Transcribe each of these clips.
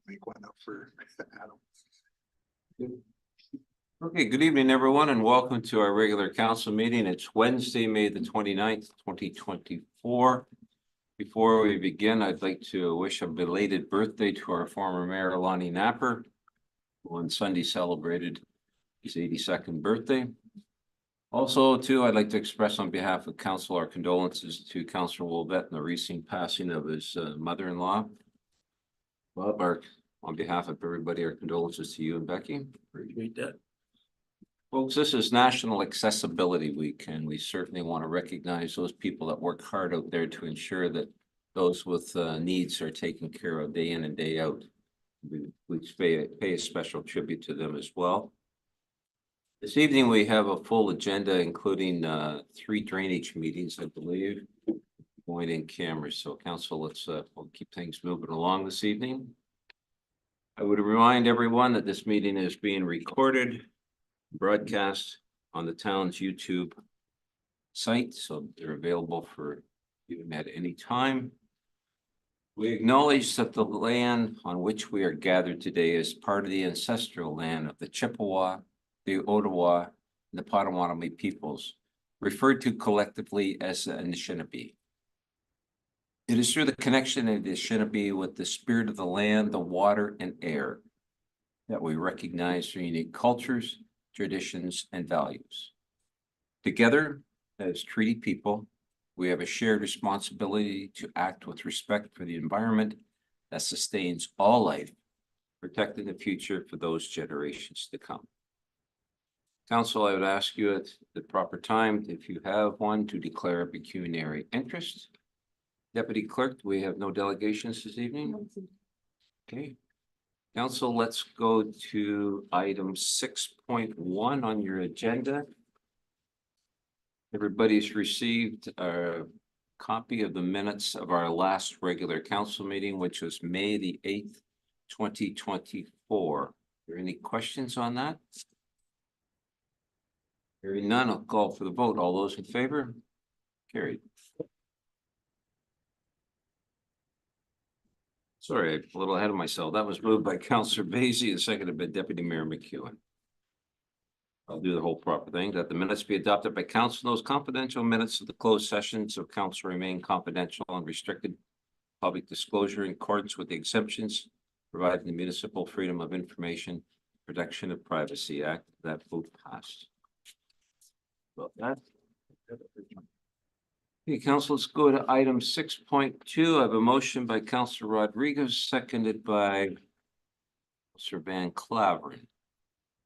make one up for Adam. Okay, good evening, everyone, and welcome to our regular council meeting. It's Wednesday, May the 29th, 2024. Before we begin, I'd like to wish a belated birthday to our former mayor, Lonnie Napper, who on Sunday celebrated his 82nd birthday. Also, too, I'd like to express on behalf of council our condolences to Councillor Wolbett in the recent passing of his mother-in-law. Bob, on behalf of everybody, our condolences to you and Becky. Appreciate that. Folks, this is National Accessibility Week, and we certainly want to recognize those people that work hard out there to ensure that those with needs are taken care of day in and day out. We pay a special tribute to them as well. This evening, we have a full agenda, including 3 drainage meetings, I believe, going in camera. So council, we'll keep things moving along this evening. I would remind everyone that this meeting is being recorded, broadcast on the town's YouTube site, so they're available for viewing at any time. We acknowledge that the land on which we are gathered today is part of the ancestral land of the Chippewa, the Ottawa, and the Potawatomi peoples, referred to collectively as the Anishinaabe. It is through the connection of the Anishinaabe with the spirit of the land, the water, and air that we recognize their unique cultures, traditions, and values. Together, as treaty people, we have a shared responsibility to act with respect for the environment that sustains all life, protecting the future for those generations to come. Council, I would ask you at the proper time, if you have one, to declare a pecuniary interest. Deputy Clerk, we have no delegations this evening? Okay. Council, let's go to item 6.1 on your agenda. Everybody's received a copy of the minutes of our last regular council meeting, which was May the 8th, 2024. Are there any questions on that? Hearing none, I'll call for the vote. All those in favor? Carried. Sorry, I'm a little ahead of myself. That was moved by Councillor Basie and seconded by Deputy Mayor McEwen. I'll do the whole proper thing, that the minutes be adopted by council. Those confidential minutes of the closed sessions of council remain confidential and restricted public disclosure in accordance with the exemptions provided in the Municipal Freedom of Information Protection of Privacy Act. That vote passed. About that. Okay, council, let's go to item 6.2. I have a motion by Councillor Rodriguez, seconded by Councillor Van Claveren,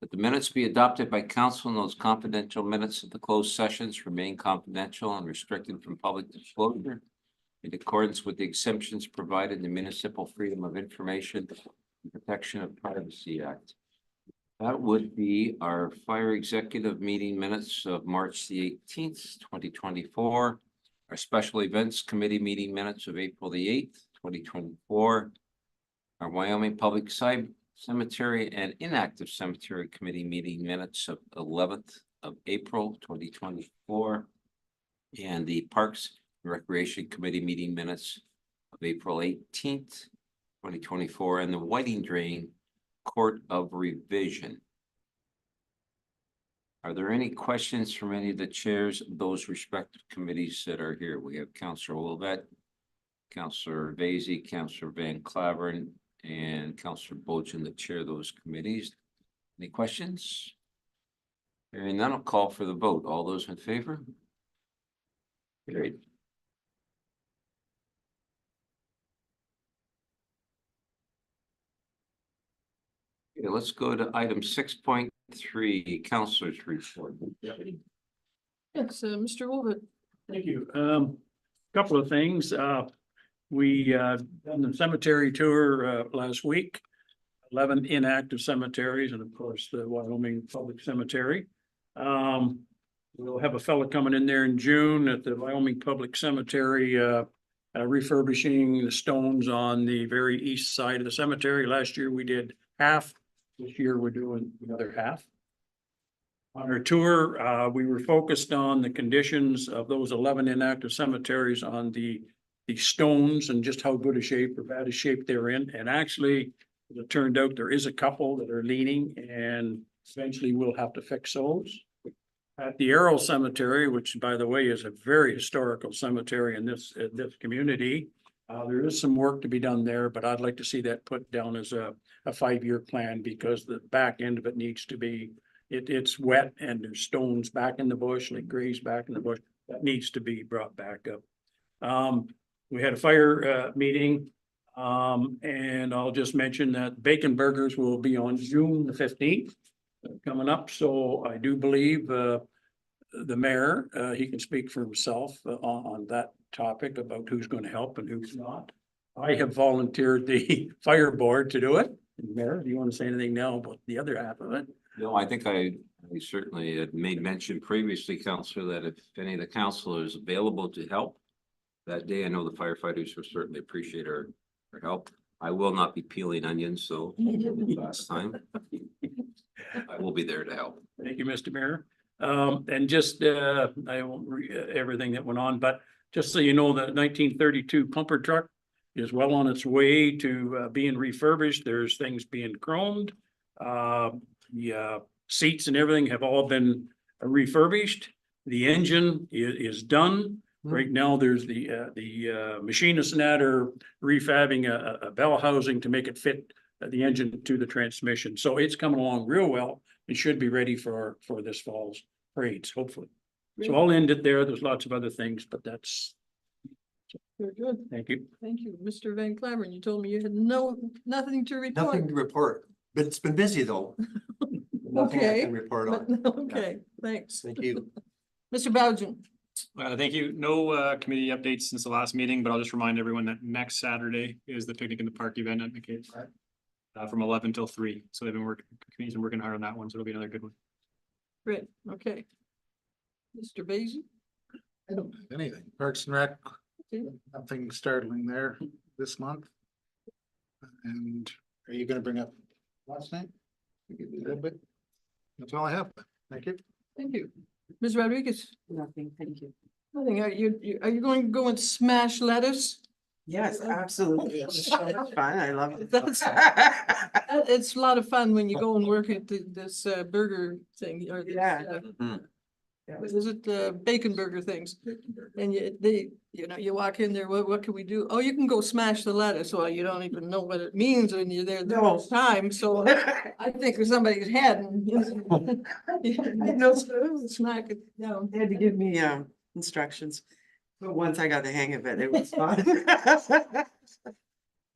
that the minutes be adopted by council, and those confidential minutes of the closed sessions remain confidential and restricted from public disclosure in accordance with the exemptions provided in the Municipal Freedom of Information and Protection of Privacy Act. That would be our fire executive meeting minutes of March the 18th, 2024. Our special events committee meeting minutes of April the 8th, 2024. Our Wyoming Public Cemetery and Inactive Cemetery Committee meeting minutes of 11th of April, 2024. And the Parks and Recreation Committee meeting minutes of April 18th, 2024. And the Whiting Drain Court of Revision. Are there any questions from any of the chairs of those respective committees that are here? We have Councillor Wolbett, Councillor Basie, Councillor Van Claveren, and Councillor Bojan, the chair of those committees. Any questions? Hearing none, I'll call for the vote. All those in favor? Carried. Okay, let's go to item 6.3, Councillor's report. Yes, Mr. Wolbett. Thank you. Couple of things. We done the cemetery tour last week. 11 inactive cemeteries, and of course the Wyoming Public Cemetery. We'll have a fellow coming in there in June at the Wyoming Public Cemetery, refurbishing the stones on the very east side of the cemetery. Last year we did half. This year we're doing the other half. On our tour, we were focused on the conditions of those 11 inactive cemeteries, on the stones and just how good a shape or bad a shape they're in. And actually, It turned out there is a couple that are leaning and eventually we'll have to fix those. At the Arrow Cemetery, which by the way is a very historical cemetery in this community. There is some work to be done there, but I'd like to see that put down as a 5-year plan because the back end of it needs to be, it's wet and there's stones back in the bush, like grays back in the bush. That needs to be brought back up. We had a fire meeting. And I'll just mention that bacon burgers will be on June the 15th coming up. So I do believe the mayor, he can speak for himself on that topic about who's going to help and who's not. I have volunteered the fire board to do it. Mayor, do you want to say anything now about the other half of it? No, I think I certainly had made mention previously, Counselor, that if any of the councilors available to help that day, I know the firefighters will certainly appreciate our help. I will not be peeling onions, so last time. I will be there to help. Thank you, Mr. Mayor. And just, I won't read everything that went on, but just so you know, the 1932 pumper truck is well on its way to being refurbished. There's things being chromed. The seats and everything have all been refurbished. The engine is done. Right now, there's the machinists and that are refabbing a bell housing to make it fit the engine to the transmission. So it's coming along real well. It should be ready for this fall's parades, hopefully. So I'll end it there. There's lots of other things, but that's. Very good. Thank you. Thank you. Mr. Van Claveren, you told me you had nothing to report. Nothing to report, but it's been busy though. Nothing I Okay, can report but on. okay, thanks. Thank you. Mr. Bowden. Thank you. No committee updates since the last meeting, but I'll just remind everyone that next Saturday is the picnic in the park event at McCabe. From 11 till 3. So they've been committee's been working hard on that one, so it'll be another good one. Great, okay. Mr. Basil. I don't have anything. Parks and Rec, Okay. nothing startling there this month. And are you gonna bring up last night? A little bit. That's all I have. Thank you. Thank you. Ms. Rodriguez. Nothing, thank you. Nothing. Are you going to go and smash lettuce? Yes, absolutely. It's so much fun. I love it. That's- It's a lot of fun when you go and work at this burger thing or. this, Yeah. What is it, the bacon burger things? And you walk in there, what can we do? Oh, you can go smash the lettuce. Well, you don't even know what it means when you're there the No. first time, so I think of somebody's head and. I know. Smack it down. They had to give me instructions, but once I got the hang of it, it was fun.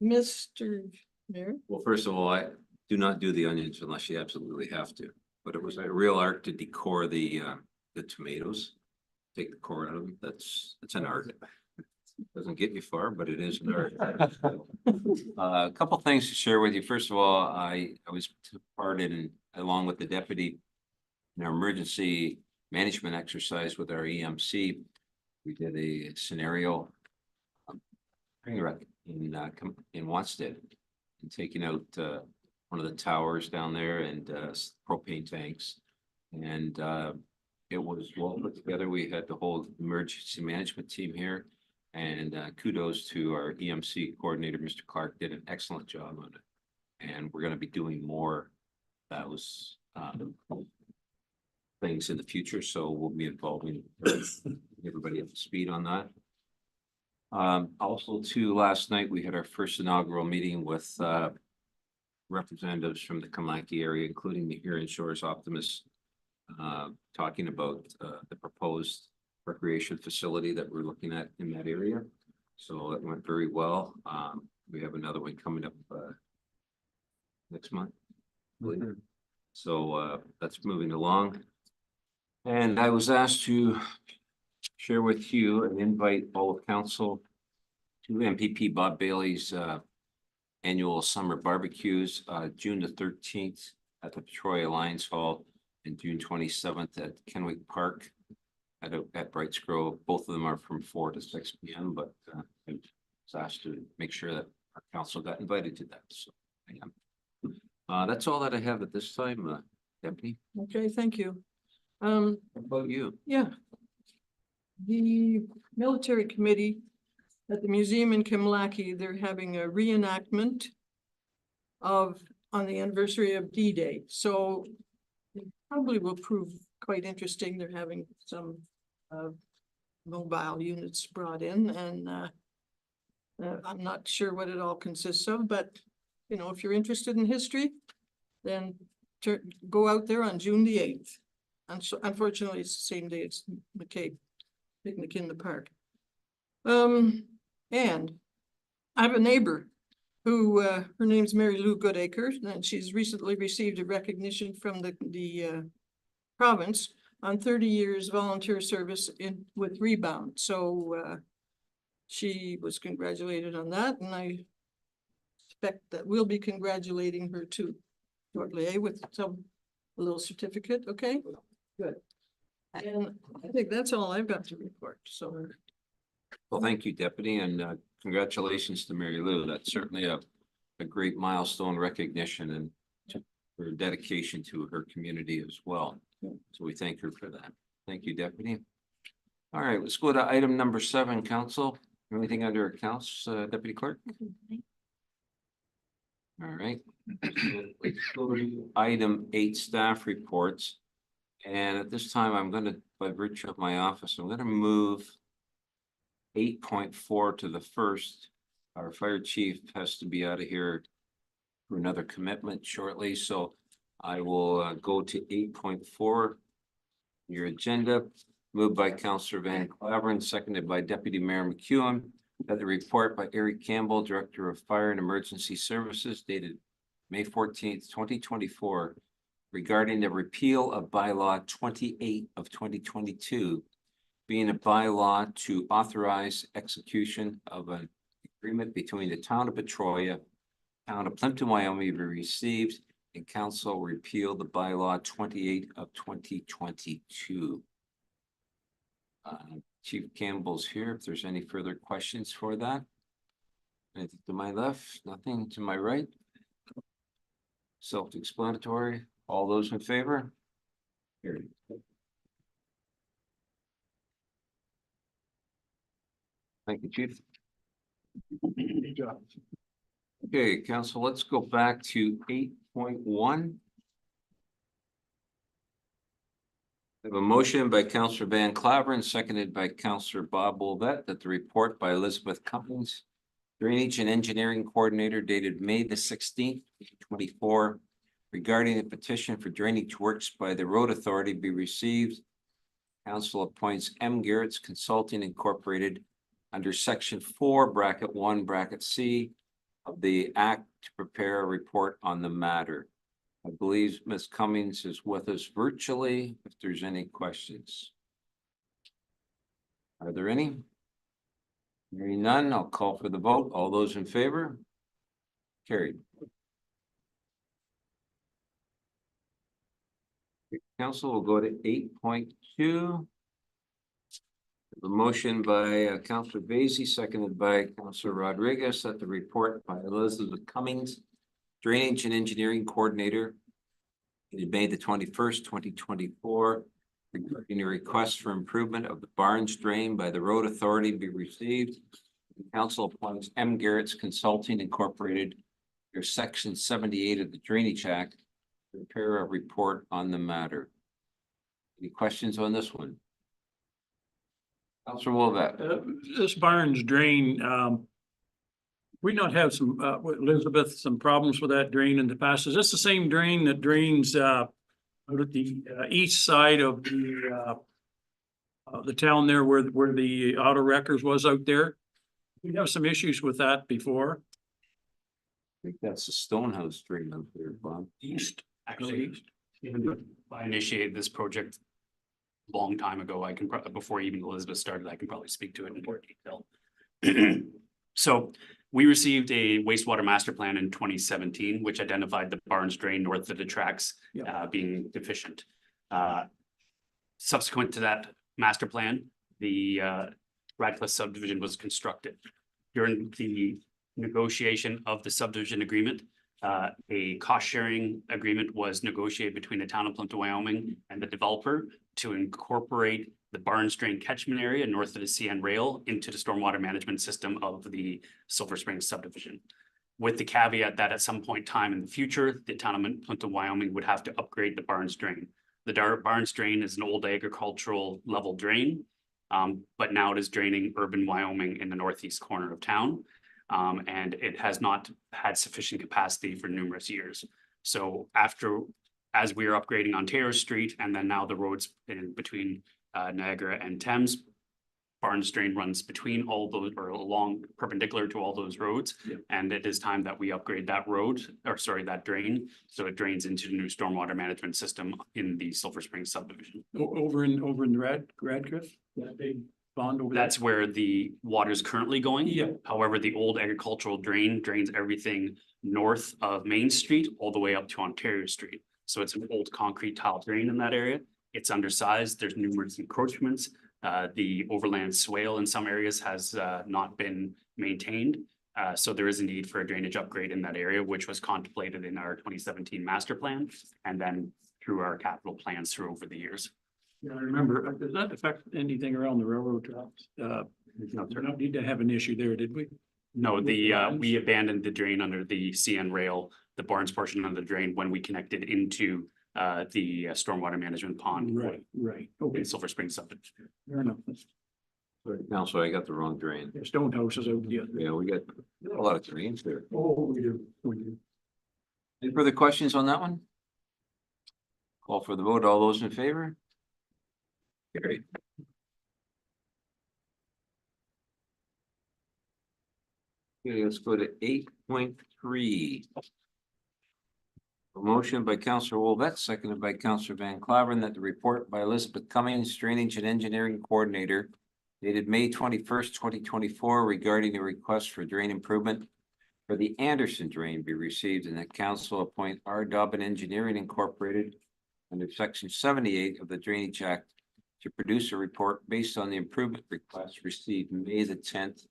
Mr. Mayor, Well, first of all, I do not do the onions unless you absolutely have to, but it was a real art to decor the tomatoes. Take the core out of them. It's an art. Doesn't get you far, but it is an art. A couple things to share with you. First of all, I was part in, along with the deputy, in our emergency management exercise with our EMC. We did a scenario in Wanstead and taking out one of the towers down there and propane tanks. And it was well put together. We had the whole emergency management team here. And kudos to our EMC coordinator, Mr. Clark, did an excellent job on it. And we're going to be doing more of those things in the future. So we'll be involving everybody up to speed on that. Also too, last night we had our first inaugural meeting with representatives from the Kamlaki area, including the Huron Shores Optimists, talking about the proposed recreation facility that we're looking at in that area. So it went very well. We have another one coming up next month, I believe. So that's moving along. And I was asked to share with you and invite all of council to MPP Bob Bailey's annual summer barbecues, June the 13th at the Troy Alliance Hall and June 27th at Kenwick Park at Brights Grove. Both of them are from 4 to 6 p.m. But I was asked to make sure that our council got invited to that. So I am. That's all that I have at this time, Deputy. okay, thank you. How about you? Yeah. The military committee at the museum in Kimlaki, they're having a reenactment on the anniversary of D-Day. So it probably will prove quite interesting. They're having some mobile units brought in, and I'm not sure what it all consists of, but you know, if you're interested in history, then go out there on June the 8th. And so unfortunately, it's the same day as McCabe picnic in the park. And I have a neighbor who, her name's Mary Lou Goodacre, and she's recently received a recognition from the province on 30 years volunteer service with Rebound. So she was congratulated on that, and I expect that we'll be congratulating her too shortly, with a little certificate. Okay, good. And I think that's all I've got to report. So. Well, thank you, Deputy, and congratulations to Mary Lou. That's certainly a great milestone recognition and her dedication to her community as well. So we thank her for that. Thank you, Deputy. All right, let's go to item number 7, Council. Anything under accounts, Deputy Clerk? All right. So let's go to item 8, staff reports. And at this time, I'm going to, by virtue of my office, I'm going to move 8.4 to the first. Our fire chief has to be out of here for another commitment shortly, so I will go to 8.4. Your agenda, moved by Councillor Van Claveren, seconded by Deputy Mayor McEwen, that the report by Eric Campbell, Director of Fire and Emergency Services, dated May 14th, 2024, regarding the repeal of bylaw 28 of 2022, being a bylaw to authorize execution of an agreement between the town of Petrolia, town of Plympton-Wyoming, be received, and council repeal the bylaw 28 of 2022. Chief Campbell's here. If there's any further questions for that. Anything to my left, nothing to my right. Self-explanatory. All those in favor? Carried. Thank you, Chief. Good job. Okay, Council, let's go back to 8.1. I have a motion by Councillor Van Claveren, seconded by Councillor Bob Wolvett, that the report by Elizabeth Cummings, Drainage and Engineering Coordinator, dated May the 16th, 2024, regarding the petition for drainage works by the Road Authority be received. Council appoints M. Garrett's Consulting Incorporated under Section 4, Bracket 1, Bracket C of the Act to prepare a report on the matter. I believe Ms. Cummings is with us virtually, if there's any questions. Are there any? Hearing none, I'll call for the vote. All those in favor? Carried. Council will go to 8.2. The motion by Councillor Basie, seconded by Councillor Rodriguez, that the report by Elizabeth Cummings, Drainage and Engineering Coordinator, dated May the 21st, 2024, regarding a request for improvement of the Barnes Drain by the Road Authority be received. The council appoints M. Garrett's Consulting Incorporated under Section 78 of the Drainage Act to prepare a report on the matter. Any questions on this one? Councillor Wolvett. This Barnes drain, we not have some, with Elizabeth, some problems with that drain in the past. Is this the same drain that drains out at the east side of the town there where the auto wreckers was out there? We have some issues with that before. I think that's the Stonehouse drain up there, Bob. East. Actually, I initiated this project a long time ago. I can before even Elizabeth started, I can probably speak to it in more detail. So we received a wastewater master plan in 2017, which identified the Barnes Drain north of the tracks being deficient. Subsequent to that master plan, the Radcliffe subdivision was constructed. During the negotiation of the subdivision agreement, a cost sharing agreement was negotiated between the town of Plympton-Wyoming and the developer to incorporate the Barnes Drain catchment area north of the CN rail into the stormwater management system of the Silver Springs subdivision. with the caveat that at some point in time in the future, the town of Plympton-Wyoming would have to upgrade the Barnes drain. The Barnes drain is an old agricultural level drain. But now it is draining urban Wyoming in the northeast corner of town. And it has not had sufficient capacity for numerous years. So as we are upgrading Ontario Street and then now the roads in between Niagara and Thames, Barnes drain runs between all those or along perpendicular to all those roads. Yeah. And it is time that we upgrade that road, or sorry, that drain. So it drains into the new stormwater management system in the Silver Springs subdivision. Over in Radcliffe, that big pond over there? That's where the water is currently going. Yeah. However, the old agricultural drain drains everything north of Main Street all the way up to Ontario Street. So it's an old concrete tile drain in that area. It's undersized. There's numerous encroachments. The overland swale in some areas has not been maintained. So there is a need for a drainage upgrade in that area, which was contemplated in our 2017 master plan and then through our capital plans through over the years. Yeah, I remember, does that affect anything around the railroad tracks? We don't need to have an issue there, did we? No, With the lines? we abandoned the drain under the CN rail, the Barnes portion of the drain when we connected into the stormwater management pond. Right, okay, In Silver Springs subdivision. fair enough. Sorry, Counselor, I got the wrong drain. Yeah, Stonehouse is over the other. Yeah, we got a lot of drains there. Oh, we do. Any further questions on that one? Call for the vote. All those in favor? Carried. Okay, let's go to 8.3. A motion by Councillor Wolvett, seconded by Councillor Van Claveren, that the report by Elizabeth Cummings, Drainage and Engineering Coordinator, dated May 21st, 2024, regarding the request for drain improvement for the Anderson drain be received, and that council appoint R. Dobbin Engineering Incorporated under Section 78 of the Drainage Act to produce a report based on the improvement request received May the 10th,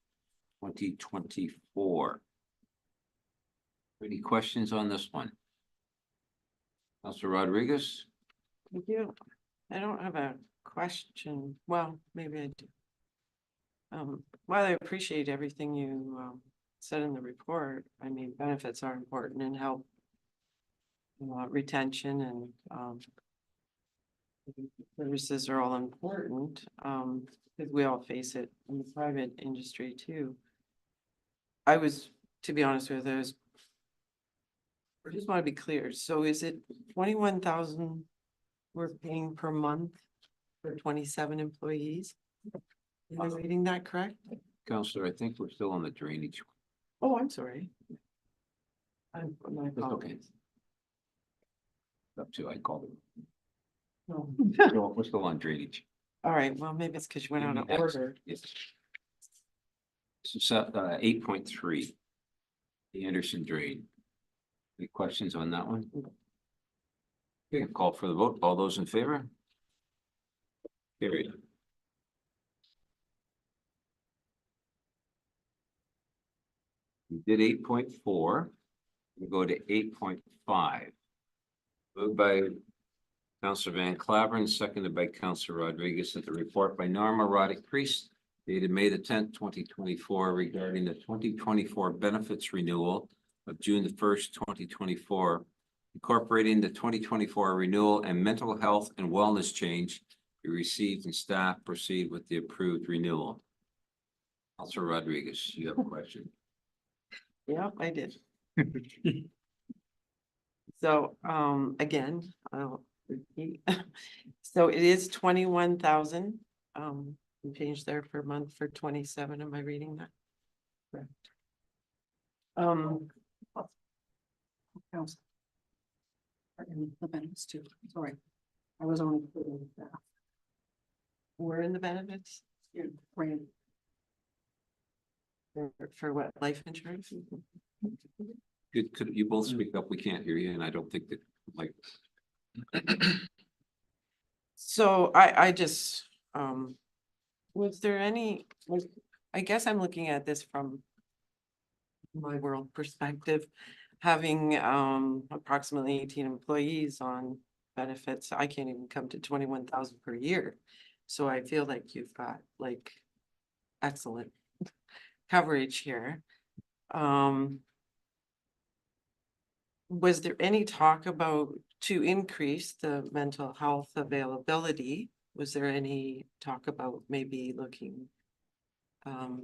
2024. Any questions on this one? Councilor Rodriguez? Thank you. I don't have a question. Well, maybe I do. While I appreciate everything you said in the report, I mean, benefits are important and help retention and services are all important, because we all face it in the private industry too. To be honest with you, I just want to be clear. So is it 21,000 we're paying per month for 27 employees? Am I reading that correct? Councilor, I think we're still on the drainage. Oh, I'm sorry. My That's okay. apologies. Up to, I called it. No. We're still on drainage. All right, well, maybe it's because you went out of Next. order. Yes. So, 8.3. The Anderson drain. Any questions on that one? Okay, call for the vote. All those in favor? Carried. We did 8.4. We go to 8.5. Moved by Councillor Van Claveren, seconded by Councillor Rodriguez, that the report by Norma Roddick Priest dated May the 10th, 2024, regarding the 2024 benefits renewal of June the 1st, 2024, incorporating the 2024 renewal and mental health and wellness change be received, and staff proceed with the approved renewal. Councillor Rodriguez, you have a question? Yeah, I did. So, again, I'll repeat. So it is 21,000, change there per month for 27. Am I reading that? Correct. And the benefits too, sorry. I was only putting that. We're in the benefits Right. for what, life insurance? Could you both speak up? We can't hear you, and I don't think that, like, So I just, was there any, like, I guess I'm looking at this from my world perspective, having approximately 18 employees on benefits, I can't even come to 21,000 per year. So I feel like you've got like excellent coverage here. was there any talk about to increase the mental health availability? Was there any talk about maybe looking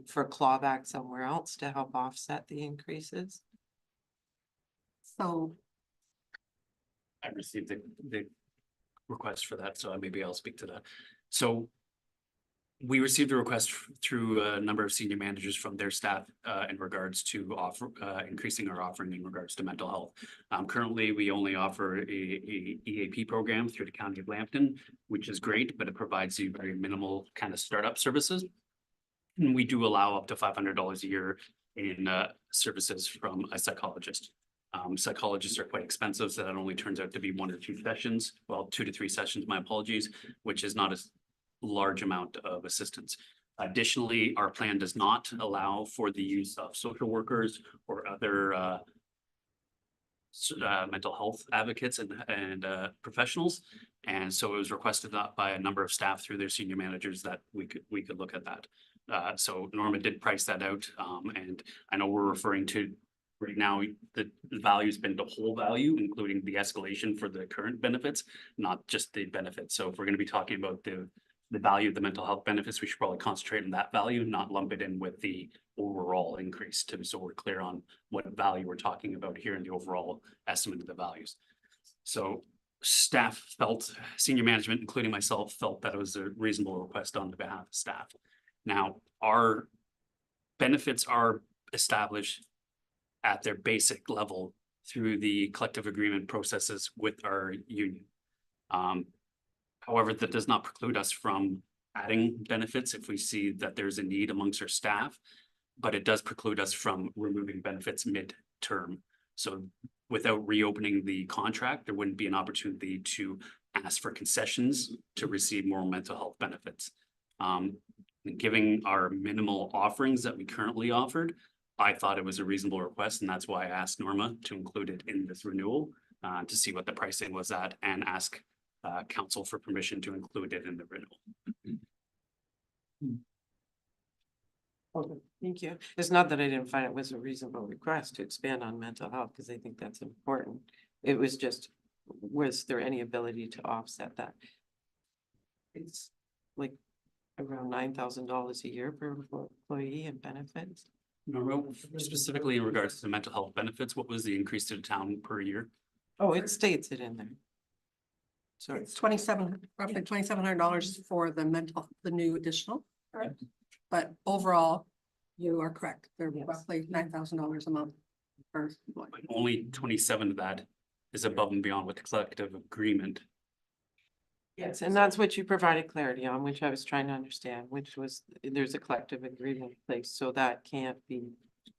for clawback somewhere else to help offset the increases? So I received the request for that, so maybe I'll speak to that. So we received a request through a number of senior managers from their staff in regards to increasing our offering in regards to mental health. Currently, we only offer a EAP program through the County of Plympton, which is great, but it provides you very minimal kind of startup services. And we do allow up to $500 a year in services from a psychologist. Psychologists are quite expensive, so that only turns out to be 1 or 2 sessions, well, 2 to 3 sessions, my apologies, which is not a large amount of assistance. Additionally, our plan does not allow for the use of social workers or other mental health advocates and professionals. And so it was requested that by a number of staff through their senior managers that we could look at that. So Norma did price that out, and I know we're referring to right now, the value's been the whole value, including the escalation for the current benefits, not just the benefits. So if we're gonna be talking about the value of the mental health benefits, we should probably concentrate on that value, not lump it in with the overall increase so we're clear on what value we're talking about here in the overall estimate of the values. So staff felt, senior management, including myself, felt that it was a reasonable request on the behalf of staff. Now, our benefits are established at their basic level through the collective agreement processes with our union. However, that does not preclude us from adding benefits if we see that there's a need amongst our staff, but it does preclude us from removing benefits mid-term. So without reopening the contract, there wouldn't be an opportunity to ask for concessions to receive more mental health benefits. Giving our minimal offerings that we currently offered, I thought it was a reasonable request, and that's why I asked Norma to include it in this renewal to see what the pricing was at and ask council for permission to include it in the renewal. Okay, thank you. It's not that I didn't find it was a reasonable request to expand on mental health, because I think that's important. It was just, was there any ability to offset that? It's like around $9,000 a year per employee and benefits. Norma, specifically in regards to mental health benefits, what was the increase to the town per year? Oh, it states it in there. Sorry. it's roughly $2,700 for the new additional. Correct. But overall, you are correct. They're Yes. roughly $9,000 a month per employee. Like only 27 of that is above and beyond with the collective agreement. Yes, and that's what you provided clarity on, which I was trying to understand, which was there's a collective agreement in place, so that can't be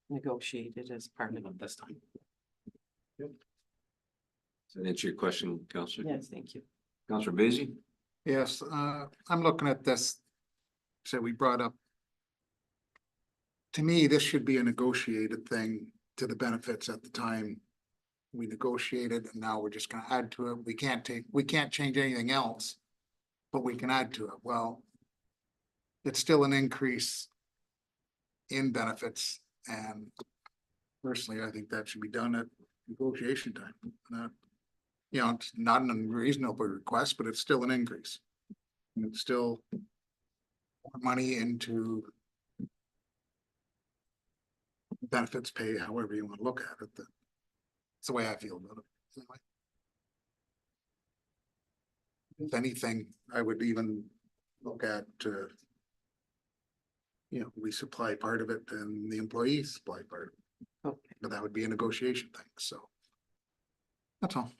negotiated as part of it. This time. Does that answer your question, Councillor? Yes, thank you. Councillor Basie? Yes, I'm looking at this. So we brought up. To me, this should be a negotiated thing to the benefits at the time. We negotiated and now we're just gonna add to it. We can't change anything else. But we can add to it. Well. It's still an increase. In benefits and. Personally, I think that should be done at negotiation time, not. You know, it's not an unreasonable request, but it's still an increase. And it's still. More money into. Benefits pay, however you want to look at it. That's the way I feel about it. Anyway. If anything, I would even look at, you know, we supply part of it and the employees supply part of it. Okay. But that would be a negotiation thing, so. That's all.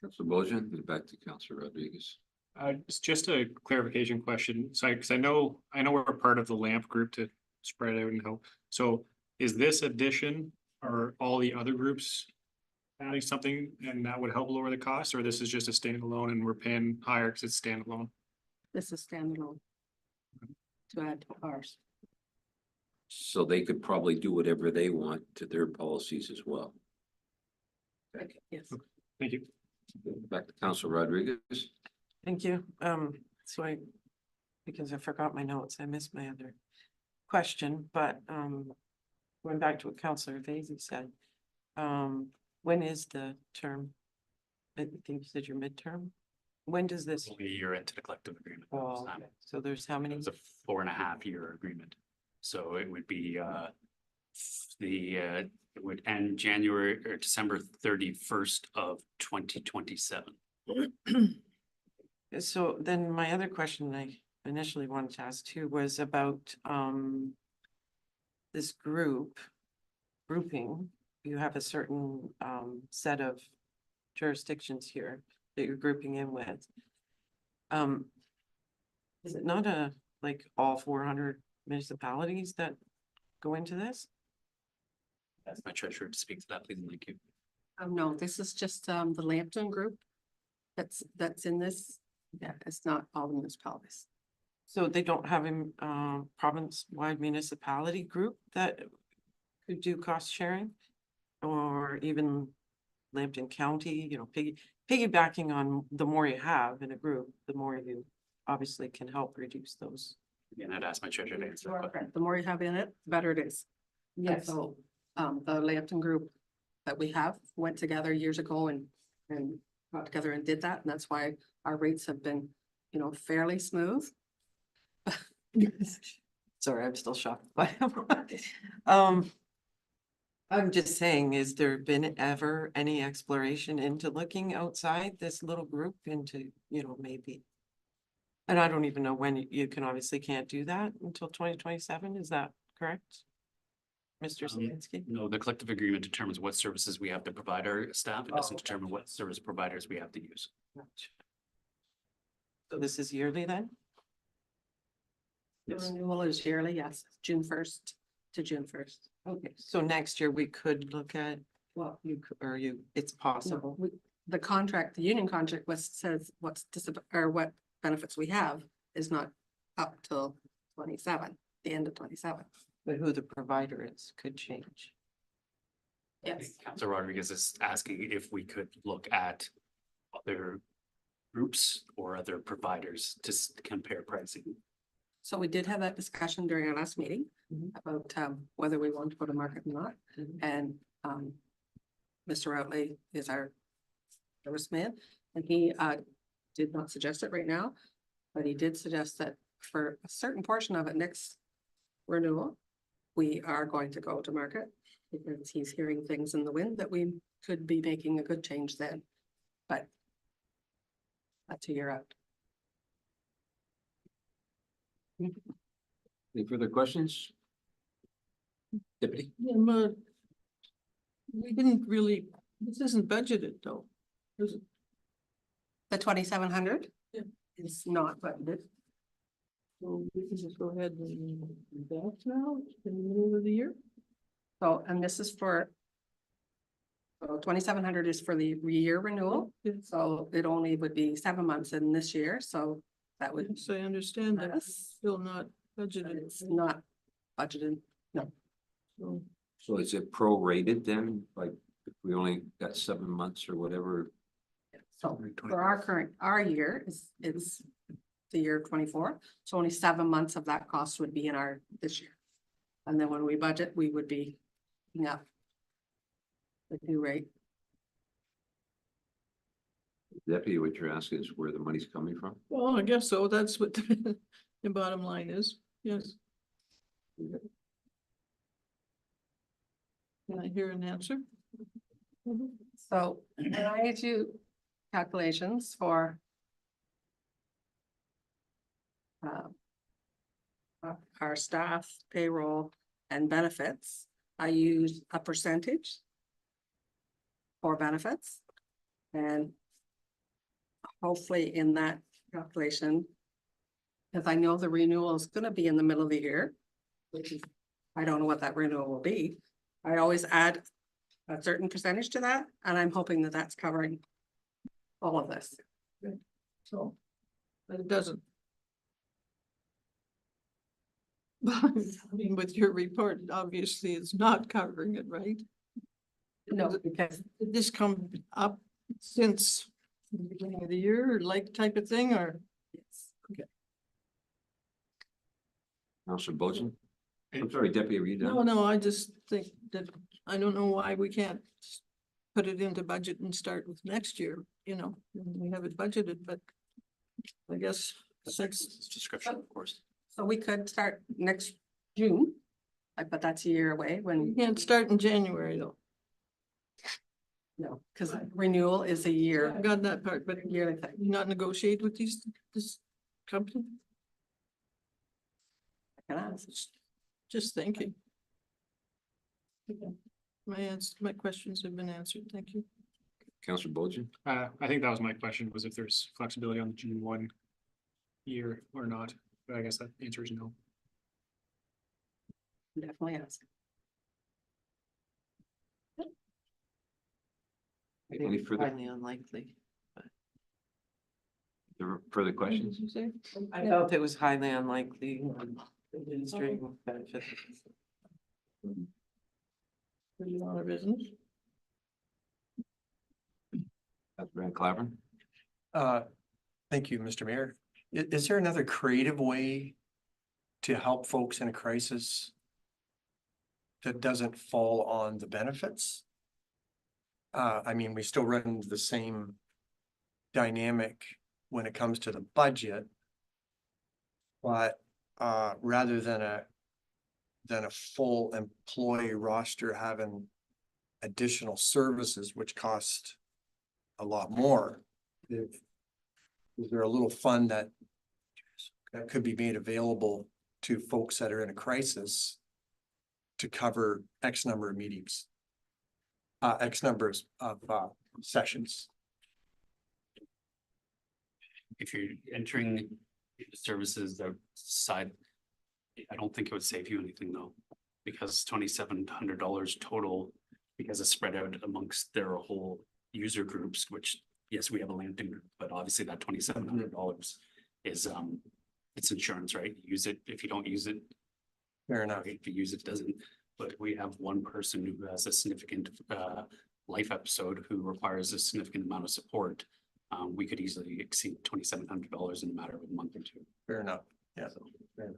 Councillor Bojan, and back to Councillor Rodriguez. It's just a clarification question. So, because I know we're part of the LAMP group to spread out and help. So is this addition or all the other groups adding something and that would help lower the cost, or this is just a standalone and we're paying higher because it's standalone? This is standalone. To add to ours. So they could probably do whatever they want to their policies as well. Yes. Thank you. Back to Councillor Rodriguez. Thank you. Because I forgot my notes, I missed my other question, but going back to what Councillor Vasey said. When is the term? I think you said your midterm. When does this? We'll be a year into the collective agreement. Oh, so there's how many? It's a 4.5 year agreement. So it would be it would end January or December 31st of 2027. So then my other question I initially wanted to ask too was about this grouping. You have a certain set of jurisdictions here that you're grouping in with. Is it not like all 400 municipalities that go into this? That's my treasurer to speak to that, please, and thank you. No, this is just, the Lambton group. That's in this. Yeah, it's not all the municipalities. So they don't have a province-wide municipality group that could do cost sharing? Or even Lambton County, you know, piggybacking on the more you have in a group, the more you obviously can help reduce those. Again, I'd ask my treasurer to answer that question. The more you have in it, the better it is. And so, the Lambton group that we have went together years ago and got together and did that, and that's why our rates have been, you know, fairly smooth. Sorry, I'm still shocked by I'm just saying, is there been ever any exploration into looking outside this little group into, you know, maybe? And I don't even know when you can obviously can't do that until 2027, is that correct? Mr. Selinsky? No, the collective agreement determines what services we have to provide our staff. It doesn't determine what service providers we have to use. So this is yearly then? The Yes. renewal is yearly, yes, June 1st to June 1st. Okay, so next year we could look at, well, it's possible. The contract, the union contract says what benefits we have is not up till 27, the end of 27. But who the provider is could change. Yes. Councilor Rodriguez is asking if we could look at other groups or other providers to compare pricing. So we did have that discussion during our last meeting Mhm. about whether we want to go to market or not. Mhm. And Mr. Outley is our serviceman, and he did not suggest it right now, but he did suggest that for a certain portion of it next renewal, we are going to go to market because he's hearing things in the wind that we could be making a good change then. But that's a year out. Any further questions? Deputy? Yeah, but we didn't really, this isn't budgeted though. Is it? The 2,700? Yeah. Is not budgeted. So we can just go ahead and do that now in the middle of the year. So, and this is for. So 2,700 is for the year renewal, so it only would be 7 months in this year, so that would, So I understand that it's Yes. still not budgeted. it's not budgeted. So So is it prorated then? Like if we only got 7 months or whatever? So for our year is the year 24, so only 7 months of that cost would be in our this year. And then when we budget, we would be looking up the new rate. Deputy, what you're asking is where the money's coming from? Well, I guess so. That's what the bottom line is. Yes. Can I hear an answer? So when I do calculations for our staff, payroll and benefits, I use a percentage for benefits. And hopefully in that calculation, because I know the renewal is gonna be in the middle of the year, which is, I don't know what that renewal will be. I always add a certain percentage to that, and I'm hoping that that's covering all of this. So, but it doesn't. But I mean, with your report, obviously it's not covering it, right? No, because Did this come up since the beginning of the year, or like type of thing, or? Councilor Boson? I'm sorry, Deputy, are you No, done? no, I just think that, I don't know why we can't put put it into budget and start with next year, you know, when we have it budgeted, but I guess since, It's description, of course. So we could start next June, but that's a year away we when, can't start in January though. no, because renewal is a year, I got that part, but yearly thing. you not negotiate with this company? I can ask. Just thinking. My questions have been answered. Thank you. Councillor Bolger? I think that was my question, was if there's flexibility on the June 1 year or not, but I guess that answer is no. Definitely ask. I think Any it's further, highly unlikely. further What questions? did you say? I felt it was highly unlikely. Administering benefits. Pretty lot of business. Councillor Van Claveren? Thank you, Mr. Mayor. Is there another creative way to help folks in a crisis that doesn't fall on the benefits? I mean, we still run into the same dynamic when it comes to the budget. But rather than a full employee roster having additional services which cost a lot more, is there a little fund that could be made available to folks that are in a crisis to cover X number of meetings? X numbers of sessions. If you're entering services outside, I don't think it would save you anything though, because $2,700 total, because it's spread out amongst their whole user groups, which, yes, we have a Lambton group, but obviously that $2,700 is, it's insurance, right? Use it. If you don't use it, Fair enough. if you use it, it doesn't. But we have one person who has a significant life episode who requires a significant amount of support. We could easily exceed $2,700 in a matter of a month or two. Fair enough. Yeah. Fair enough.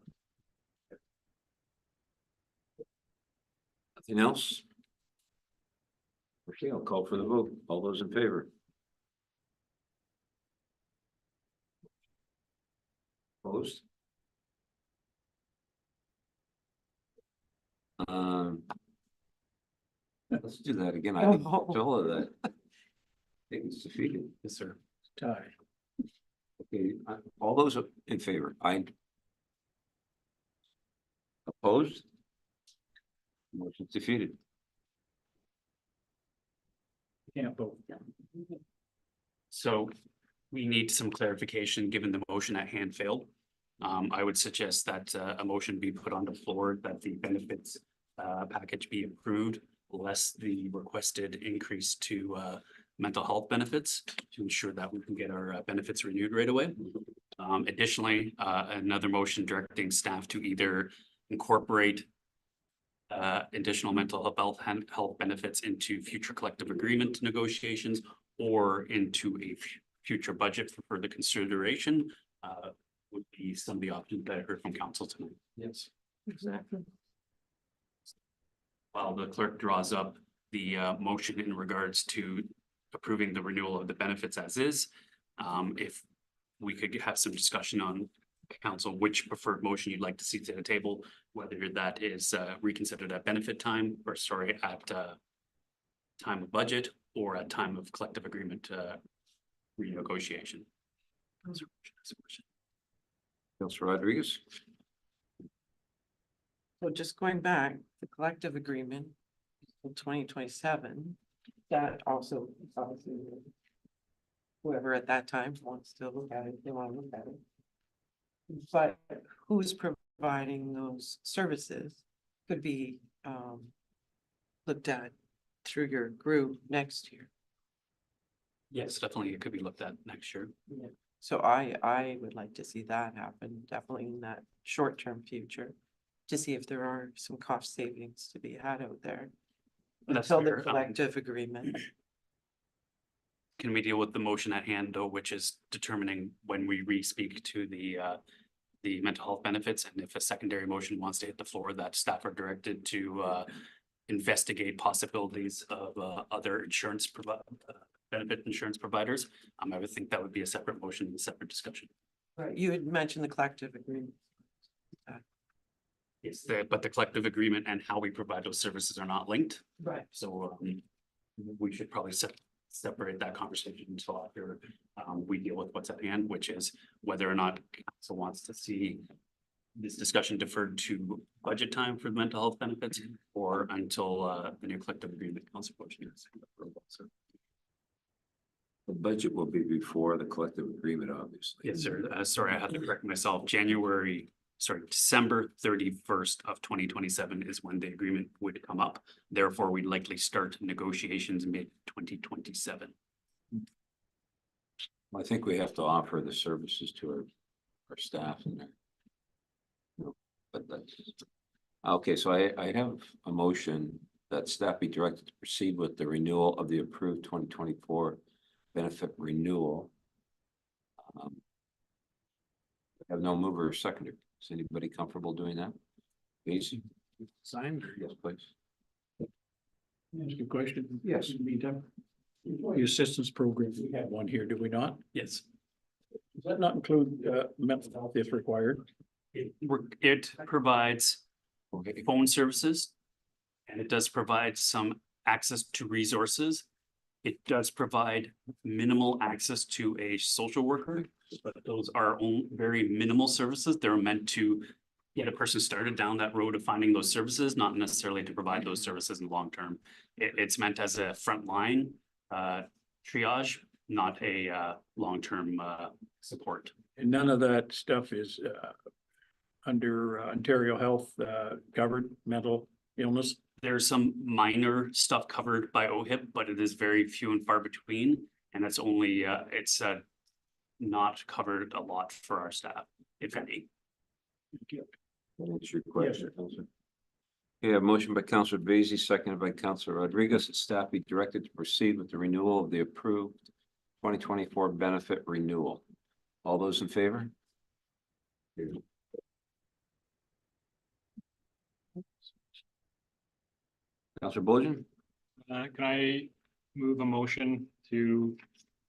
Nothing else? Okay, I'll call for the vote. All those in favor? Opposed? Let's do that again. I didn't tell her that. I think it's defeated. Yes, sir. Tie. Okay, all those in favor? Aye. Opposed? Motion's defeated. Can't vote. So we need some clarification, given the motion at hand failed. I would suggest that a motion be put on the floor that the benefits package be approved, less the requested increase to mental health benefits to ensure that we can get our benefits renewed right away. Additionally, another motion directing staff to either incorporate additional mental health benefits into future collective agreement negotiations or into a future budget for further consideration would be some of the options that I heard from council tonight. Yes. Exactly. While the clerk draws up the motion in regards to approving the renewal of the benefits as is, if we could have some discussion on council, which preferred motion you'd like to see to the table, whether that is reconsidered at benefit time, or sorry, at time of budget or at time of collective agreement renegotiation. Councillor Rodriguez? So just going back, the collective agreement in 2027, that also obviously whoever at that time wants to look at it, they want to look at it. But who's providing those services could be looked at through your group next year. Yes, definitely. It could be looked at next year. Yeah. So I would like to see that happen, definitely in that short-term future, to see if there are some cost savings to be had out there. That's Until the fair. collective agreement. Can we deal with the motion at hand though, which is determining when we re-speak to the mental health benefits, and if a secondary motion wants to hit the floor, that staff are directed to investigate possibilities of other benefit insurance providers. I would think that would be a separate motion and a separate discussion. Right, you had mentioned the collective agreement. Yes, but the collective agreement and how we provide those services are not linked. Right. So we should probably separate that conversation until after we deal with what's at hand, which is whether or not council wants to see this discussion deferred to budget time for mental health benefits or until the new collective agreement council portion is. So, The budget will be before the collective agreement, obviously. yes, sir. Sorry, I had to correct myself. December 31st of 2027 is when the agreement would come up. Therefore, we'd likely start negotiations mid-2027. I think we have to offer the services to our staff and their. But that's, okay, so I have a motion that staff be directed to proceed with the renewal of the approved 2024 benefit renewal. I have no mover or seconder. Is anybody comfortable doing that? Easy. Signed. Yes, please. Ask a question? Yes. In the meantime, employee assistance program, we have one here, do we not? Yes. Does that not include mental health if required? It provides phone services and it does provide some access to resources. It does provide minimal access to a social worker, but those are very minimal services. They're meant to get a person started down that road of finding those services, not necessarily to provide those services in the long term. It's meant as a frontline triage, not a long-term support. And none of that stuff is under Ontario Health covered mental illness. There's some minor stuff covered by OHIP, but it is very few and far between. And it's only, it's not covered a lot for our staff, if any. That's your question, Counselor. Okay, a motion by Counselor Basie, seconded by Counselor Rodriguez, that staff be directed to proceed with the renewal of the approved 2024 benefit renewal. All those in favor? Counselor Bolgen? Can I move a motion to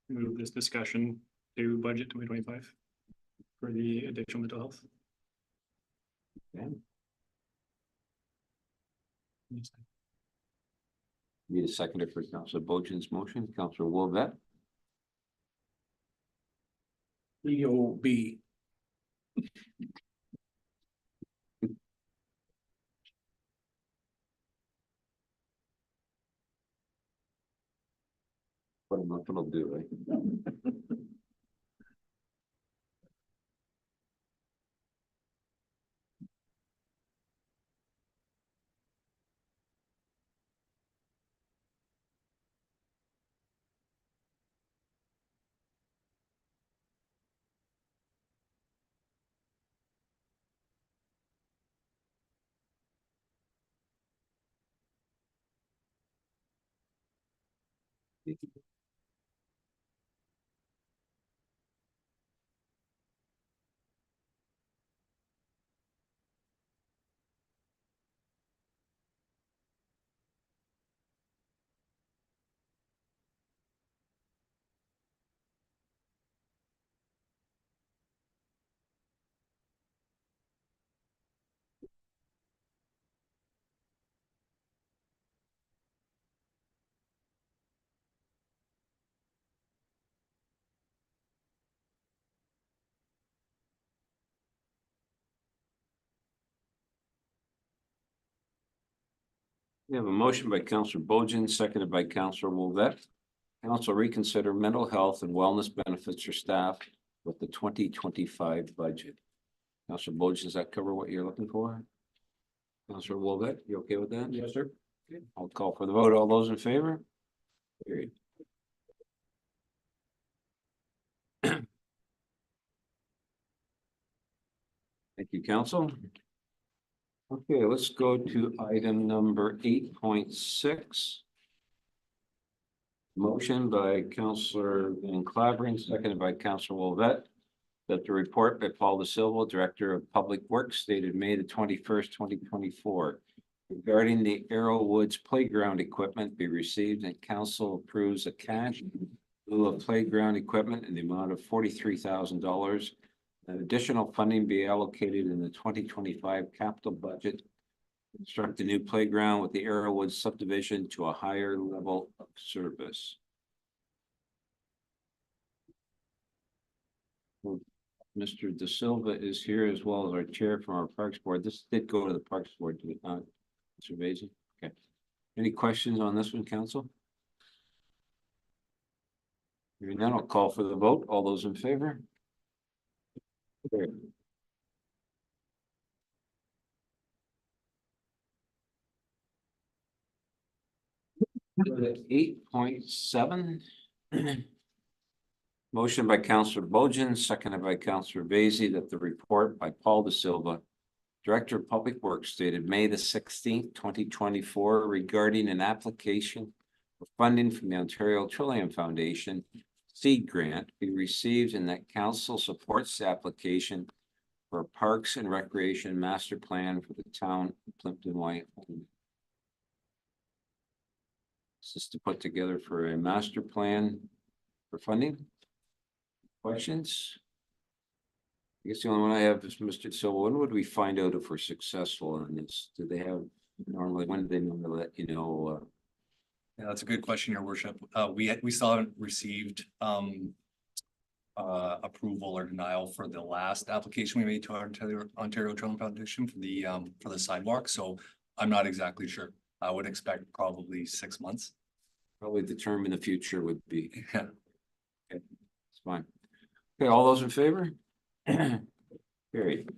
move this discussion to budget 2025 for the additional mental health? Okay. Need a seconder for Counselor Bolgen's motion. Counselor Wolvett? EOB. What a month it'll do, right? We have a motion by Counselor Bolgen, seconded by Counselor Wolvett. Council reconsider mental health and wellness benefits for staff with the 2025 budget. Counselor Bolgen, does that cover what you're looking for? Counselor Wolvett, you okay with that? Yes, sir. Okay, I'll call for the vote. All those in favor? Carried. Thank you, Council. Okay, let's go to item number 8.6. Motion by Counselor Van Clavering, seconded by Counselor Wolvett, that the report by Paul Da Silva, Director of Public Works, dated May the 21st, 2024, regarding the Arrow Woods playground equipment be received and council approves a cash in lieu of playground equipment in the amount of $43,000. And additional funding be allocated in the 2025 capital budget. Construct a new playground with the Arrow Woods subdivision to a higher level of service. Mr. De Silva is here as well as our chair from our Parks Board. This did go to the Parks Board, did it not, Mr. Vacy? Okay. Any questions on this one, council? Hearing none, I'll call for the vote. All those in favor? Carried. 8.7. Motion by Councillor Bojan, seconded by Councillor Vacy, that the report by Paul De Silva, Director of Public Works, dated May the 16th, 2024, regarding an application for funding from the Ontario Trillium Foundation seed grant be received, and that council supports the application for a Parks and Recreation Master Plan for the town of Plympton-Wyoming. This is to put together for a master plan for funding. Questions? I guess the only one I have is Mr. Silva. When would we find out if we're successful in this? Do they have normally, when do they normally let you know? Yeah, that's a good question, Your Worship. We still haven't received approval or denial for the last application we made to our Ontario Trillium Foundation for the sidewalk. So I'm not exactly sure. I would expect probably 6 months. Probably determine the future would be. Yeah. Okay, it's fine. Okay, all those in favor? Carried.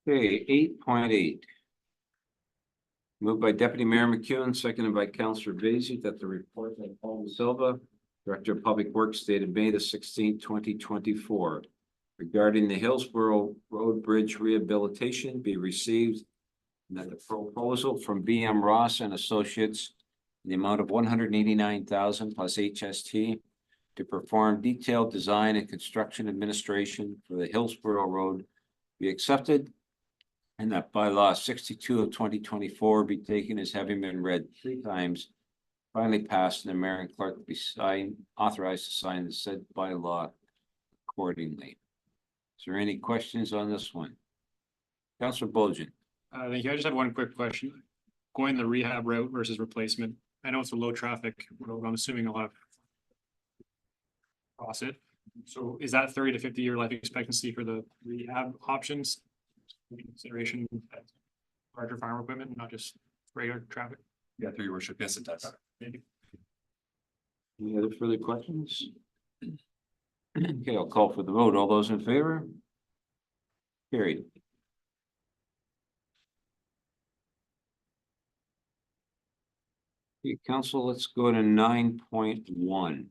Okay, 8.8. Moved by Deputy Mayor McEwen, seconded by Councillor Vacy, that the report by Paul De Silva, Director of Public Works, dated May the 16th, 2024, regarding the Hillsborough Road Bridge rehabilitation be received, and that the proposal from BM Ross and Associates in the amount of $189,000 plus HST to perform detailed design and construction administration for the Hillsborough Road be accepted, and that bylaw 62 of 2024 be taken as having been read 3 times, finally passed, and the mayor and clerk be authorized to sign the said bylaw accordingly. Is there any questions on this one? Councillor Bojan. Thank you. I just have one quick question. Going the rehab route versus replacement. I know it's a low traffic road. I'm assuming a lot of cross it. So is that 30 to 50 year life expectancy for the rehab options? Consideration larger farm equipment, not just regular traffic. Yeah, through Your Worship. Yes, it does. Thank you. Any other further questions? Okay, I'll call for the vote. All those in favor? Carried. Okay, council, let's go to 9.1.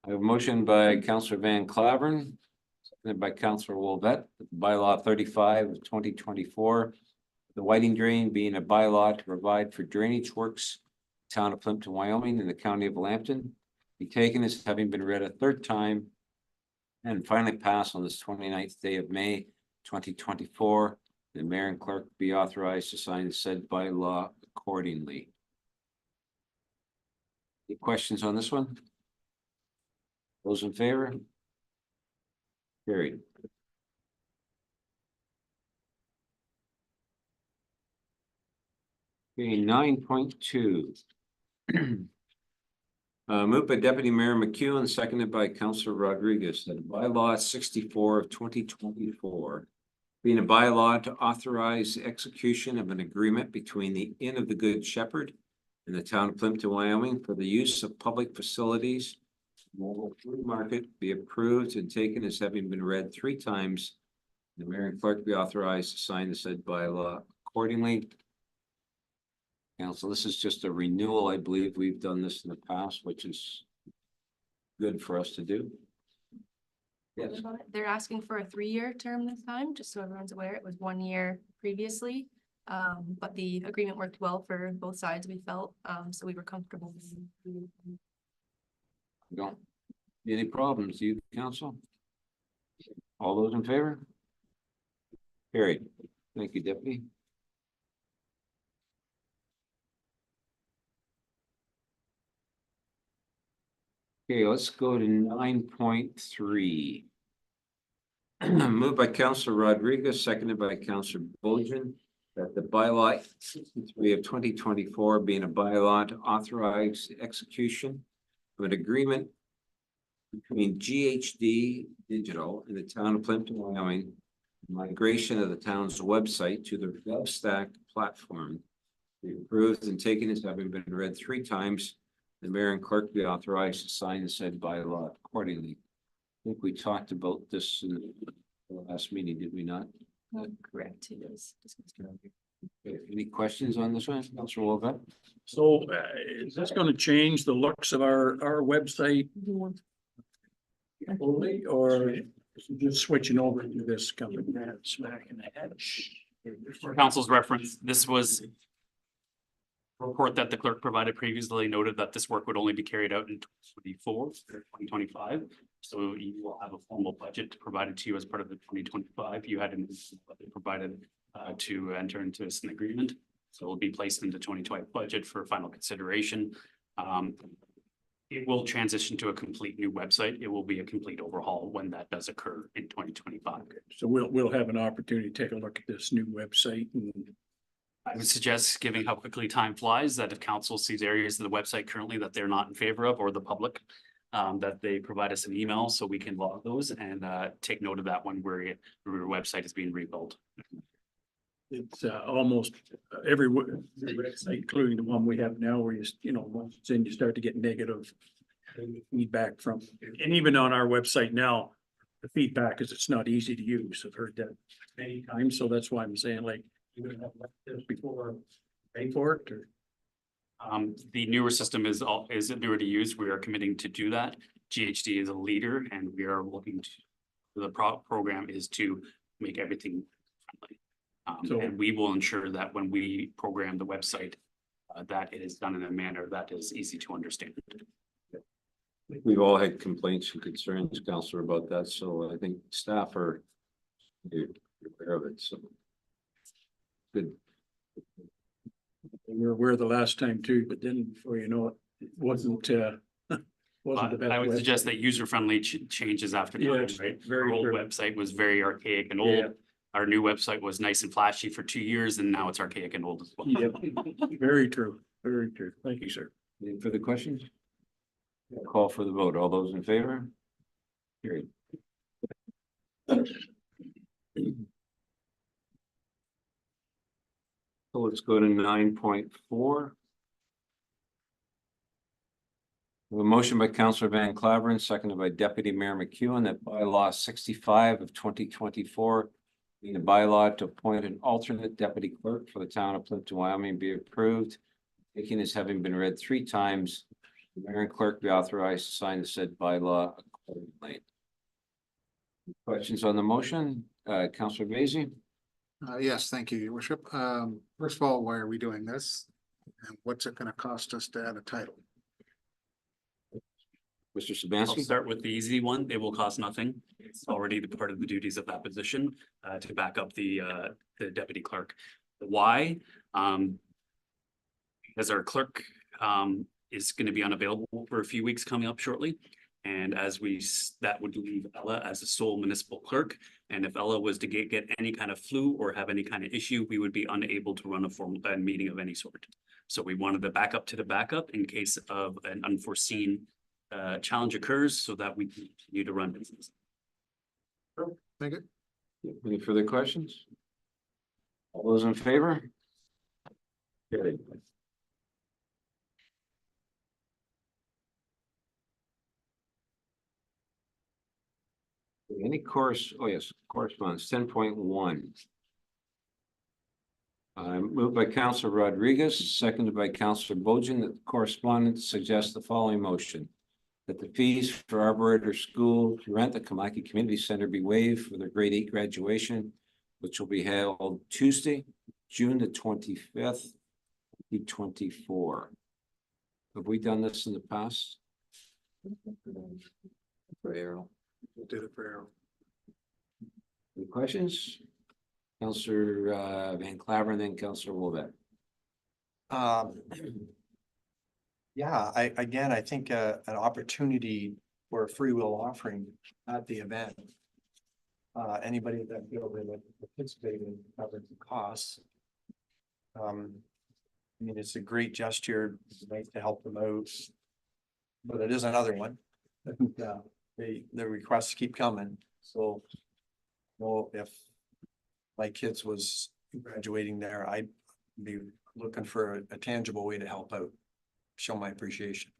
I have a motion by Councillor Van Claveren, seconded by Councillor Wolvette, bylaw 35 of 2024. The Whiting Drain being a bylaw to provide for drainage works, town of Plympton, Wyoming, in the county of Lambton, be taken as having been read a 3rd time and finally passed on this 29th day of May, 2024. The mayor and clerk be authorized to sign said bylaw accordingly. Any questions on this one? Those in favor? Carried. Okay, 9.2. Moved by Deputy Mayor McEwen, seconded by Councillor Rodriguez, that bylaw 64 of 2024 being a bylaw to authorize the execution of an agreement between the Inn of the Good Shepherd and the town of Plympton, Wyoming, for the use of public facilities, mobile food market, be approved and taken as having been read 3 times. The mayor and clerk be authorized to sign the said bylaw accordingly. Council, this is just a renewal. I believe we've done this in the past, which is good for us to do. Yes. They're asking for a 3-year term this time, just so everyone's aware. It was 1 year previously. But the agreement worked well for both sides, we felt, so we were comfortable. Don't Any problems, you, council? All those in favor? Carried. Thank you, Deputy. Okay, let's go to 9.3. Moved by Councillor Rodriguez, seconded by Councillor Bojan, that the bylaw 63 of 2024 being a bylaw to authorize execution of an agreement between GHD Digital and the town of Plympton-Wyoming, migration of the town's website to the GovStack platform, be approved and taken as having been read 3 times. The mayor and clerk be authorized to sign the said bylaw accordingly. I think we talked about this in the last meeting, did we not? Correct, it is. Okay, any questions on this one, Councilor Wolfett? So is this gonna change the looks of our website? Fully, or just switching over to this company? Smack in the head. For council's reference, this was a report that the clerk provided previously noted that this work would only be carried out in 2025. So you will have a formal budget provided to you as part of the 2025. You had an budget provided to enter into an agreement. So it will be placed in the 2025 budget for final consideration. It will transition to a complete new website. It will be a complete overhaul when that does occur in 2025. So we'll have an opportunity to take a look at this new website and I would suggest, given how quickly time flies, that if council sees areas of the website currently that they're not in favor of, or the public, that they provide us an email so we can log those and take note of that when your website is being rebuilt. it's almost every website, including the one we have now, where once it's in, you start to get negative feedback from, and even on our website now, the feedback is it's not easy to use. I've heard that many times, so that's why I'm saying, like, you would have left this before pay for it, or The newer system is newer to use. We are committing to do that. GHD is a leader and we are looking to, the program is to make everything friendly. So- And we will ensure that when we program the website, that it is done in a manner that is easy to understand. We've all had complaints and concerns, Councillor, about that, so I think staff are aware of it, so. Good. we were aware the last time too, but then before you know it, it wasn't the But best. I would website. suggest that user-friendly changes after time, Yes, right? very Our old true. website was very archaic and Yeah. old. Our new website was nice and flashy for 2 years and now it's archaic and old as well. Yep, very true, very true. Thank you, sir. Any further questions? Call for the vote. All those in favor? Carried. So let's go to 9.4. A motion by Councillor Van Claveren, seconded by Deputy Mayor McEwen, that bylaw 65 of 2024 being a bylaw to appoint an alternate deputy clerk for the town of Plympton-Wyoming be approved, taking as having been read 3 times. The mayor and clerk be authorized to sign the said bylaw accordingly. Questions on the motion? Councillor Vacy? Yes, thank you, your worship. First of all, why are we doing this? And what's it gonna cost us to add a title? Mr. I'll Sabansky? start with the easy one. It will cost nothing. It's already the part of the duties of that position to back up the deputy clerk. The why? As our clerk is going to be unavailable for a few weeks coming up shortly. And as that would leave Ella as the sole municipal clerk. And if Ella was to get any kind of flu or have any kind of issue, we would be unable to run a formal meeting of any sort. So we wanted the backup to the backup in case of an unforeseen challenge occurs so that we continue to run business. Thank you. Any further questions? All those in favor? Carried. Any correspondence, 10.1. Moved by Councillor Rodriguez, seconded by Councillor Bojan, that the correspondence suggests the following motion. That the fees for Arboretor School to rent the Kamaki Community Center be waived for their grade 8 graduation, which will be held Tuesday, June the 25th, 2024. Have we done this in the past? for Errol. We did it for Errol. Any questions? Counselor Van Claveren, then Counselor Wolbeck. Um, yeah, I think an opportunity for a free will offering at the event. Anybody that feels they would participate in covering the costs. I mean, it's a great gesture, it's nice to help them out. But it is another one. The requests keep coming, so. Well, if my kids was graduating there, I'd be looking for a tangible way to help out, show my appreciation.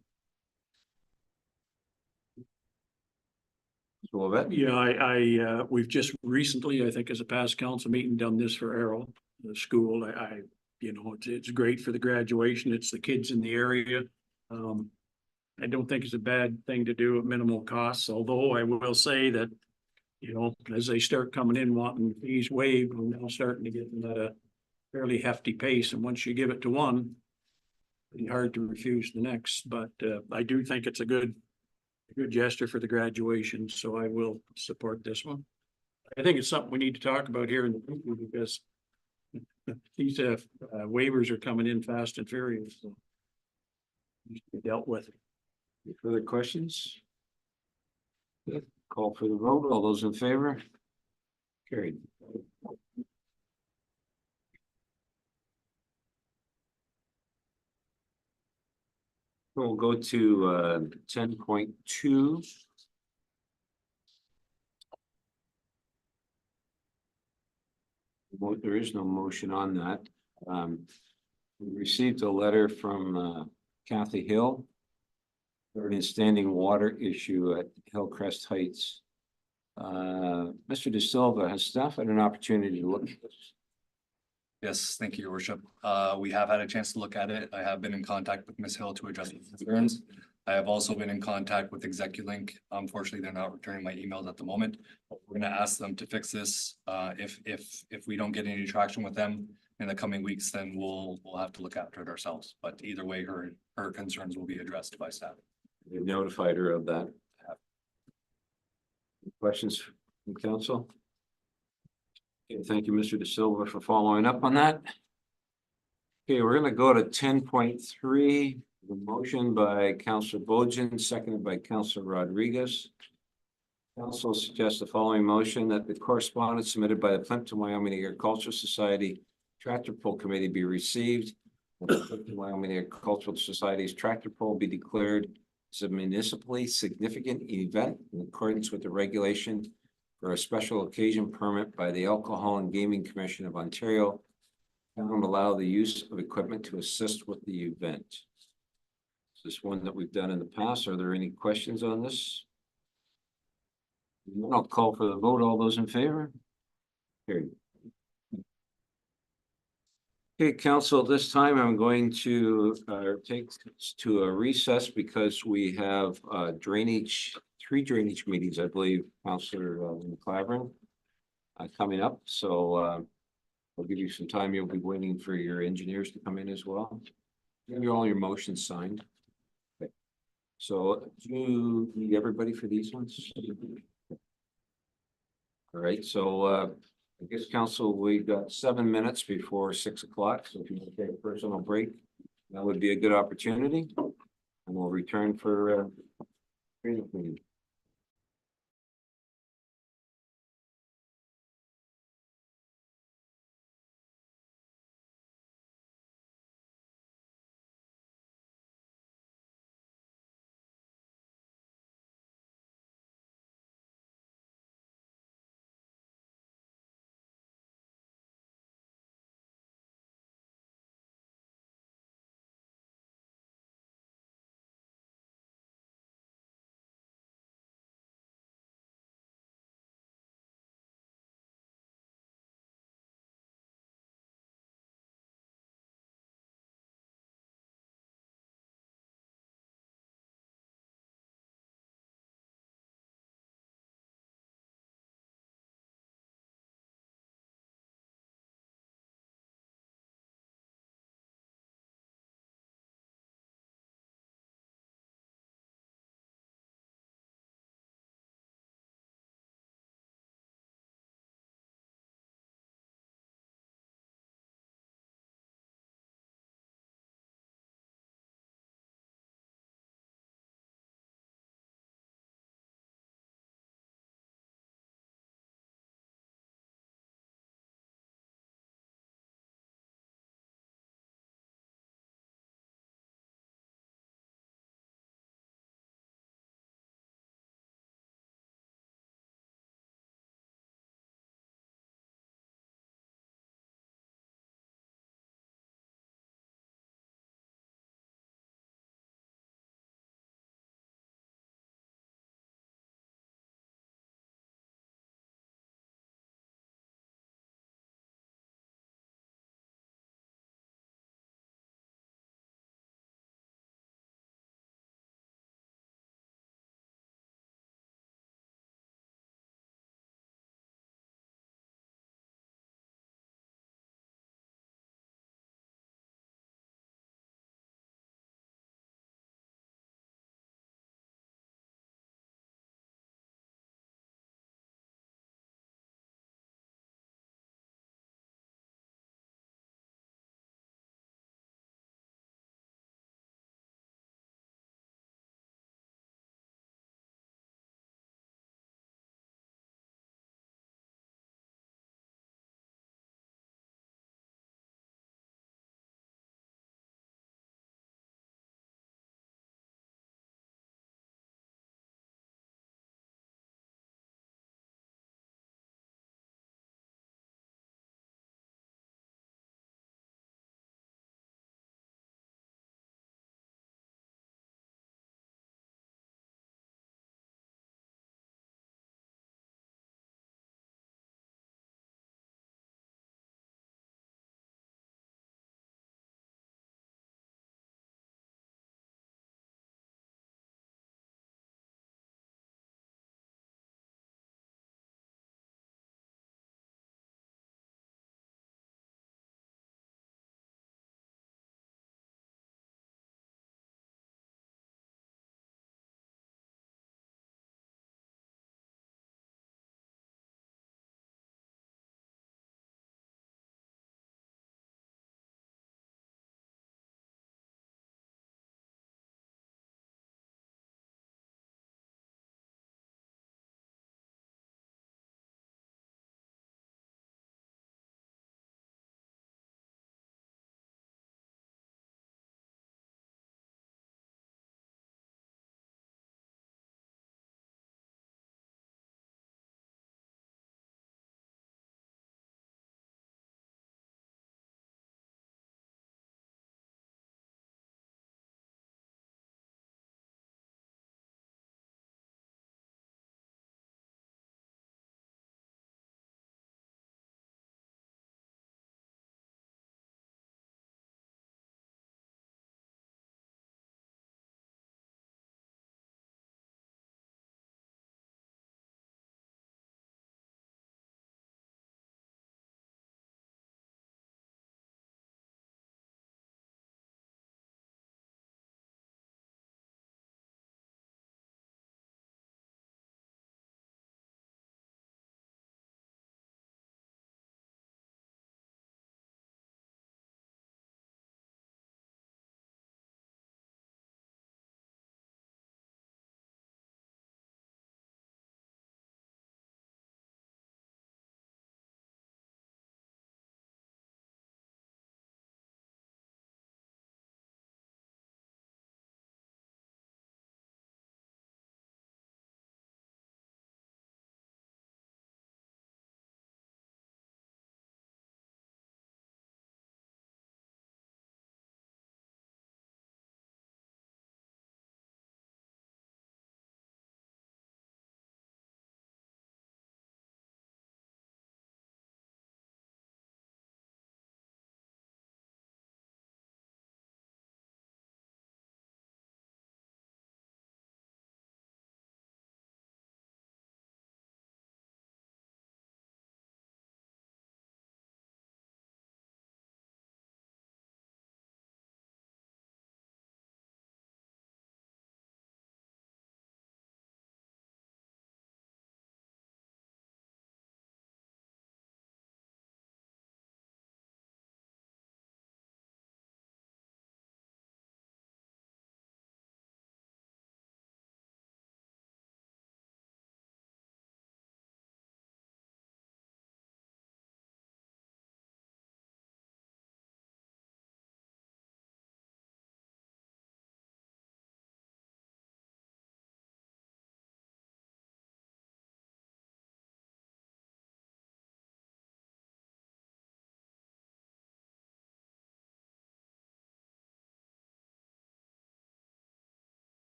Wolbeck? Yeah, we've just recently, I think as a past council meeting, done this for Errol, the school. You know, it's great for the graduation. It's the kids in the area. I don't think it's a bad thing to do at minimal costs, although I will say that, you know, as they start coming in wanting fees waived, we're now starting to get them at a fairly hefty pace. And once you give it to one, it's hard to refuse the next. But I do think it's a good gesture for the graduation, so I will support this one. I think it's something we need to talk about here in the future because these waivers are coming in fast and furious. So needs to be dealt with. Any further questions? Good. Call for the vote. All those in favor? Carried. We'll go to 10.2. There is no motion on that. We received a letter from Kathy Hill. An standing water issue at Hillcrest Heights. Mr. De Silva, has staff had an opportunity to look at this? Yes, thank you, your worship. We have had a chance to look at it. I have been in contact with Ms. Hill to address the concerns. I have also been in contact with ExecuLink. Unfortunately, they're not returning my emails at the moment. We're gonna ask them to fix this. If we don't get any traction with them in the coming weeks, then we'll have to look after it ourselves. But either way, her concerns will be addressed by staff. We've notified her of that. Questions from council? Okay, thank you, Mr. De Silva, for following up on that. Okay, we're gonna go to 10.3. The motion by Councilor Bojan, seconded by Councilor Rodriguez. Council suggests the following motion that the correspondence submitted by the Plympton-Wyoming Agricultural Society Tractor Pull Committee be received. The Plympton-Wyoming Agricultural Society's tractor pull be declared as a municipally significant event in accordance with the regulation for a special occasion permit by the Alcohol and Gaming Commission of Ontario. And allow the use of equipment to assist with the event. Is this one that we've done in the past? Are there any questions on this? I'll call for the vote. All those in favor? Carried. Okay, council, this time I'm going to take us to a recess because we have three drainage meetings, I believe, Councillor McClaveren, coming up. So I'll give you some time. You'll be waiting for your engineers to come in as well. You have all your motions signed. Okay. So do you need everybody for these ones? All right, so I guess council, we've got 7 minutes before 6 o'clock, so if you want to take a personal break, that would be a good opportunity. And we'll return for training.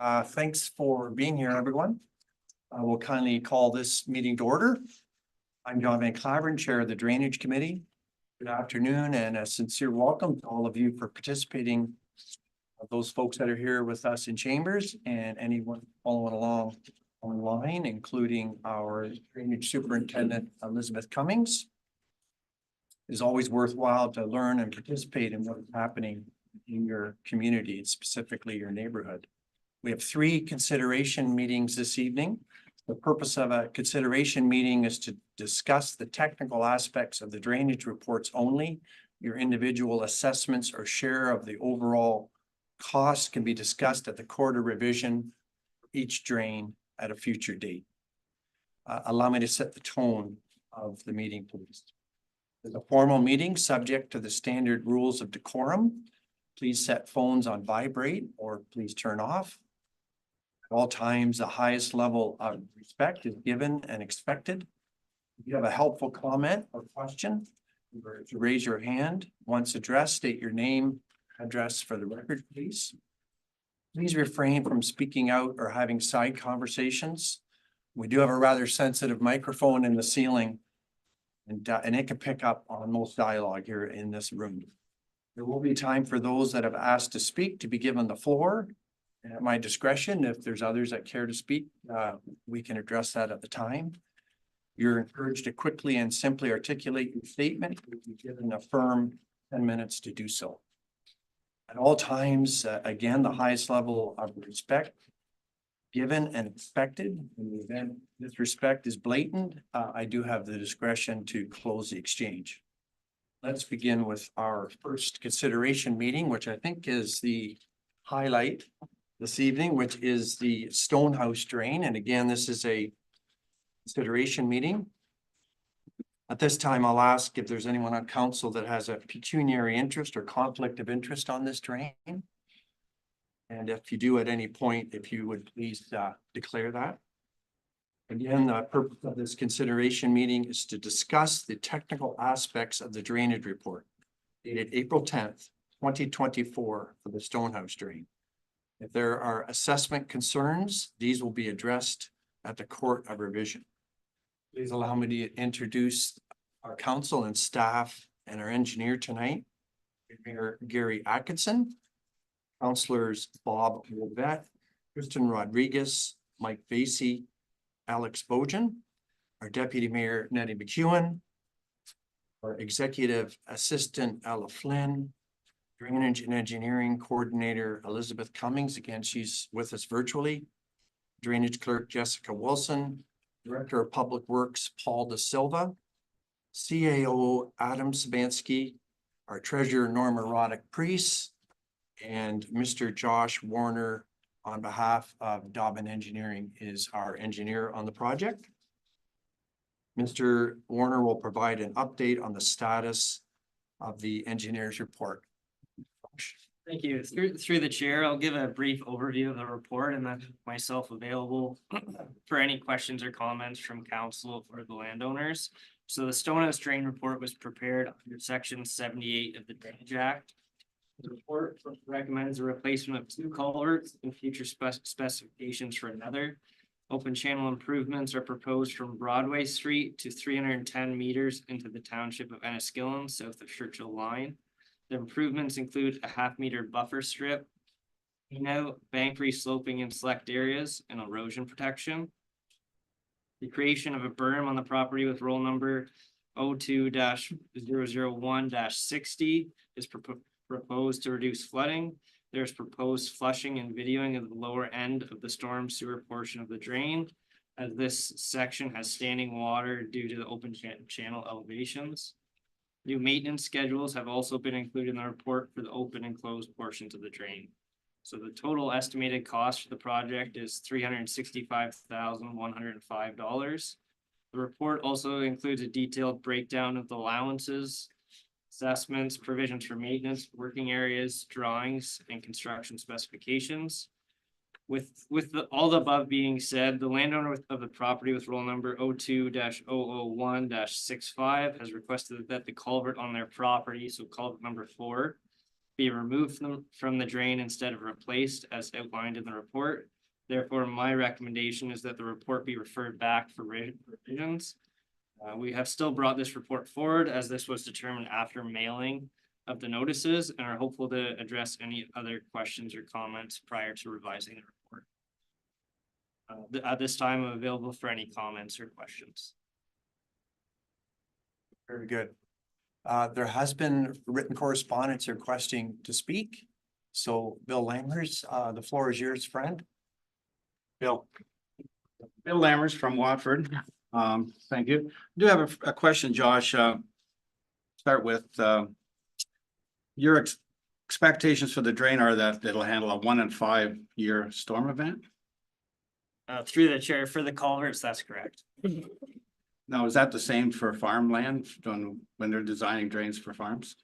Thanks for being here, everyone. I will kindly call this meeting to order. I'm John Van Claveren, Chair of the Drainage Committee. Good afternoon and a sincere welcome to all of you for participating. Those folks that are here with us in chambers and anyone following along online, including our Drainage Superintendent, Elizabeth Cummings. It is always worthwhile to learn and participate in what is happening in your community, and specifically your neighborhood. We have 3 consideration meetings this evening. The purpose of a consideration meeting is to discuss the technical aspects of the drainage reports only. Your individual assessments or share of the overall cost can be discussed at the quarter revision for each drain at a future date. Allow me to set the tone of the meeting, please. It's a formal meeting subject to the standard rules of decorum. Please set phones on vibrate or please turn off. At all times, the highest level of respect is given and expected. If you have a helpful comment or question, to raise your hand. Once addressed, state your name, address for the record, please. Please refrain from speaking out or having side conversations. We do have a rather sensitive microphone in the ceiling, and it can pick up on most dialogue here in this room. There will be time for those that have asked to speak to be given the floor. And at my discretion, if there's others that care to speak, we can address that at the time. You're encouraged to quickly and simply articulate your statement. You'll be given a firm 10 minutes to do so. At all times, again, the highest level of respect given and expected. In the event disrespect is blatant, I do have the discretion to close the exchange. Let's begin with our first consideration meeting, which I think is the highlight this evening, which is the Stonehouse drain. And again, this is a consideration meeting. At this time, I'll ask if there's anyone on council that has a pecuniary interest or conflict of interest on this drain. And if you do at any point, if you would please declare that. Again, the purpose of this consideration meeting is to discuss the technical aspects of the drainage report dated April 10th, 2024 for the Stonehouse drain. If there are assessment concerns, these will be addressed at the court of revision. Please allow me to introduce our council and staff and our engineer tonight, Mayor Gary Atkinson, Councilors Bob Levette, Kristen Rodriguez, Mike Vasey, Alex Bojan, our Deputy Mayor Nettie McEwen, our Executive Assistant Ella Flynn, Drainage and Engineering Coordinator Elizabeth Cummings, again, she's with us virtually, Drainage Clerk Jessica Wilson, Director of Public Works Paul Da Silva, CAO Adam Sabansky, our Treasurer Norma Roddick-Priest, and Mr. Josh Warner on behalf of Dobbin Engineering is our engineer on the project. Mr. Warner will provide an update on the status of the engineer's report. Thank you. Through the chair, I'll give a brief overview of the report and then myself available for any questions or comments from council or the landowners. So the Stonehouse drain report was prepared under section 78 of the Drainage Act. The report recommends a replacement of 2 culverts and future specifications for another. Open channel improvements are proposed from Broadway Street to 310 meters into the township of Enniskillen, south of Churchill Line. The improvements include a 0.5 meter buffer strip, bank resloping in select areas, and erosion protection. The creation of a berm on the property with roll number 02-001-60 is proposed to reduce flooding. There's proposed flushing and videoing of the lower end of the storm sewer portion of the drain, as this section has standing water due to the open channel elevations. New maintenance schedules have also been included in the report for the open and closed portions of the drain. So the total estimated cost for the project is $365,105. The report also includes a detailed breakdown of the allowances, assessments, provisions for maintenance, working areas, drawings, and construction specifications. With all the above being said, the landowner of the property with roll number 02-001-65 has requested that the culvert on their property, so culvert number 4, be removed from the drain instead of replaced as outlined in the report. Therefore, my recommendation is that the report be referred back for revisions. We have still brought this report forward as this was determined after mailing of the notices and are hopeful to address any other questions or comments prior to revising the report. At this time, I'm available for any comments or questions. Very good. There has been written correspondence requesting to speak. So Bill Lammers, the floor is yours, friend. Bill Lammers from Watford. Thank you. I do have a question, Josh. Start with your expectations for the drain are that it'll handle a 1 in 5 year storm event. Through the chair, for the culverts, that's correct. Now, is that the same for farmland when they're designing drains for farms?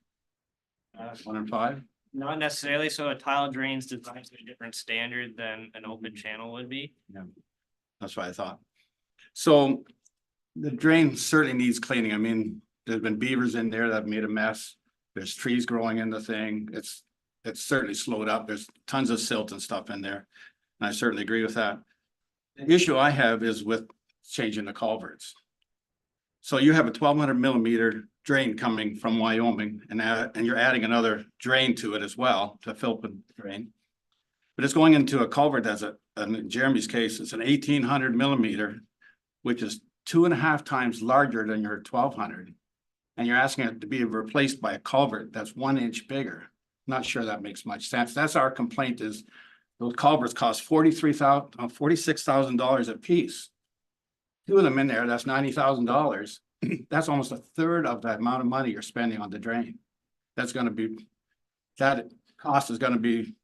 1 in 5? Not necessarily. So a tile drain's designed to a different standard than an open channel would be. Yeah, that's what I thought. So the drain certainly needs cleaning. I mean, there's been beavers in there that have made a mess. There's trees growing in the thing. It's certainly slowed up. There's tons of silt and stuff in there. And I certainly agree with that. The issue I have is with changing the culverts. So you have a 1,200 millimeter drain coming from Wyoming and you're adding another drain to it as well, the Plympton drain. But it's going into a culvert that's in Jeremy's case, it's an 1,800 millimeter, which is 2.5 times larger than your 1,200. And you're asking it to be replaced by a culvert that's 1 inch bigger. Not sure that makes much sense. That's our complaint is those culverts cost $46,000 a piece. 2 of them in there, that's $90,000. That's almost a third of the amount of money you're spending on the drain. That cost is going to be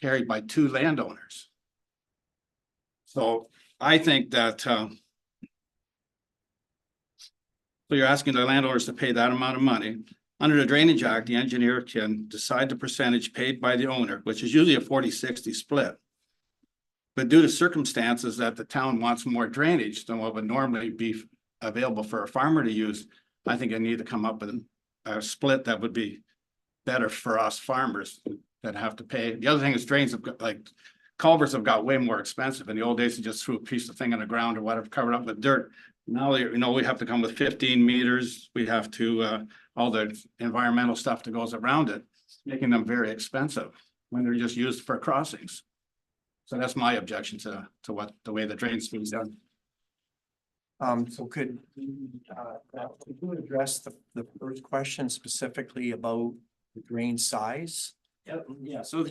carried by 2 landowners. So I think that so you're asking the landowners to pay that amount of money. Under the Drainage Act, the engineer can decide the percentage paid by the owner, which is usually a 40-60 split. But due to circumstances that the town wants more drainage than what would normally be available for a farmer to use, I think I need to come up with a split that would be better for us farmers that have to pay. The other thing is drains have got, like, culverts have got way more expensive. In the old days, you just threw a piece of thing in the ground or whatever, covered up with dirt. Now, we have to come with 15 meters. We have to, all the environmental stuff that goes around it, making them very expensive when they're just used for crossings. So that's my objection to the way the drain's being done. So could you address the first question specifically about the drain size? Yep, yeah, so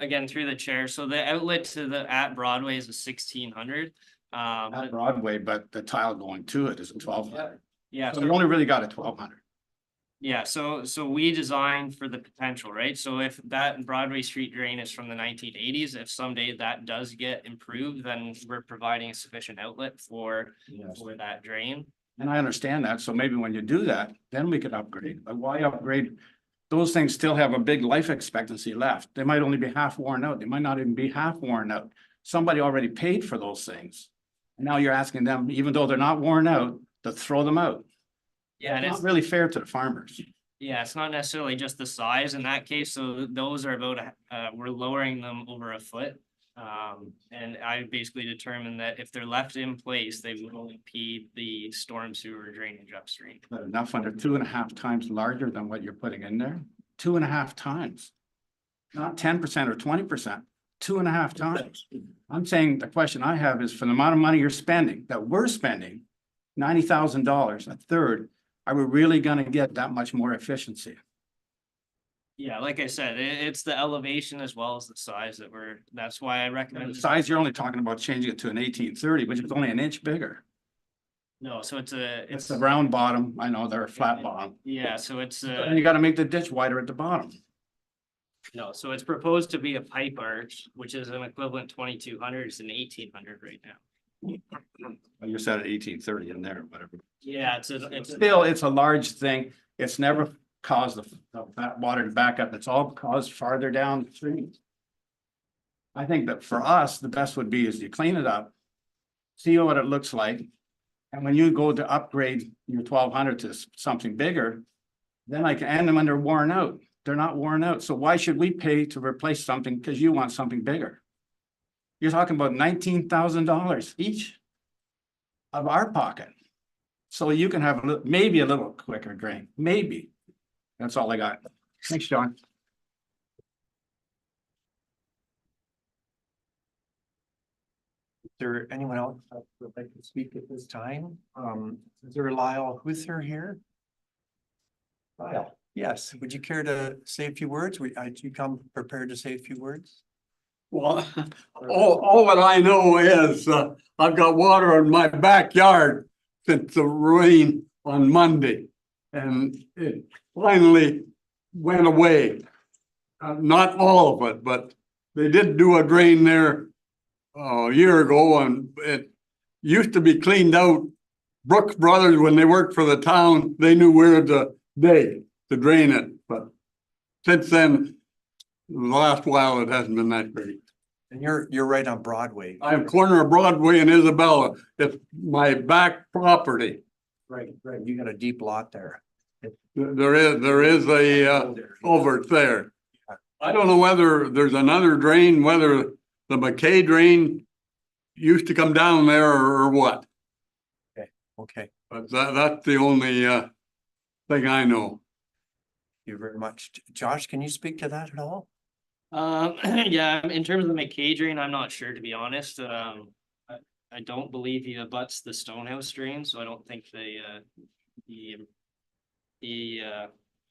again, through the chair, so the outlet to at Broadway is a 1,600. Not Broadway, but the tile going to it is a 1,200. Yeah. So you only really got a 1,200. Yeah, so we designed for the potential, right? So if that Broadway Street drain is from the 1980s, if someday that does get improved, then we're providing a sufficient outlet for that drain. And I understand that. So maybe when you do that, then we could upgrade. But why upgrade? Those things still have a big life expectancy left. They might only be half worn out. They might not even be half worn out. Somebody already paid for those things. And now you're asking them, even though they're not worn out, to throw them out. Yeah, and it's not really fair to the farmers. Yeah, it's not necessarily just the size in that case. So those are about, we're lowering them over a foot. And I basically determined that if they're left in place, they would only impede the storm sewer drainage upstream. But enough under 2.5 times larger than what you're putting in there. 2.5 times, not 10% or 20%, 2.5 times. I'm saying the question I have is for the amount of money you're spending, that we're spending, $90,000, a third, are we really going to get that much more efficiency? Yeah, like I said, it's the elevation as well as the size that's why I recommend. The size, you're only talking about changing it to an 1830, which is only an inch bigger. No, so it's a round bottom. I know they're a flat bottom. Yeah, so it's and you got to make the ditch wider at the bottom. No, so it's proposed to be a pipe arch, which is an equivalent 2,200. It's an 1,800 right now. You said 1830 in there, whatever. Yeah, it's a large thing. It's never caused that water to back up. It's all caused farther down the stream. I think that for us, the best would be is you clean it up, see what it looks like. And when you go to upgrade your 1,200 to something bigger, then and when they're worn out, They're not worn out. So why should we pay to replace something because you want something bigger? You're talking about $19,000 each of our pocket. So you can have maybe a little quicker drain, maybe. That's all I got. Thanks, John. Is there anyone else that would like to speak at this time? Is there Lyle Huther here? Lyle, yes, would you care to say a few words? Did you come prepared to say a few words? Well, all that I know is, I've got water in my backyard since the rain on Monday. And it finally went away. Not all of it, but they did do a drain there a year ago, and it used to be cleaned out. Brooks Brothers, when they worked for the town, they knew where to dig to drain it, but since then, the last while, it hasn't been that great. And you're right on Broadway. I'm corner of Broadway and Isabella. It's my back property. Right. You got a deep lot there. There is a culvert there. I don't know whether there's another drain, whether the McKay drain used to come down there or what. Okay. But that's the only thing I know. Thank you very much. Josh, can you speak to that at all? Yeah, in terms of the McKay drain, I'm not sure, to be honest. I don't believe he abuts the Stonehouse drain, so I don't think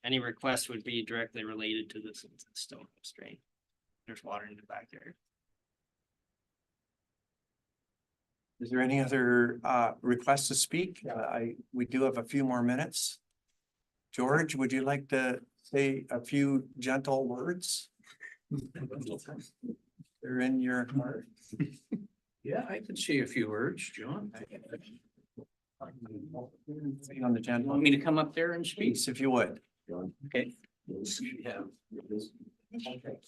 any request would be directly related to this Stonehouse drain. There's water in the backyard. Is there any other requests to speak? We do have a few more minutes. George, would you like to say a few gentle words? They're in your heart. Yeah, I can say a few words, John. On the gentle. Want me to come up there and speak? Please, if you would. Okay.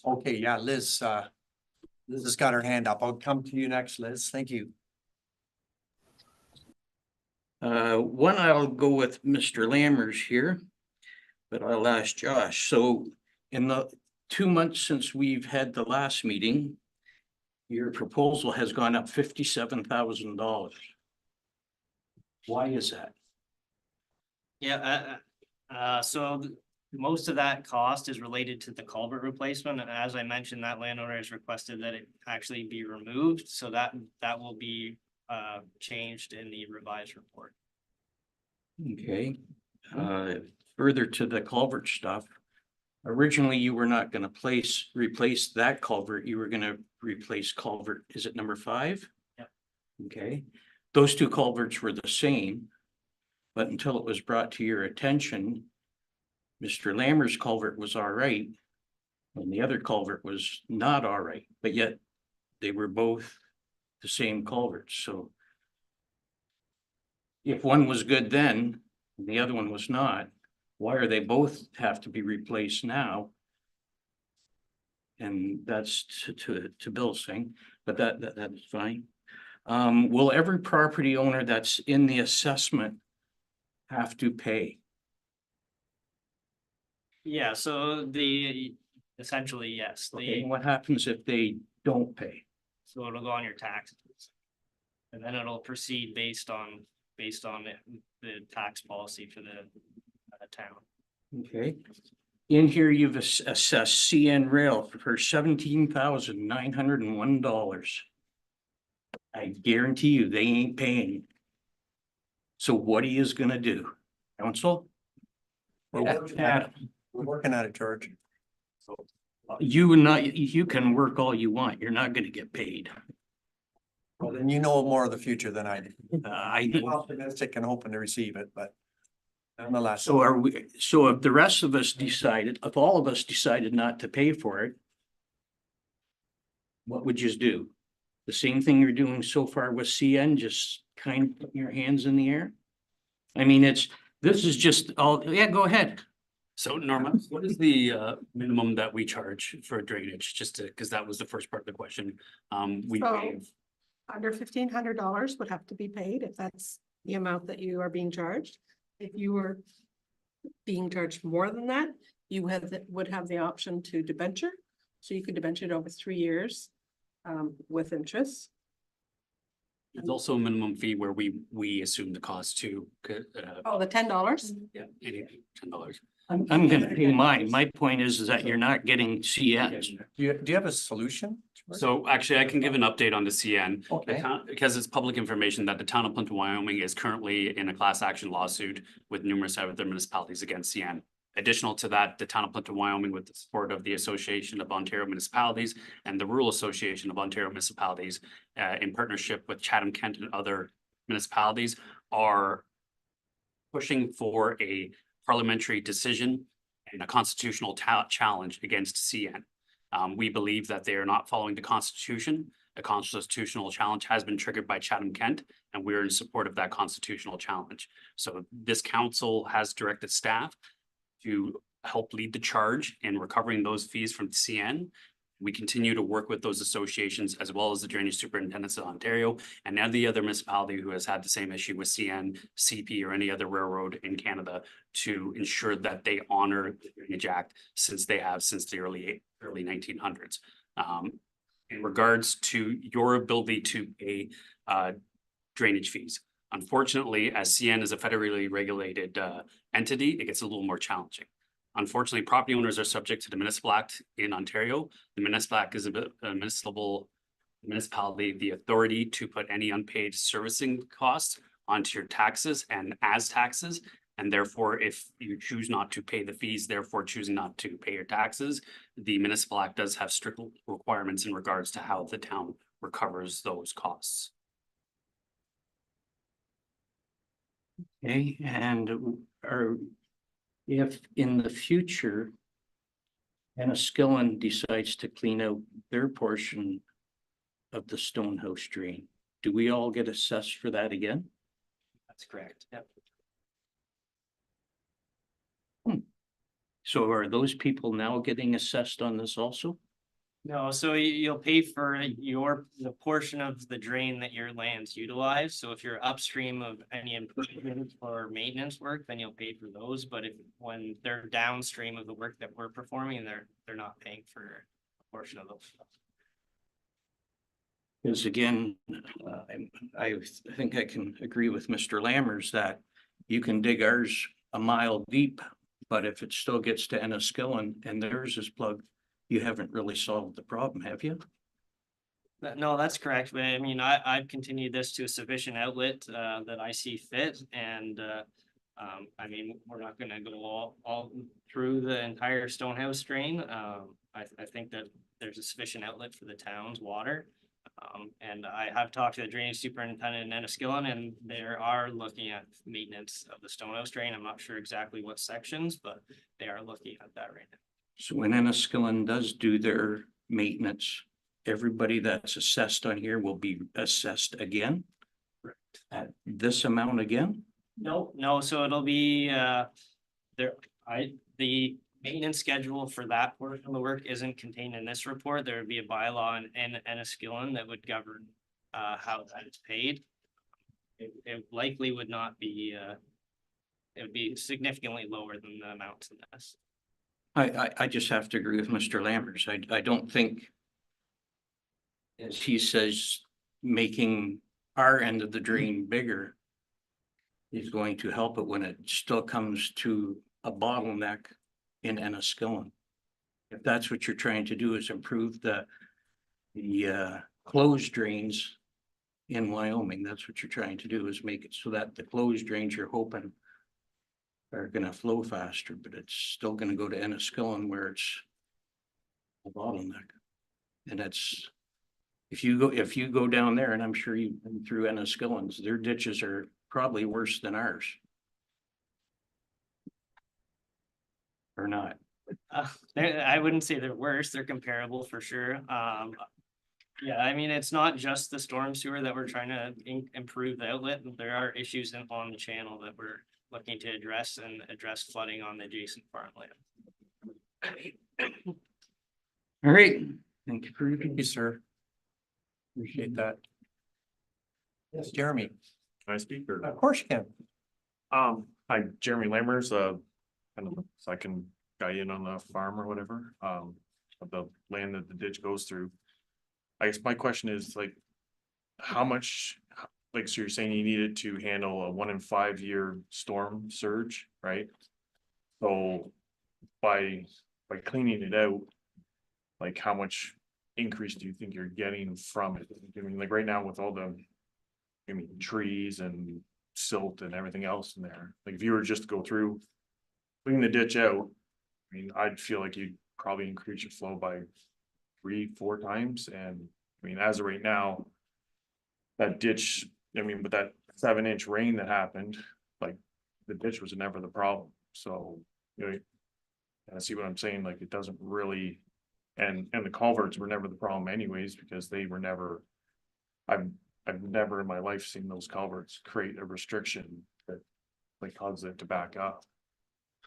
Okay, yeah, Liz has got her hand up. I'll come to you next, Liz. Thank you. One, I'll go with Mr. Lammers here, but I'll ask Josh. So in the 2 months since we've had the last meeting, your proposal has gone up $57,000. Why is that? Yeah, so most of that cost is related to the culvert replacement. And as I mentioned, that landowner has requested that it actually be removed. So that will be changed in the revised report. Okay, further to the culvert stuff. Originally, you were not gonna replace that culvert, you were gonna replace culvert, is it number 5? Yep. Okay, those two culverts were the same, but until it was brought to your attention, Mr. Lammer's culvert was all right, and the other culvert was not all right, but yet they were both the same culverts, so if one was good then, and the other one was not, why are they both have to be replaced now? And that's to Bill's thing, but that's fine. Will every property owner that's in the assessment have to pay? Yeah, so essentially, yes, Okay, and what happens if they don't pay? so it'll go on your taxes. And then it'll proceed based on the tax policy for the town. Okay, in here you've assessed CN Rail for $17,901. I guarantee you they ain't paying. So what are you gonna do, council? We're working at it, George. You can work all you want, you're not gonna get paid. Well, then you know more of the future than I do. I I'm optimistic and hoping to receive it, but nonetheless. So if the rest of us decided, if all of us decided not to pay for it, what would you do? The same thing you're doing so far with CN, just kind of putting your hands in the air? I mean, this is just all, yeah, go ahead. So Norma, what is the minimum that we charge for drainage? Just to, because that was the first part of the question. We So- pay Under $1,500 would have to be paid if that's the amount that you are being charged. If you were being charged more than that, you would have the option to debenture. So you could debenture it over 3 years with interest. There's also a minimum fee where we assume the cost too. Oh, the $10? Yeah, $10. I'm gonna pay mine. My point is that you're not getting CNs. Do you have a solution? So actually, I can give an update on the CN. The Okay. town- because it's public information that the town of Plympton-Wyoming is currently in a class action lawsuit with numerous other municipalities against CN. Additional to that, the town of Plympton-Wyoming, with the support of the Association of Ontario Municipalities and the Rural Association of Ontario Municipalities, in partnership with Chatham, Kent and other municipalities, are pushing for a parliamentary decision and a constitutional challenge against CN. We believe that they are not following the Constitution. A constitutional challenge has been triggered by Chatham, Kent, and we're in support of that constitutional challenge. So this council has directed staff to help lead the charge in recovering those fees from CN. We continue to work with those associations as well as the Drainage Superintendents of Ontario and any other municipality who has had the same issue with CN, CP, or any other railroad in Canada to ensure that they honor the Drainage Act since the early 1900s. In regards to your ability to pay drainage fees. Unfortunately, as CN is a federally regulated entity, it gets a little more challenging. Unfortunately, property owners are subject to the Municipal Act in Ontario. The Municipal Act is a municipality, the authority to put any unpaid servicing costs onto your taxes and as taxes. And therefore, if you choose not to pay the fees, therefore choosing not to pay your taxes, the Municipal Act does have strict requirements in regards to how the town recovers those costs. Okay, and if in the future Enniskillen decides to clean out their portion of the Stonehouse drain, do we all get assessed for that again? That's correct. Yep. So are those people now getting assessed on this also? No, so you'll pay for the portion of the drain that your lands utilize. So if you're upstream of any improvements or maintenance work, then you'll pay for those. But when they're downstream of the work that we're performing, they're not paying for a portion of those. Because again, I think I can agree with Mr. Lammers that you can dig ours a mile deep, but if it still gets to Enniskillen and theirs is plugged, you haven't really solved the problem, have you? No, that's correct. But I mean, I've continued this to a sufficient outlet that I see fit. And I mean, we're not gonna go all through the entire Stonehouse drain. I think that there's a sufficient outlet for the town's water. And I have talked to the drainage superintendent in Enniskillen, and they are looking at maintenance of the Stonehouse drain. I'm not sure exactly what sections, but they are looking at that right now. So when Enniskillen does do their maintenance, everybody that's assessed on here will be assessed again? Correct. At this amount again? No, so it'll be the maintenance schedule for that portion of the work isn't contained in this report. There would be a bylaw in Enniskillen that would govern how that is paid. It likely would not be it would be significantly lower than the amounts in this. I just have to agree with Mr. Lammers. I don't think, as he says, making our end of the drain bigger is going to help it when it still comes to a bottleneck in Enniskillen. If that's what you're trying to do, is improve the closed drains in Wyoming, that's what you're trying to do, is make it so that the closed drains you're hoping are gonna flow faster, but it's still gonna go to Enniskillen where it's a bottleneck. And it's, if you go down there, and I'm sure you've been through Enniskillen's, their ditches are probably worse than ours. Or not. I wouldn't say they're worse, they're comparable for sure. Yeah, I mean, it's not just the storm sewer that we're trying to improve the outlet. There are issues on the channel that we're looking to address and address flooding on the adjacent farmland. All right, thank you for your Thank you, sir. Appreciate that. Yes, Jeremy. Can I speak or? Of course you can. Hi, Jeremy Lammers, kind of second guy in on the farm or whatever, of the land that the ditch goes through. I guess my question is like, how much, like, so you're saying you needed to handle a 1 in 5 year storm surge, right? So by cleaning it out, like how much increase do you think you're getting from it? I mean, like right now with all the, I mean, trees and silt and everything else in there, like if you were just to go through, clean the ditch out, I mean, I'd feel like you'd probably increase your flow by 3-4 times. And I mean, as of right now, that ditch, I mean, with that 7-inch rain that happened, like the ditch was never the problem. So, you know, I see what I'm saying, like it doesn't really, and the culverts were never the problem anyways, because they were never, I've never in my life seen those culverts create a restriction that like causes it to back up.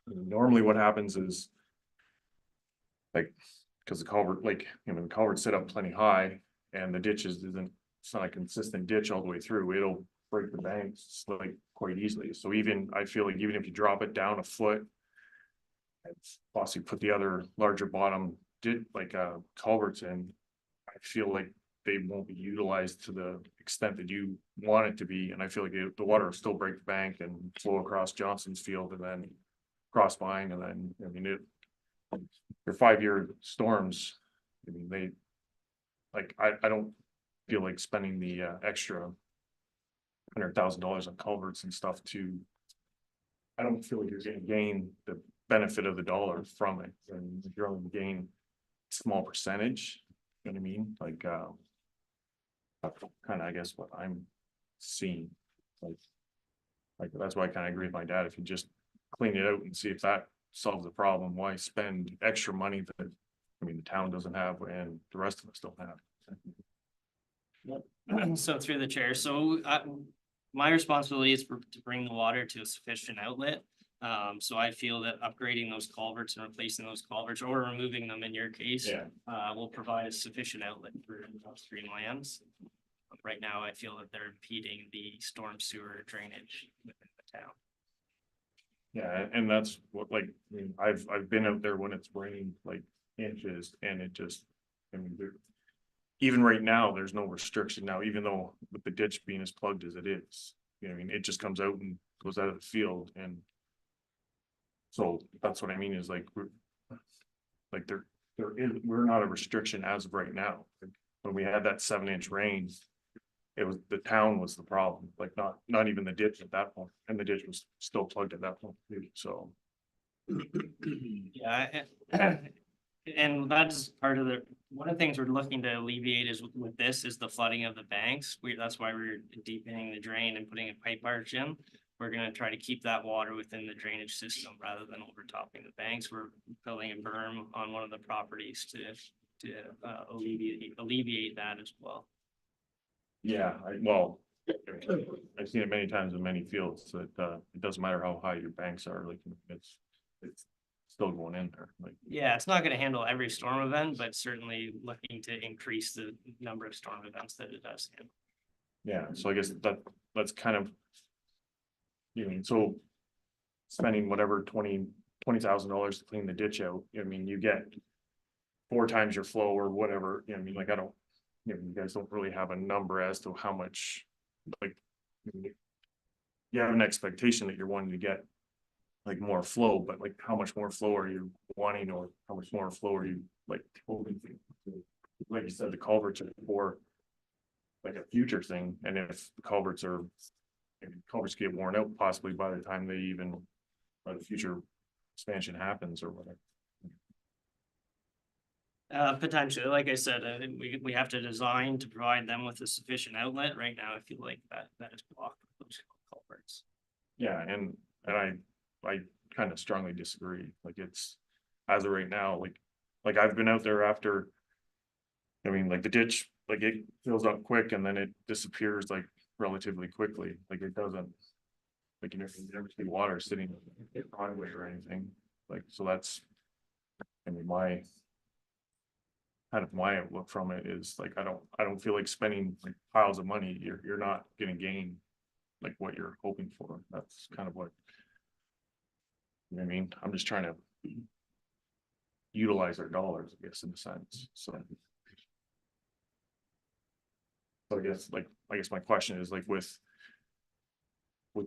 Normally what happens is like, because the culvert, like, you know, the culverts sit up plenty high and the ditches isn't, it's not a consistent ditch all the way through, it'll break the banks like quite easily. So even, I feel like even if you drop it down a foot and possibly put the other larger bottom culverts in, I feel like they won't be utilized to the extent that you want it to be. And I feel like the water will still break the bank and flow across Johnson's field and then cross mine. And then, I mean, your 5-year storms, I mean, they, like, I don't feel like spending the extra $100,000 on culverts and stuff I don't feel like you're gonna gain the benefit of the dollar from it. And you're only gain a small percentage, you know what I mean? Like, kind of, I guess, what I'm seeing. Like that's why I kind of agree with my dad. If you just clean it out and see if that solves the problem, why spend extra money that, I mean, the town doesn't have and the rest of us don't have. So through the chair, so my responsibility is to bring the water to a sufficient outlet. So I feel that upgrading those culverts and replacing those culverts or removing them in your case, will provide a sufficient outlet for upstream lands. Right now, I feel that they're impeding the storm sewer drainage within the town. Yeah, and that's what, like, I mean, I've been out there when it's raining like inches and it just, I mean, even right now, there's no restriction now, even though with the ditch being as plugged as it is, you know, I mean, it just comes out and goes out of the field. And so that's what I mean is like, we're not a restriction as of right now. When we had that 7-inch rain, it was, the town was the problem, like not even the ditch at that point, and the ditch was still plugged at that point too, so. Yeah, and that's part of one of the things we're looking to alleviate is with this is the flooding of the banks. That's why we're deepening the drain and putting a pipe arch in. We're gonna try to keep that water within the drainage system rather than overtopping the banks. We're building a berm on one of the properties to alleviate that as well. Yeah, I've seen it many times in many fields that it doesn't matter how high your banks are, like it's still going in there, like. Yeah, it's not gonna handle every storm event, but certainly looking to increase the number of storm events that it does handle. Yeah, so I guess that's kind of, you know, so spending whatever $20,000 to clean the ditch out, I mean, you get 4 times your flow or whatever, you know, I mean, like, I don't, you know, you guys don't really have a number as to how much, like, you have an expectation that you're wanting to get like more flow, but like how much more flow are you wanting, or how much more flow are you like hoping to? Like you said, the culverts are for like a future thing, and if the culverts get worn out possibly by the time by the future expansion happens or whatever. Potentially, like I said, we have to design to provide them with a sufficient outlet. Right now, I feel like that is blocked with those culverts. Yeah, and I kind of strongly disagree. Like it's, as of right now, like I've been out there after, I mean, like the ditch, like it fills up quick and then it disappears like relatively quickly. Like it doesn't, like you never see water sitting in the driveway or anything. Like, so that's, I mean, my outlook from it is like, I don't feel like spending like piles of money. You're not gonna gain like what you're hoping for. That's kind of what You know what I mean, I'm just trying to utilize our dollars, I guess, in a sense, so. So I guess my question is like with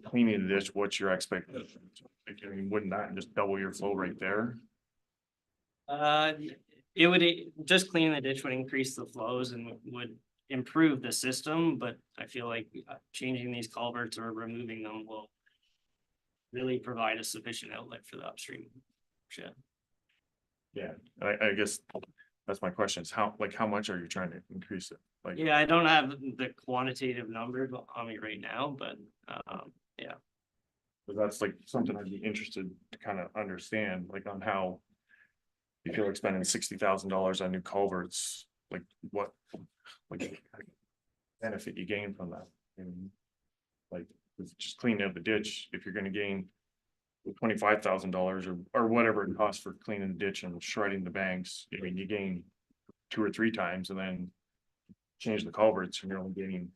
cleaning the ditch, what's your expectation? Like, I mean, wouldn't that just double your flow right there? It would, just cleaning the ditch would increase the flows and would improve the system, but I feel like changing these culverts or removing them will really provide a sufficient outlet for the upstream shit. Yeah, I guess that's my question is how much are you trying to increase it? Like, Yeah, I don't have the quantitative numbers on me right now, but yeah. but that's like something I'd be interested to kind of understand, like on how you feel like spending $60,000 on new culverts, like what, like benefit you gain from that? And like, with just cleaning up the ditch, if you're gonna gain $25,000 or whatever it costs for cleaning the ditch and shredding the banks, I mean, you gain 2 or 3 times and then change the culverts and you're only gaining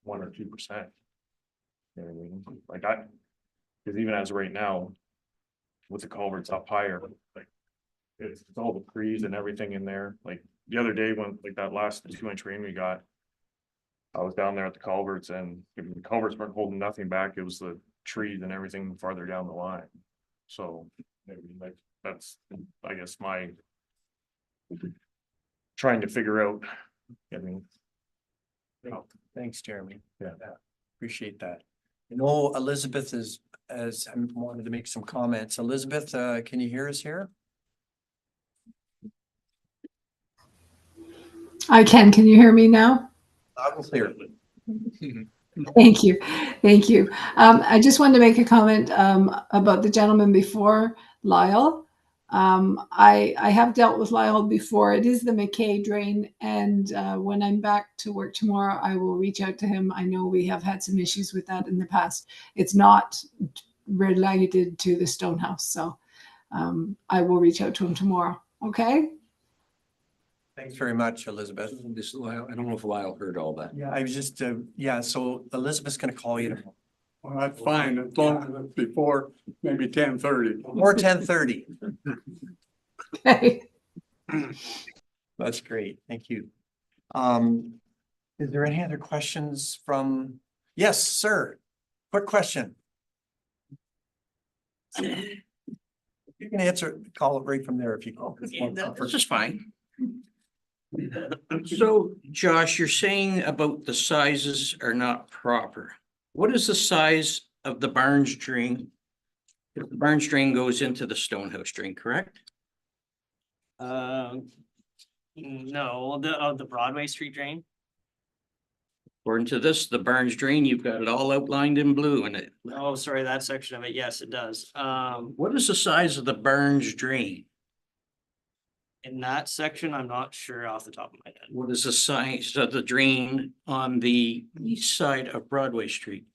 1 or 2%. You know what I mean? Like because even as of right now, with the culverts up higher, like it's all the trees and everything in there. Like the other day when like that last 2-inch rain we got, I was down there at the culverts and the culverts weren't holding nothing back. It was the trees and everything farther down the line. So I mean, like that's, I guess, my trying to figure out. I mean, Thanks, Jeremy. Yeah. Appreciate that. You know, Elizabeth has wanted to make some comments. Elizabeth, can you hear us here? I can. Can you hear me now? Loud and clear. Thank you. Thank you. I just wanted to make a comment about the gentleman before, Lyle. I have dealt with Lyle before. It is the McKay drain. And when I'm back to work tomorrow, I will reach out to him. I know we have had some issues with that in the past. It's not related to the Stonehouse. So I will reach out to him tomorrow. Okay. Thanks very much, Elizabeth. This Lyle, I don't know if Lyle heard all that. Yeah, I was just, yeah, so Elizabeth's gonna call you tomorrow. Well, that's fine, as long as it's before maybe 10:30. Or 10:30. Okay. That's great. Thank you. Is there any other questions from? Yes, sir. Quick question. You can answer, call it right from there if you call. This is fine. So Josh, you're saying about the sizes are not proper. What is the size of the Barnes drain? If the Barnes drain goes into the Stonehouse drain, correct? No, the Broadway Street drain. According to this, the Barnes drain, you've got it all outlined in blue in it. Oh, sorry, that section of it. Yes, it does. What is the size of the Barnes drain? In that section, I'm not sure off the top of my head. What is the size of the drain on the east side of Broadway Street?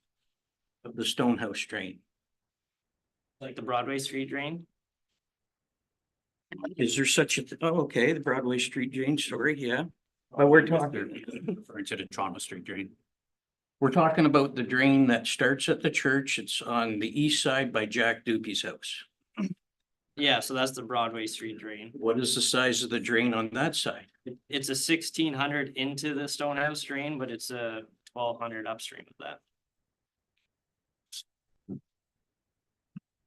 Of the Stonehouse drain? Like the Broadway Street drain? Is there such a, okay, the Broadway Street drain, sorry, yeah. But we're talking, Referring to the Toronto Street drain. we're talking about the drain that starts at the church. It's on the east side by Jack Doopy's house. Yeah, so that's the Broadway Street drain. What is the size of the drain on that side? It's a 1,600 into the Stonehouse drain, but it's a 1,200 upstream of that.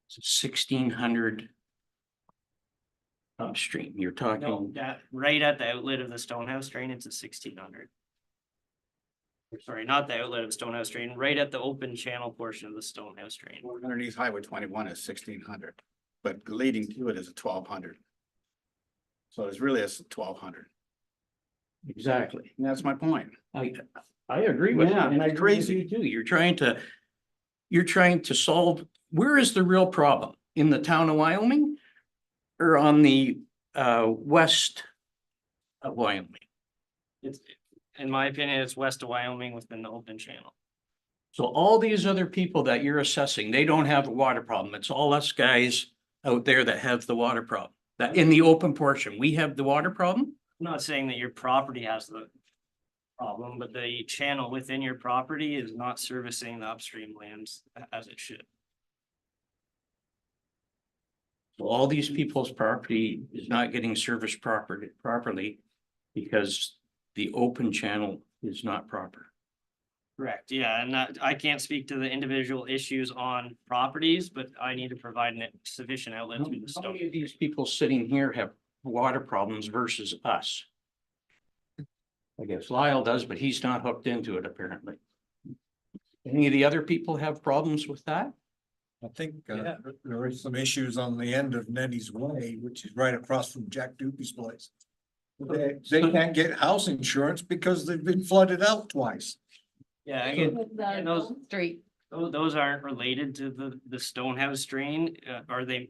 It's 1,600 upstream. You're No, talking, that right at the outlet of the Stonehouse drain, it's a 1,600. Sorry, not the outlet of Stonehouse drain, right at the open channel portion of the Stonehouse drain. Underneath Highway 21 is 1,600, but leading to it is a 1,200. So it's really a 1,200. exactly. And that's my point. I agree with you. Yeah, And I agree with you too. You're trying to solve, where is the real problem? In the town of Wyoming? Or on the west of Wyoming? It's, in my opinion, it's west of Wyoming within the open channel. So all these other people that you're assessing, they don't have a water problem. It's all us guys out there that have the water problem. That in the open portion, we have the water problem? I'm not saying that your property has the problem, but the channel within your property is not servicing the upstream lands as it should. Well, all these people's property is not getting serviced properly because the open channel is not proper. Correct, yeah, and I can't speak to the individual issues on properties, but I need to provide sufficient outlet How through the stone. many of these people sitting here have water problems versus us? I guess Lyle does, but he's not hooked into it apparently. Any of the other people have problems with that? I think there are some issues on the end of Nettie's Way, which is right across from Jack Doopie's place. They can't get house insurance because they've been flooded out twice. Yeah, I get, and those those aren't related to the Stonehouse drain, or they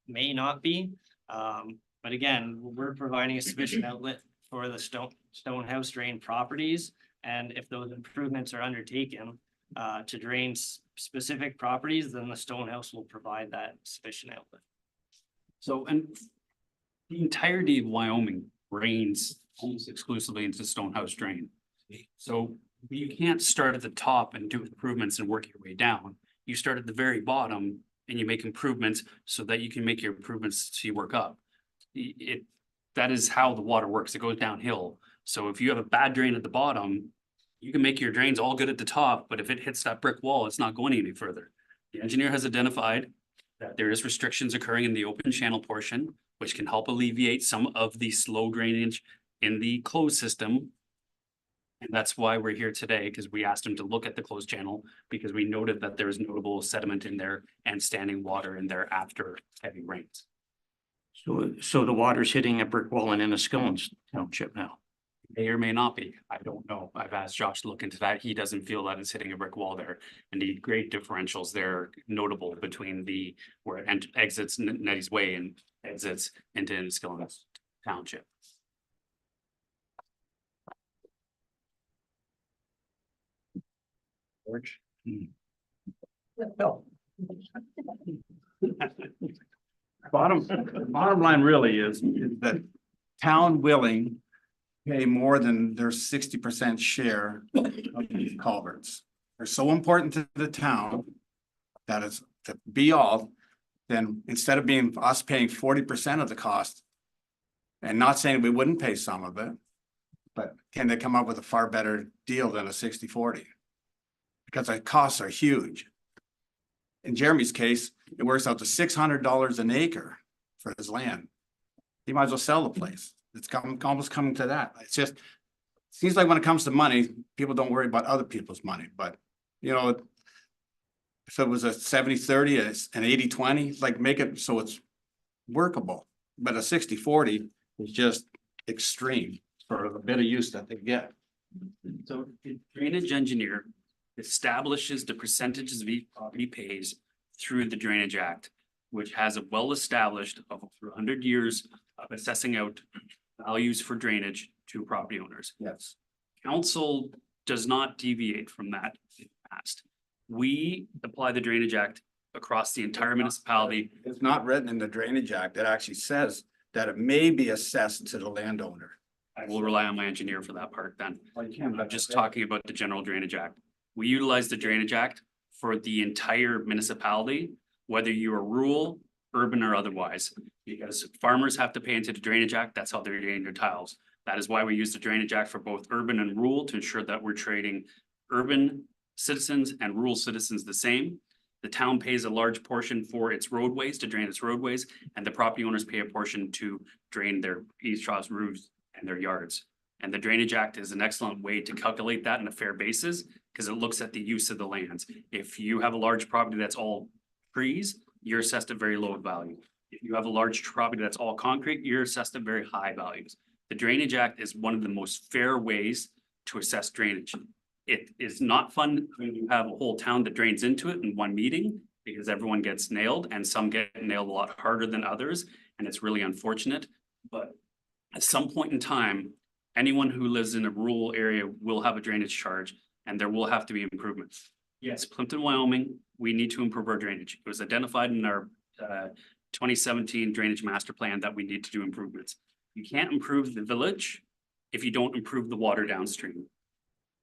may not be. But again, we're providing a sufficient outlet for the Stonehouse drain properties. And if those improvements are undertaken to drain specific properties, then the Stonehouse will provide that sufficient outlet. So, and the entirety of Wyoming drains almost exclusively into Stonehouse drain. So you can't start at the top and do improvements and work your way down. You start at the very bottom and you make improvements so that you can make your improvements so you work up. That is how the water works. It goes downhill. So if you have a bad drain at the bottom, you can make your drains all good at the top, but if it hits that brick wall, it's not going any further. The engineer has identified that there is restrictions occurring in the open channel portion, which can help alleviate some of the slow drainage in the closed system. And that's why we're here today, because we asked him to look at the closed channel because we noted that there is notable sediment in there and standing water in there after heavy rains. So the water's hitting a brick wall in Enniskillen Township now. May or may not be. I don't know. I've asked Josh to look into that. He doesn't feel that it's hitting a brick wall there. And the great differentials there notable between where it exits Nettie's Way and exits into Enniskillen Township. George? Bottom line really is that town willing pay more than their 60% share of these culverts. They're so important to the town that is to be all, then instead of being us paying 40% of the cost, and not saying we wouldn't pay some of it, but can they come up with a far better deal than a 60-40? Because the costs are huge. In Jeremy's case, it works out to $600 an acre for his land. He might as well sell the place. It's almost coming to that. It's just, seems like when it comes to money, people don't worry about other people's money, but you know, if it was a 70-30, an 80-20, like make it so it's workable. But a 60-40 is just extreme for the bit of use that they get. So the drainage engineer establishes the percentages of each property pays through the Drainage Act, which has a well-established of over 100 years of assessing out values for drainage to property owners. Yes. Council does not deviate from that in the past. We apply the Drainage Act across the entire municipality. It's not written in the Drainage Act. It actually says that it may be assessed to the landowner. I will rely on my engineer for that part then. Well, you can, I'm just talking about the General Drainage Act. We utilize the Drainage Act for the entire municipality, whether you are rural, urban, or otherwise. Because farmers have to pay into the Drainage Act, that's how they're getting their tiles. That is why we use the Drainage Act for both urban and rural to ensure that we're trading urban citizens and rural citizens the same. The town pays a large portion for its roadways, to drain its roadways, and the property owners pay a portion to drain their eaves troughs, roofs, and their yards. And the Drainage Act is an excellent way to calculate that on a fair basis, because it looks at the use of the lands. If you have a large property that's all trees, you're assessed at very low value. If you have a large property that's all concrete, you're assessed at very high values. The Drainage Act is one of the most fair ways to assess drainage. It is not fun when you have a whole town that drains into it in one meeting, because everyone gets nailed and some get nailed a lot harder than others. And it's really unfortunate, but at some point in time, anyone who lives in a rural area will have a drainage charge and there will have to be improvements. Yes, Plympton-Wyoming, we need to improve our drainage. It was identified in our 2017 drainage master plan that we need to do improvements. You can't improve the village if you don't improve the water downstream.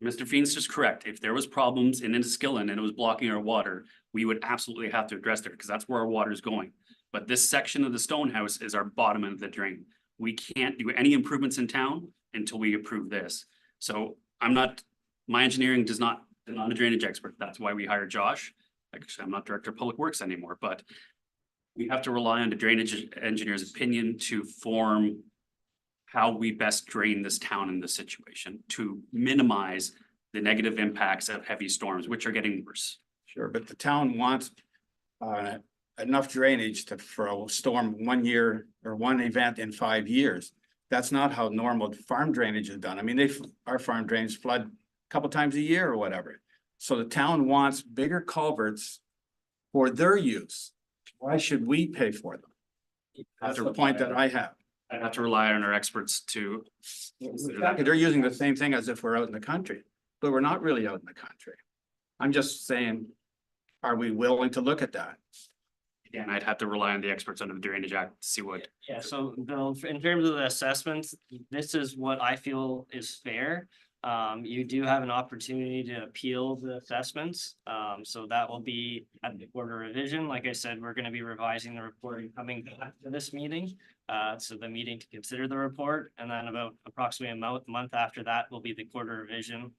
Mr. Feenstra is correct. If there was problems in Enniskillen and it was blocking our water, we would absolutely have to address it because that's where our water is going. But this section of the Stonehouse is our bottom of the drain. We can't do any improvements in town until we approve this. So my engineering I'm not a drainage expert. That's why we hired Josh. Actually, I'm not director of public works anymore, but we have to rely on the drainage engineer's opinion to form how we best drain this town in this situation to minimize the negative impacts of heavy storms, which are getting worse. Sure, but the town wants enough drainage for a storm 1 year or one event in 5 years. That's not how normal farm drainage is done. I mean, our farm drains flood a couple times a year or whatever. So the town wants bigger culverts for their use. Why should we pay for them? That's the point that I have. I'd have to rely on our experts to. They're using the same thing as if we're out in the country, but we're not really out in the country. I'm just saying, are we willing to look at that? Again, I'd have to rely on the experts under the Drainage Act to see what. Yeah, so Bill, in terms of the assessments, this is what I feel is fair. You do have an opportunity to appeal the assessments. So that will be at the quarter revision. Like I said, we're gonna be revising the report and coming back to this meeting. So the meeting to consider the report, and then about approximately a month after that will be the quarter revision.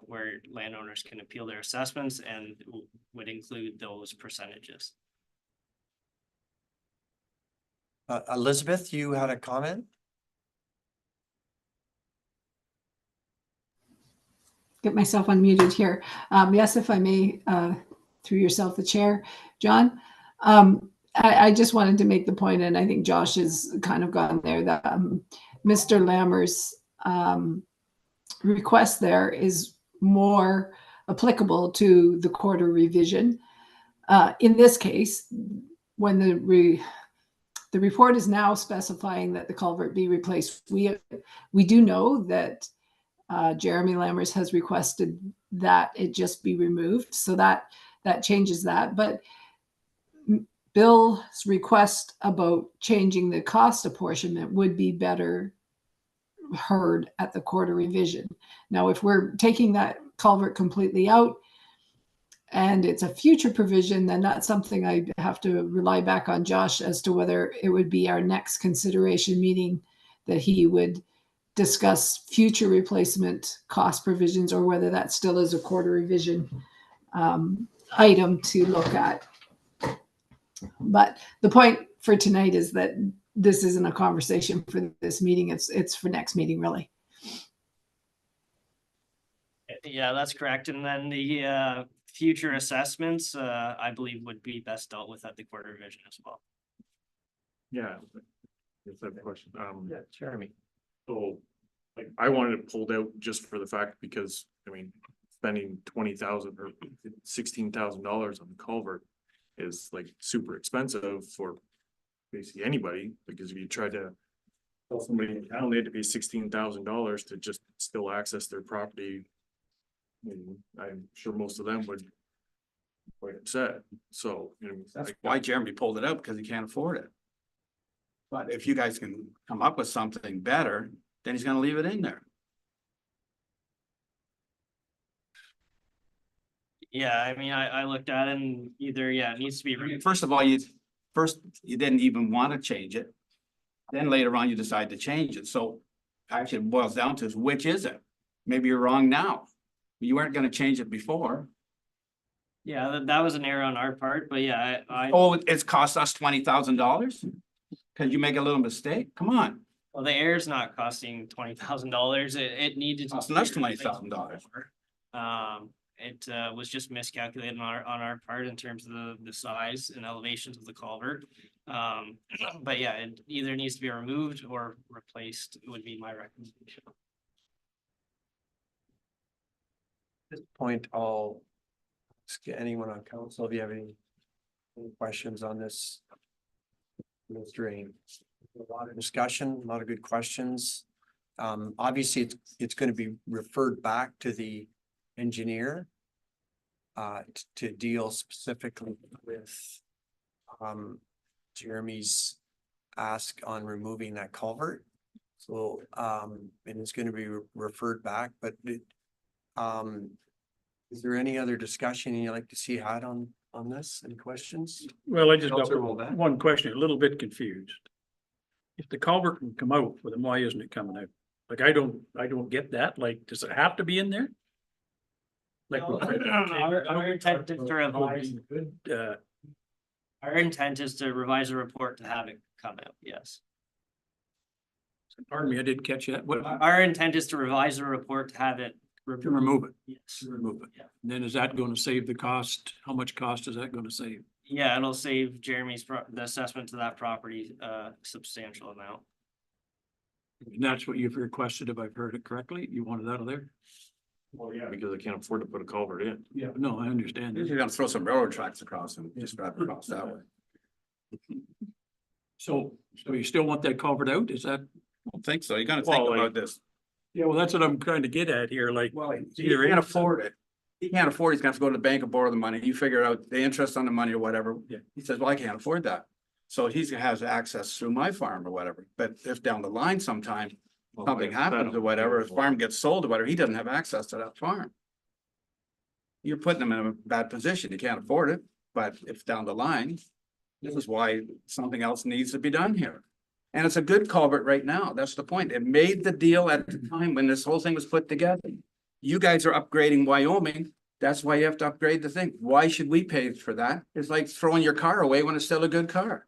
Where landowners can appeal their assessments and would include those percentages. Elizabeth, you had a comment? Get myself unmuted here. Yes, if I may, through yourself, the chair, John. I just wanted to make the point, and I think Josh has kind of gone there, that Mr. Lammer's request there is more applicable to the quarter revision. In this case, when the report is now specifying that the culvert be replaced, we do know that Jeremy Lammers has requested that it just be removed, so that changes that. But Bill's request about changing the cost apportionment would be better heard at the quarter revision. Now, if we're taking that culvert completely out and it's a future provision, then that's something I have to rely back on Josh as to whether it would be our next consideration meeting that he would discuss future replacement cost provisions, or whether that still is a quarter revision item to look at. But the point for tonight is that this isn't a conversation for this meeting. It's for next meeting, really. Yeah, that's correct. And then the future assessments, I believe would be best dealt with at the quarter revision as well. Yeah. Is that the question? Yeah, Jeremy. So, like, I wanted it pulled out just for the fact because, I mean, spending $20,000 or $16,000 on the culvert is like super expensive for basically anybody, because if you try to tell somebody in town they had to pay $16,000 to just still access their property, and I'm sure most of them would be quite upset. So, you know, That's why Jeremy pulled it out, because he can't afford it. But if you guys can come up with something better, then he's gonna leave it in there. Yeah, I mean, I looked at it and either, yeah, it needs to be. First of all, you didn't even want to change it. Then later on, you decide to change it. So actually it boils down to is, which is it? Maybe you're wrong now. You weren't gonna change it before. Yeah, that was an error on our part, but yeah, Oh, it's cost us $20,000? Cause you make a little mistake? Come on. well, the error's not costing $20,000. It needed. Costing us $20,000. It was just miscalculated on our part in terms of the size and elevations of the culvert. But yeah, it either needs to be removed or replaced, would be my recommendation. At this point, I'll ask anyone on council if you have any questions on this drain. A lot of discussion, a lot of good questions. Obviously, it's going to be referred back to the engineer to deal specifically with Jeremy's ask on removing that culvert. So and it's going to be referred back, but is there any other discussion you'd like to see had on on this? Any questions? Well, I just got Counselor Wallback? one question, a little bit confused. If the culvert can come out, well, then why isn't it coming out? Like, I don't get that. Like, does it have to be in there? Like. Our intent is to revise, Uh, our intent is to revise a report to have it come out, yes. pardon me, I didn't catch that. What, Our intent is to revise the report to have it. to remove it? Yes. To remove it. Yeah. And then is that going to save the cost? How much cost is that going to save? Yeah, it'll save Jeremy's, the assessment to that property, substantial amount. And that's what you've requested, if I've heard it correctly? You wanted out of there? Well, yeah, because I can't afford to put a culvert in. Yeah, no, I understand. You're gonna throw some railroad tracks across and just drive across that way. So you still want that culvert out? Is that? I don't think so. You gotta think Well, like- about this. Yeah, well, that's what I'm trying to get at here, like. Well, he either can't it's- afford it. He can't afford, he's gonna have to go to the bank and borrow the money. You figure out the interest on the money or whatever. Yeah. He says, well, I can't afford that. So he has access through my farm or whatever. But if down the line sometime Well, something that- happens or that'll- whatever, his farm gets sold or whatever, he doesn't have access to that farm. You're putting him in a bad position. He can't afford it, but if down the line, this is why something else needs to be done here. And it's a good culvert right now. That's the point. It made the deal at the time when this whole thing was put together. You guys are upgrading Wyoming. That's why you have to upgrade the thing. Why should we pay for that? It's like throwing your car away when it's still a good car.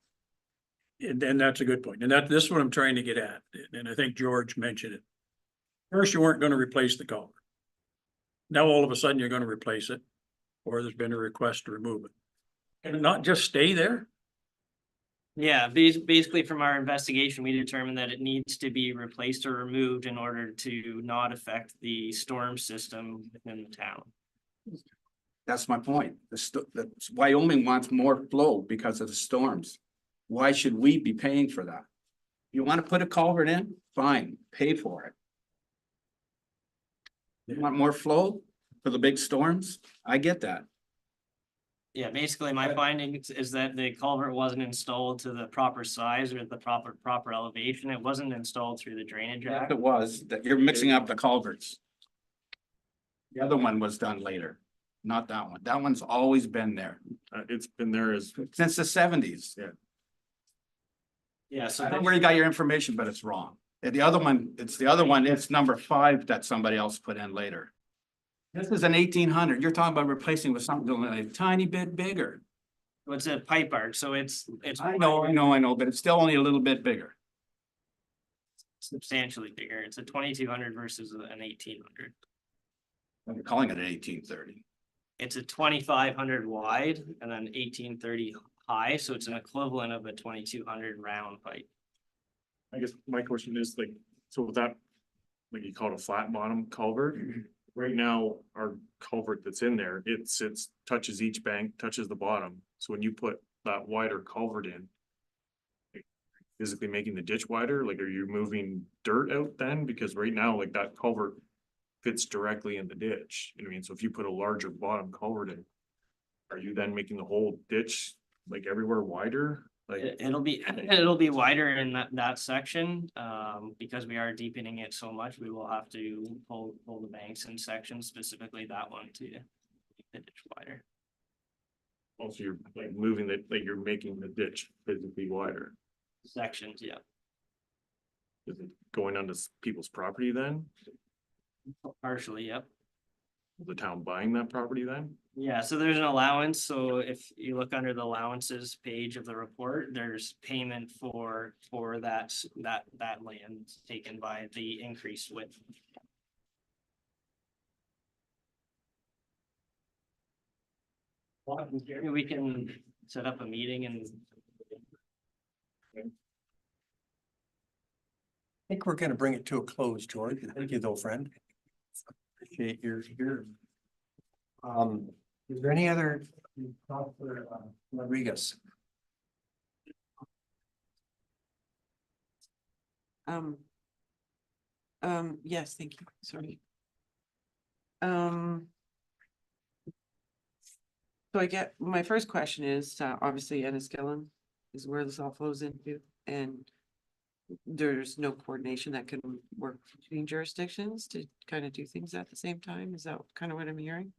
And that's a good point. And this is what I'm trying to get at. And I think George mentioned it. First, you weren't going to replace the culvert. Now, all of a sudden, you're going to replace it, or there's been a request to remove it. Can it not just stay there? Yeah, basically from our investigation, we determined that it needs to be replaced or removed in order to not affect the storm system within the town. That's my point. The Wyoming wants more flow because of the storms. Why should we be paying for that? You want to put a culvert in? Fine, pay for it. You want more flow for the big storms? I get that. Yeah, basically my findings is that the culvert wasn't installed to the proper size or the proper elevation. It wasn't installed through the drainage Yes, act. it was, that you're mixing up the culverts. The other one was done later, not that one. That one's always been there It's been there as, since the seventies. yeah. Yeah, so I don't know where you got your information, but it's wrong. And the other one, it's number 5 that somebody else put in later. This is an 1800. You're talking about replacing with something a tiny bit bigger. it's a pipe arch, so it's. I know, but it's still only a little bit bigger. Substantially bigger. It's a 2200 versus an 1800. I'm calling it an 1830. It's a 2500 wide and then 1830 high, so it's an equivalent of a 2200 round pipe. I guess my question is like, so with that, like you call it a flat bottom culvert, right now, our culvert that's in there, it sits, touches each bank, touches the bottom. So when you put that wider culvert in, physically making the ditch wider, like are you moving dirt out then? Because right now, like that culvert fits directly in the ditch. You know what I mean? So if you put a larger bottom culvert in, are you then making the whole ditch like everywhere wider? Like, It'll be wider in that section, because we are deepening it so much, we will have to pull the banks in sections, specifically that one to make the ditch wider. also you're like moving it, like you're making the ditch physically wider. Sections, yeah. Is it going onto people's property then? Partially, yep. Is the town buying that property then? Yeah, so there's an allowance, so if you look under the allowances page of the report, there's payment for that land taken by the increased width. We can set up a meeting and. I think we're gonna bring it to a close, George. Thank you though, friend. Appreciate your here. Is there any other thoughts for Rodriguez? Yes, thank you, sorry. So I get, my first question is, obviously Enniskillen is where this all flows into, and there's no coordination that can work between jurisdictions to kind of do things at the same time. Is that kind of what I'm hearing?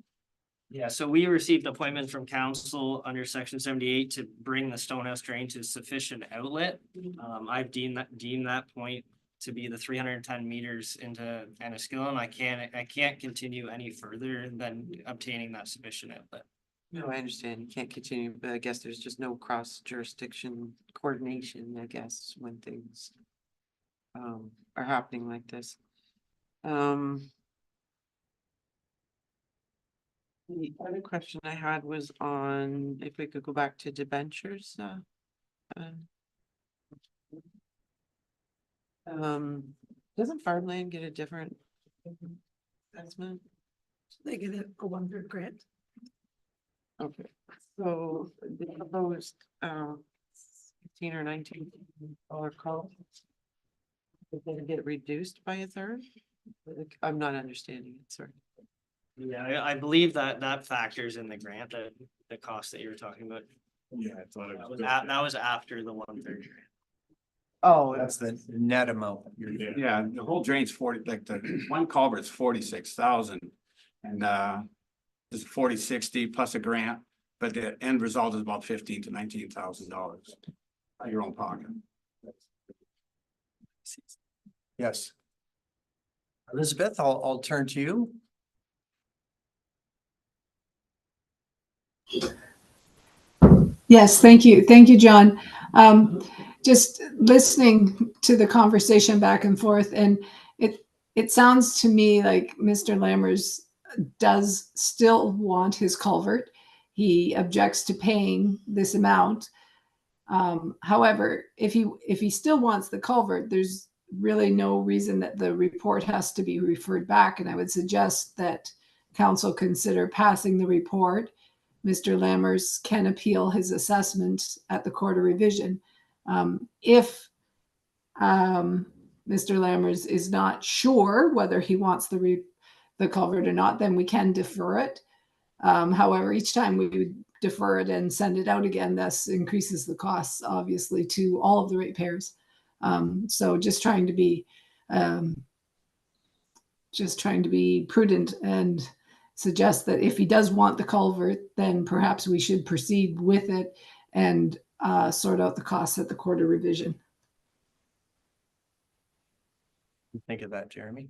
Yeah, so we received appointment from council under section 78 to bring the Stonehouse drain to sufficient outlet. I've deemed that point to be the 310 meters into Enniskillen. I can't continue any further than obtaining that sufficient outlet. No, I understand. You can't continue, but I guess there's just no cross jurisdiction coordination, I guess, when things are happening like this. The other question I had was on if we could go back to debentures. Doesn't farmland get a different assessment? They get a 1/3 grant. Okay, so the proposed $15 or $19 call. Is it gonna get reduced by a third? Like, I'm not understanding it, sorry. Yeah, I believe that factors in the grant, the cost that you were talking about. Yeah, I thought it was. That was after the 1/3 grant. Oh, that's the net amount. Yeah, the whole drain's 40, like the one culvert's 46,000. And it's 40-60 plus a grant, but the end result is about $15,000 to $19,000 out of your own pocket. Yes. Elizabeth, I'll turn to you. Yes, thank you. Thank you, John. Just listening to the conversation back and forth, and it sounds to me like Mr. Lammers does still want his culvert. He objects to paying this amount. However, if he still wants the culvert, there's really no reason that the report has to be referred back. And I would suggest that council consider passing the report. Mr. Lammers can appeal his assessment at the Court of Revision. If Mr. Lammers is not sure whether he wants the culvert or not, then we can defer it. However, each time we would defer it and send it out again, this increases the costs, obviously, to all of the ratepayers. So just trying to be prudent and suggest that if he does want the culvert, then perhaps we should proceed with it and sort out the costs at the Court of Revision. Think of that, Jeremy.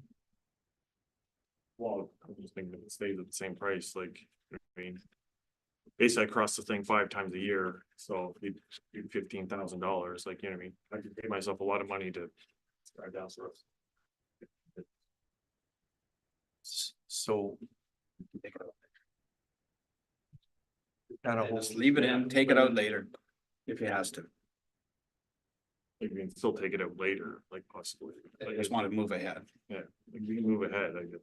Well, I'm just thinking if it stays at the same price, like, I mean. Basically, I cross the thing 5 times a year, so you do $15,000, like, you know what I mean? I could pay myself a lot of money to drive down. So. Just leave it in, take it out later, if he has to. You can still take it out later, like possibly. I just want to move ahead. Yeah, like we can move ahead, I guess.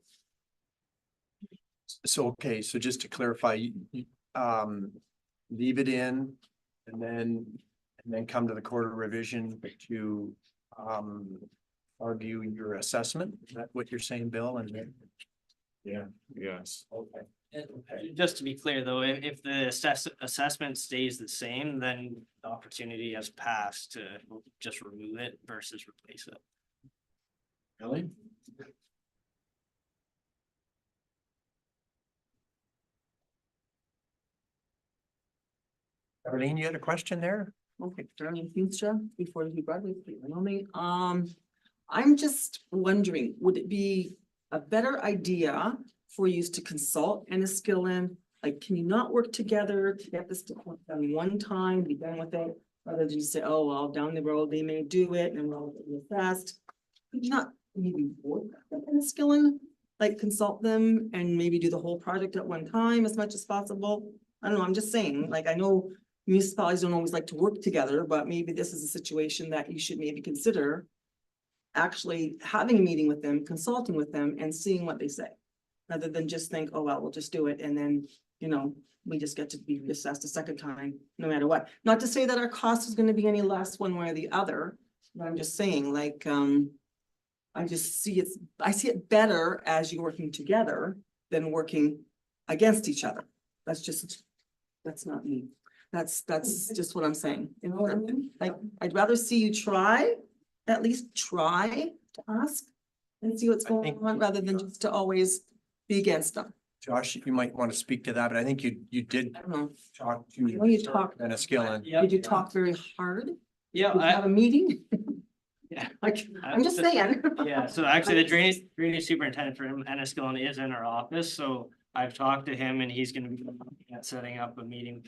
So, okay, so just to clarify, leave it in and then come to the Court of Revision to argue your assessment. Is that what you're saying, Bill? And then. Yeah, yes. Okay. Just to be clear, though, if the assessment stays the same, then the opportunity has passed to just remove it versus replace it. Really? Arlene, you had a question there? Okay, Darlene Fuchsia, before you graduate, Wyoming. I'm just wondering, would it be a better idea for you to consult Enniskillen? Like, can you not work together to get this done one time, be done with it? Rather than just say, oh, well, down the road, they may do it and we'll get it fast. Could you not maybe work with Enniskillen, like consult them and maybe do the whole project at one time as much as possible? I don't know, I'm just saying, like, I know municipalities don't always like to work together, but maybe this is a situation that you should maybe consider actually having a meeting with them, consulting with them and seeing what they say. Rather than just think, oh, well, we'll just do it. And then, you know, we just get to be reassessed a second time, no matter what. Not to say that our cost is going to be any less one way or the other. But I'm just saying, like, I see it better as you're working together than working against each other. That's not me. That's just what I'm saying. You know what I mean? Like, I'd rather see you try, at least try to ask and see what's going on rather than just to always be against them. Josh, you might want to speak to that, but I think you did I don't know. talk I know you talked, and a skill in. did you talk very hard? Yeah, Did you have a meeting? yeah. Like, I'm just saying. Yeah, so actually the drainage superintendent for Enniskillen is in our office, so I've talked to him and he's gonna be looking at setting up a meeting.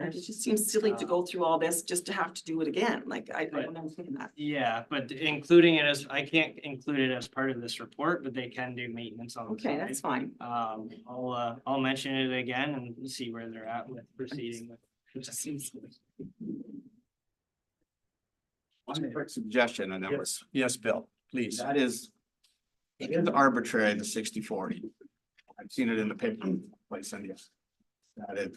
It just seems silly to go through all this just to have to do it again. Like, I don't understand that. Yeah, but including it as, I can't include it as part of this report, but they can do maintenance on the Okay, side. that's fine. I'll mention it again and see where they're at with proceeding with. It just seems silly. One quick suggestion, and that was, Yes, Bill, please. that is, it is arbitrary, the 60-40. I've seen it in the paper place, and yes. That it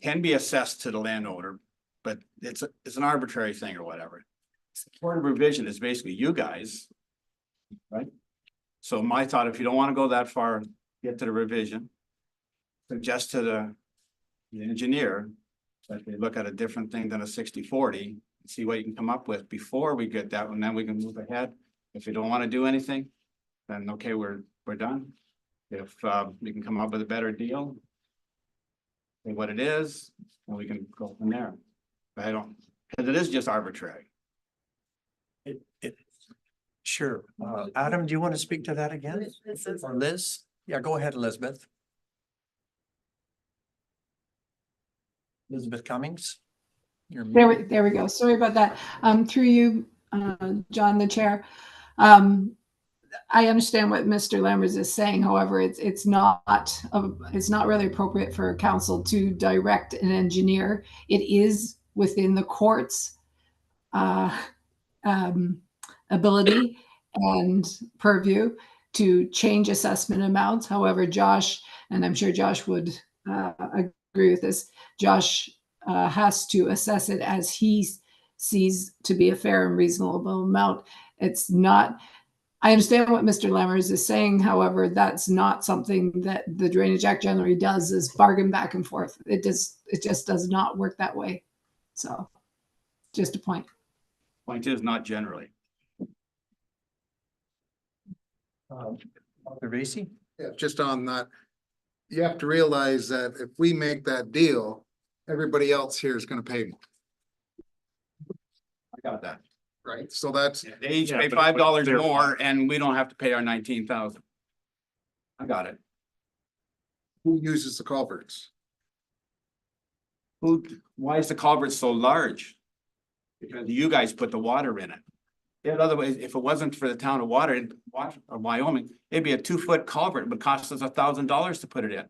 can be assessed to the landowner, but it's an arbitrary thing or whatever. Support revision is basically you guys. Right? So my thought, if you don't want to go that far, get to the revision. Suggest to the engineer that they look at a different thing than a 60-40. See what you can come up with before we get that one, then we can move ahead. If you don't want to do anything, then okay, we're done. If we can come up with a better deal, say what it is, and we can go from there. But I don't, because it is just arbitrary. Sure. Adam, do you want to speak to that again? Or Liz? Yeah, go ahead, Elizabeth. Elizabeth Cummings? You're There we go. Sorry about that. Through you, John, the chair. I understand what Mr. Lammers is saying. However, it's not really appropriate for council to direct an engineer. It is within the court's ability and purview to change assessment amounts. However, Josh, and I'm sure Josh would agree with this, Josh has to assess it as he sees to be a fair and reasonable amount. It's not, I understand what Mr. Lammers is saying. However, that's not something that the Drainage Act generally does, is bargain back and forth. It just does not work that way. So just a point. Point is not generally. Dr. Vasey? Yeah, just on that, you have to realize that if we make that deal, everybody else here is gonna pay more, I got that. right? So that's, They each Yeah, pay but $5 they're- more and we don't have to pay our 19,000. I got it. who uses the culverts? Why is the culvert so large? Because you guys put the water in it. In other words, if it wasn't for the town of Wyoming, it'd be a 2-foot culvert. It would cost us $1,000 to put it in.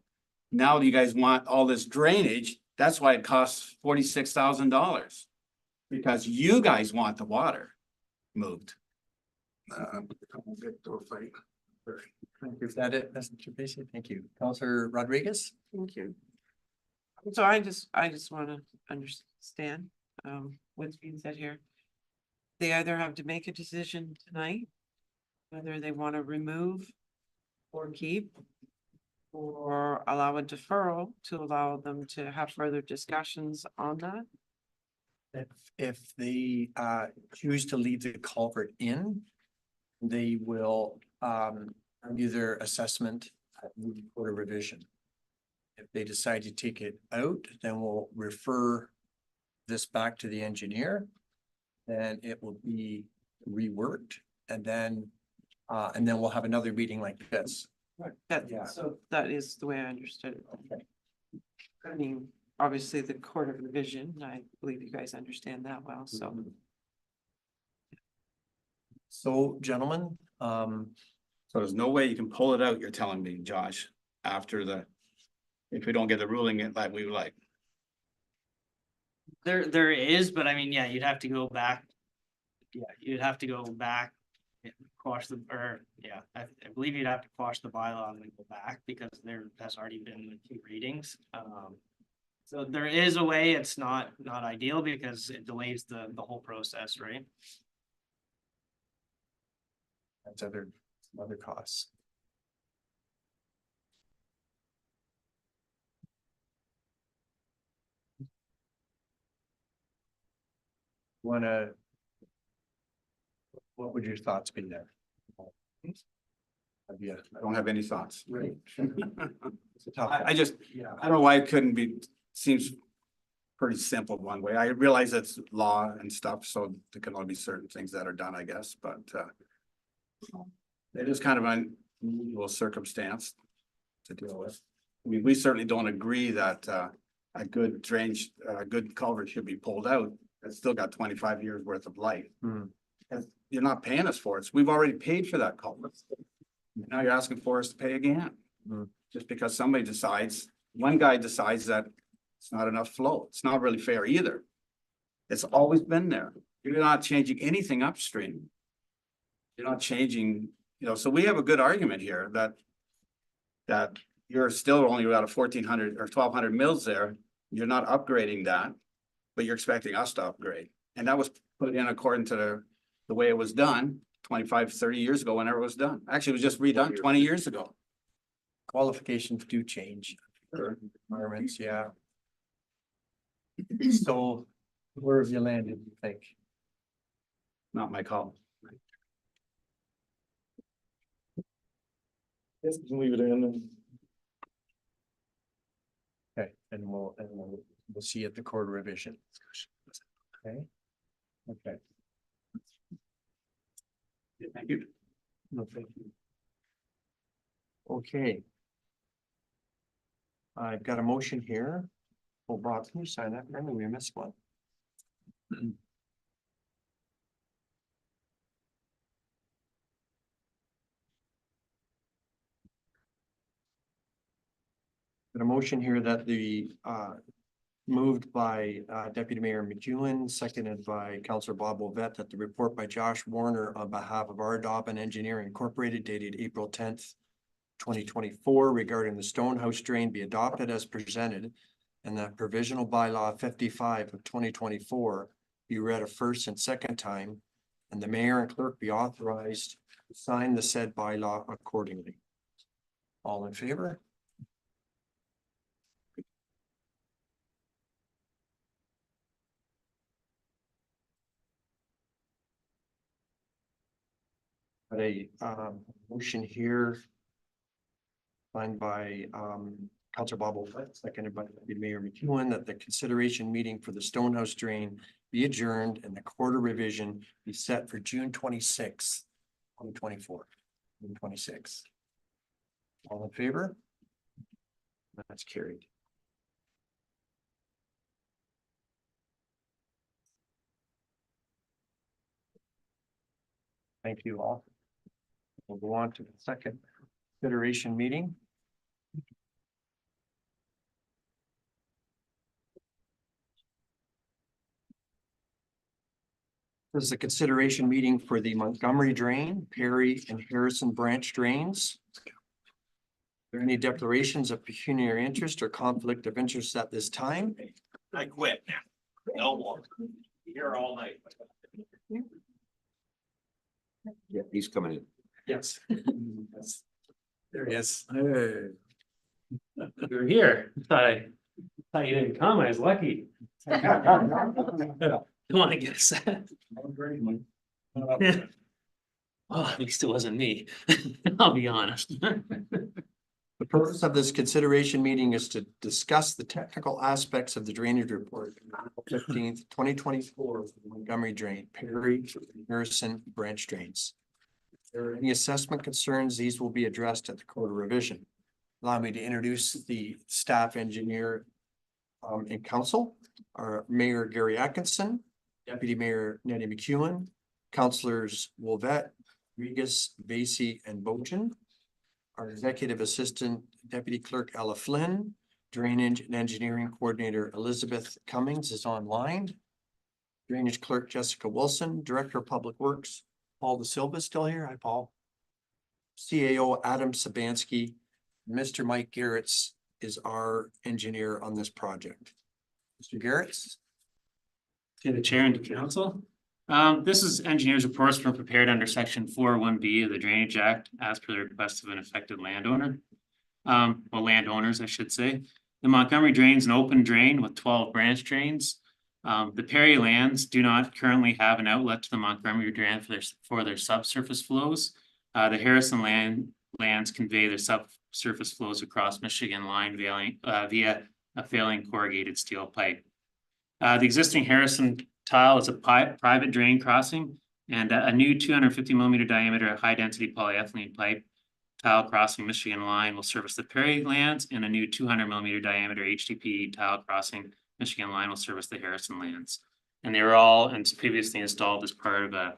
Now you guys want all this drainage. That's why it costs $46,000. Because you guys want the water moved. We'll get to a fight. Thank you. Is that it, Mr. Vasey? Thank you. Counselor Rodriguez? Thank you. So I just want to understand what's being said here. They either have to make a decision tonight, whether they want to remove or keep, or allow a deferral to allow them to have further discussions on that. If they choose to leave the culvert in, they will do their assessment for a revision. If they decide to take it out, then we'll refer this back to the engineer. Then it will be reworked, and then we'll have another meeting like this. So that is the way I understood it. Okay. I mean, obviously the Court of Revision, I believe you guys understand that well, so. So, gentlemen, So there's no way you can pull it out, you're telling me, Josh, after if we don't get the ruling in like we would like. There is, but I mean, yeah, you'd have to go back. Yeah, you'd have to go back. Quash the, or, yeah, I believe you'd have to quash the bylaw and then go back because there has already been the 2 readings. So there is a way, it's not ideal because it delays the whole process, right? that's other costs. What would your thoughts be there? Yeah, I don't have any thoughts. Right. I just, I don't know why it couldn't be, seems pretty simple one way. I realize it's law and stuff, so there can only be certain things that are done, I guess, but it is kind of an unusual circumstance to deal with. I mean, we certainly don't agree that a good drainage, a good culvert should be pulled out. It's still got 25 years worth of life. And you're not paying us for it. So we've already paid for that culvert. Now you're asking for us to pay again. Just because somebody decides, one guy decides that it's not enough flow. It's not really fair either. It's always been there. You're not changing anything upstream. You're not changing, you know, so we have a good argument here that you're still only about a 1,400 or 1,200 mils there. You're not upgrading that, but you're expecting us to upgrade. And that was put in according to the way it was done 25, 30 years ago, whenever it was done. Actually, it was just redone 20 years ago. Qualifications do change. Requirements, yeah. So where have you landed, you think? Not my call. Yes, we can leave it in and. Okay, and we'll see at the quarter revision. Okay. Okay. Thank you. No, thank you. Okay. I've got a motion here. Oh, Bob, can you sign that? Remember, we missed one. Got a motion here that the moved by Deputy Mayor McEwen, seconded by Councillor Bob Ovett, that the report by Josh Warner on behalf of RDOB and Engineering Incorporated dated April 10th, 2024 regarding the Stonehouse drain be adopted as presented, and that provisional bylaw 55 of 2024 be read a first and second time, and the mayor and clerk be authorized to sign the said bylaw accordingly. All in favor? A motion here signed by Councillor Bob Ovett, seconded by Deputy Mayor McEwen, that the consideration meeting for the Stonehouse drain be adjourned and the quarter revision be set for June 26th, 2024. June 26th. All in favor? That's carried. Thank you all. We'll go on to the second consideration meeting. This is a consideration meeting for the Montgomery drain, Perry and Harrison branch drains. Are there any declarations of pecuniary interest or conflict of interest at this time? I quit. No more. Here all night. Yeah, he's coming in. Yes. There he is. You're here. Thought you didn't come. I was lucky. Come on, I guess. Oh, at least it wasn't me. I'll be honest. The purpose of this consideration meeting is to discuss the technical aspects of the drainage report, 15th, 2024, Montgomery drain, Perry, Harrison branch drains. If there are any assessment concerns, these will be addressed at the quarter revision. Allow me to introduce the staff engineer and council, our Mayor Gary Atkinson, Deputy Mayor Nettie McEwen, Councillors Wolvette, Regas, Vasey, and Bojan. Our Executive Assistant Deputy Clerk Ella Flynn, Drainage and Engineering Coordinator Elizabeth Cummings is online. Drainage Clerk Jessica Wilson, Director of Public Works Paul Da Silva is still here. Hi, Paul. CAO Adam Sabansky, Mr. Mike Garretts is our engineer on this project. Mr. Garretts. To the chair and to council. This is engineer's reports from prepared under section 4.1B of the Drainage Act as per the request of an affected landowner. Well, landowners, I should say. The Montgomery drain is an open drain with 12 branch drains. The Perry lands do not currently have an outlet to the Montgomery drain for their subsurface flows. The Harrison lands convey their subsurface flows across Michigan line via a failing corrugated steel pipe. The existing Harrison tile is a private drain crossing, and a new 250 mm diameter high density polyethylene pipe tile crossing Michigan line will service the Perry lands, and a new 200 mm diameter HDPE tile crossing Michigan line will service the Harrison lands. And they were all previously installed as part of a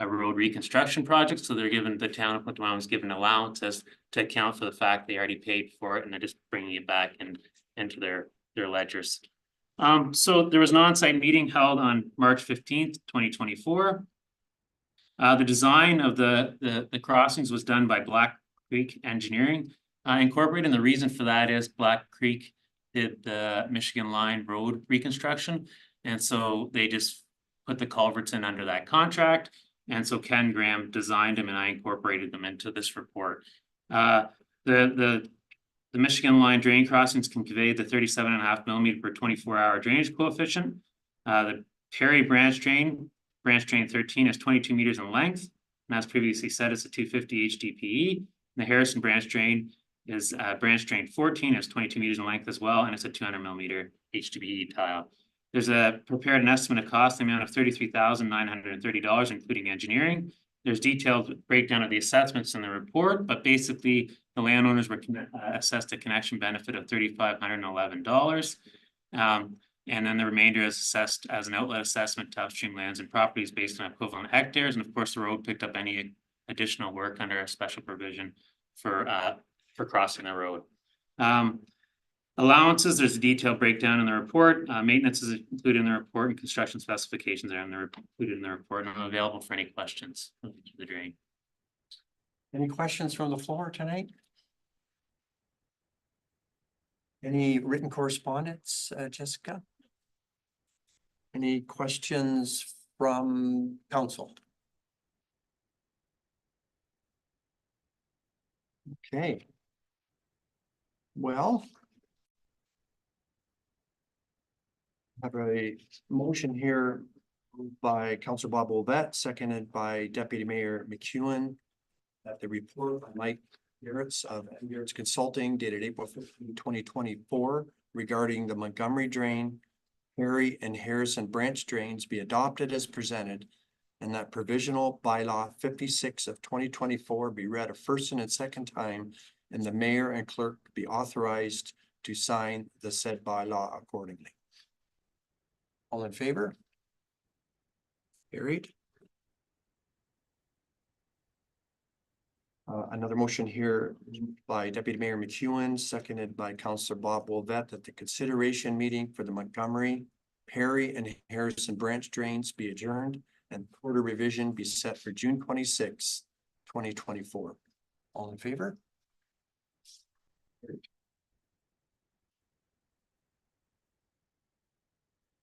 road reconstruction project, so they're given, the town of Plympton-Wyoming is given allowances to account for the fact they already paid for it, and they're just bringing it back into their ledgers. So there was an on-site meeting held on March 15th, 2024. The design of the crossings was done by Black Creek Engineering Incorporated, and the reason for that is Black Creek did the Michigan Line Road reconstruction, and so they just put the culverts in under that contract. And so Ken Graham designed them, and I incorporated them into this report. The Michigan Line drain crossings can convey the 37.5 mm per 24-hour drainage coefficient. The Perry branch drain 13 is 22 meters in length, and as previously said, it's a 250 HDPE. And the Harrison branch drain is branch drain 14 is 22 meters in length as well, and it's a 200 mm HDPE tile. There's prepared an estimate of cost, the amount of $33,930, including engineering. There's detailed breakdown of the assessments in the report, but basically the landowners were assessed a connection benefit of $3,511. And then the remainder is assessed as an outlet assessment to upstream lands and properties based on equivalent hectares. And of course, the road picked up any additional work under a special provision for crossing the road. Allowances, there's a detailed breakdown in the report. Maintenance is included in the report, and construction specifications are included in the report, and I'm available for any questions of the drain. Any questions from the floor tonight? Any written correspondence, Jessica? Any questions from council? Okay. Well, I have a motion here by Councilor Bob Olvette, seconded by Deputy Mayor McEwen, that the report by Mike Garrett's of Garrett's Consulting dated April 15, 2024 regarding the Montgomery drain, Perry and Harrison branch drains be adopted as presented, and that provisional bylaw 56 of 2024 be read a first and a second time, and the mayor and clerk be authorized to sign the said bylaw accordingly. All in favor? Carried. Another motion here by Deputy Mayor McEwen, seconded by Councilor Bob Wolvette, that the consideration meeting for the Montgomery, Perry and Harrison branch drains be adjourned and quarter revision be set for June 26, 2024. All in favor?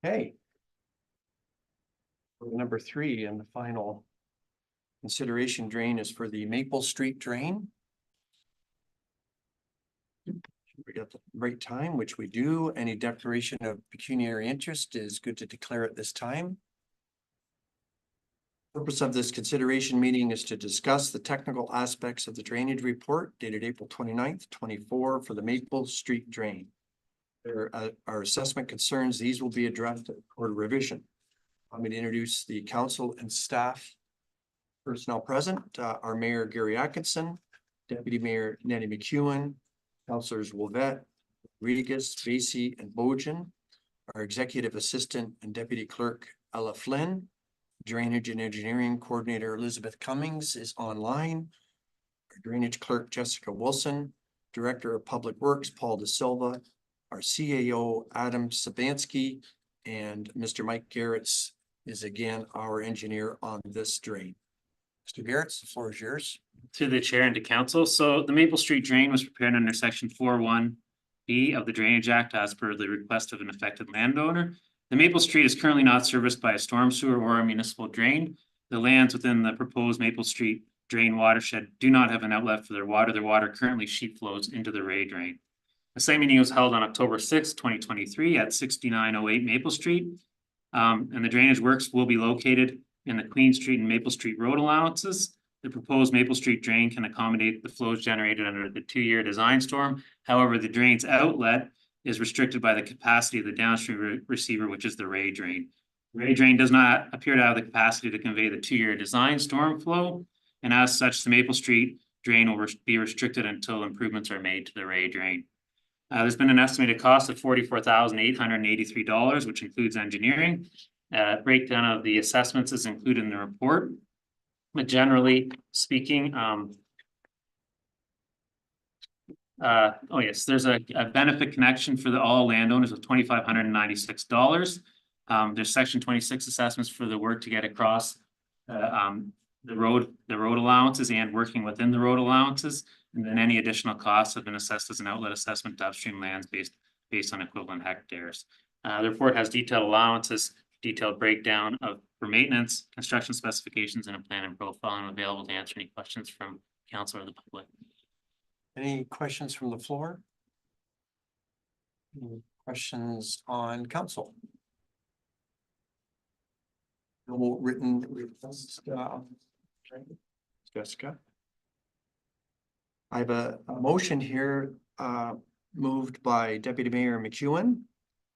Okay. Number 3 and the final consideration drain is for the Maple Street drain. We got the right time, which we do. Any declaration of pecuniary interest is good to declare at this time. Purpose of this consideration meeting is to discuss the technical aspects of the drainage report dated April 29th, 24 for the Maple Street drain. There are assessment concerns. These will be addressed for revision. I'm going to introduce the council and staff personnel present. Our Mayor Gary Atkinson, Deputy Mayor Nettie McEwen, Councilors Wolvette, Rodriguez, Basie, and Bojan, our Executive Assistant and Deputy Clerk Ella Flynn, Drainage and Engineering Coordinator Elizabeth Cummings is online, our Drainage Clerk Jessica Wilson, Director of Public Works Paul De Silva, our CAO Adam Sabansky, and Mr. Mike Garrett's is again our engineer on this drain. Mr. Garrett's, the floor is yours. To the chair and to council. So the Maple Street drain was prepared under section 4(1)(b) of the Drainage Act as per the request of an affected landowner. The Maple Street is currently not serviced by a storm sewer or a municipal drain. The lands within the proposed Maple Street drain watershed do not have an outlet for their water. Their water currently sheet flows into the Ray drain. The site meeting was held on October 6, 2023 at 6908 Maple Street. And the drainage works will be located in the Queen Street and Maple Street road allowances. The proposed Maple Street drain can accommodate the flows generated under the 2-year design storm. However, the drain's outlet is restricted by the capacity of the downstream receiver, which is the Ray drain. Ray drain does not appear to have the capacity to convey the 2-year design storm flow, and as such, the Maple Street drain will be restricted until improvements are made to the Ray drain. There's been an estimated cost of $44,883, which includes engineering. Breakdown of the assessments is included in the report. But generally speaking, oh yes, there's a benefit connection for the all landowners of $2,596. There's section 26 assessments for the work to get across the road allowances and working within the road allowances. And then any additional costs have been assessed as an outlet assessment to upstream lands based on equivalent hectares. The report has detailed allowances, detailed breakdown for maintenance, construction specifications, and a plan and profile. I'm available to answer any questions from council or the public. Any questions from the floor? Any questions on council? No written requests. Jessica? I have a motion here, moved by Deputy Mayor McEwen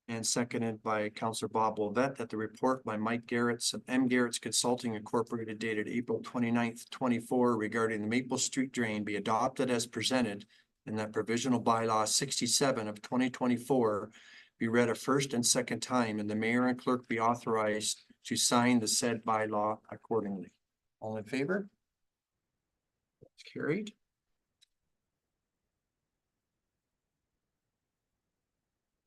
and seconded by Councillor Bob Wolvett, that the report by Mike Garrett's of M. Garrett's Consulting Incorporated dated April 29th, 24 regarding the Maple Street drain be adopted as presented, and that provisional bylaw 67 of 2024 be read a first and second time, and the mayor and clerk be authorized to sign the said bylaw accordingly. All in favor? That's carried.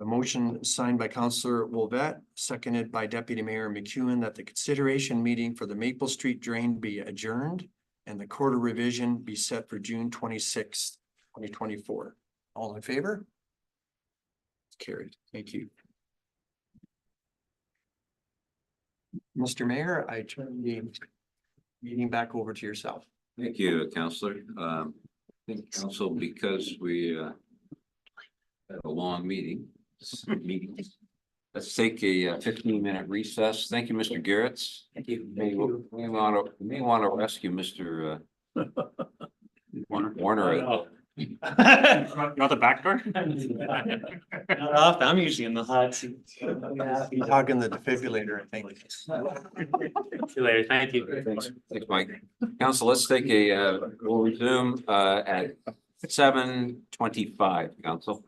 A motion signed by Councillor Wolvett, seconded by Deputy Mayor McEwen, that the consideration meeting for the Maple Street drain be adjourned and the quarter revision be set for June 26th, 2024. All in favor? It's carried. Thank you. Mr. Mayor, I turn the meeting back over to yourself. Thank you, Councillor. I think council, because we had a long meeting. Let's take a 15-minute recess. Thank you, Mr. Garretts. Thank you. We want to rescue Mr. Warner. You want the back door? Not often, I'm usually in the hot seat. He's hogging the defibrillator, I think. See you later. Thank you. Thanks, Mike. Council, let's take we'll resume at 7:25, council.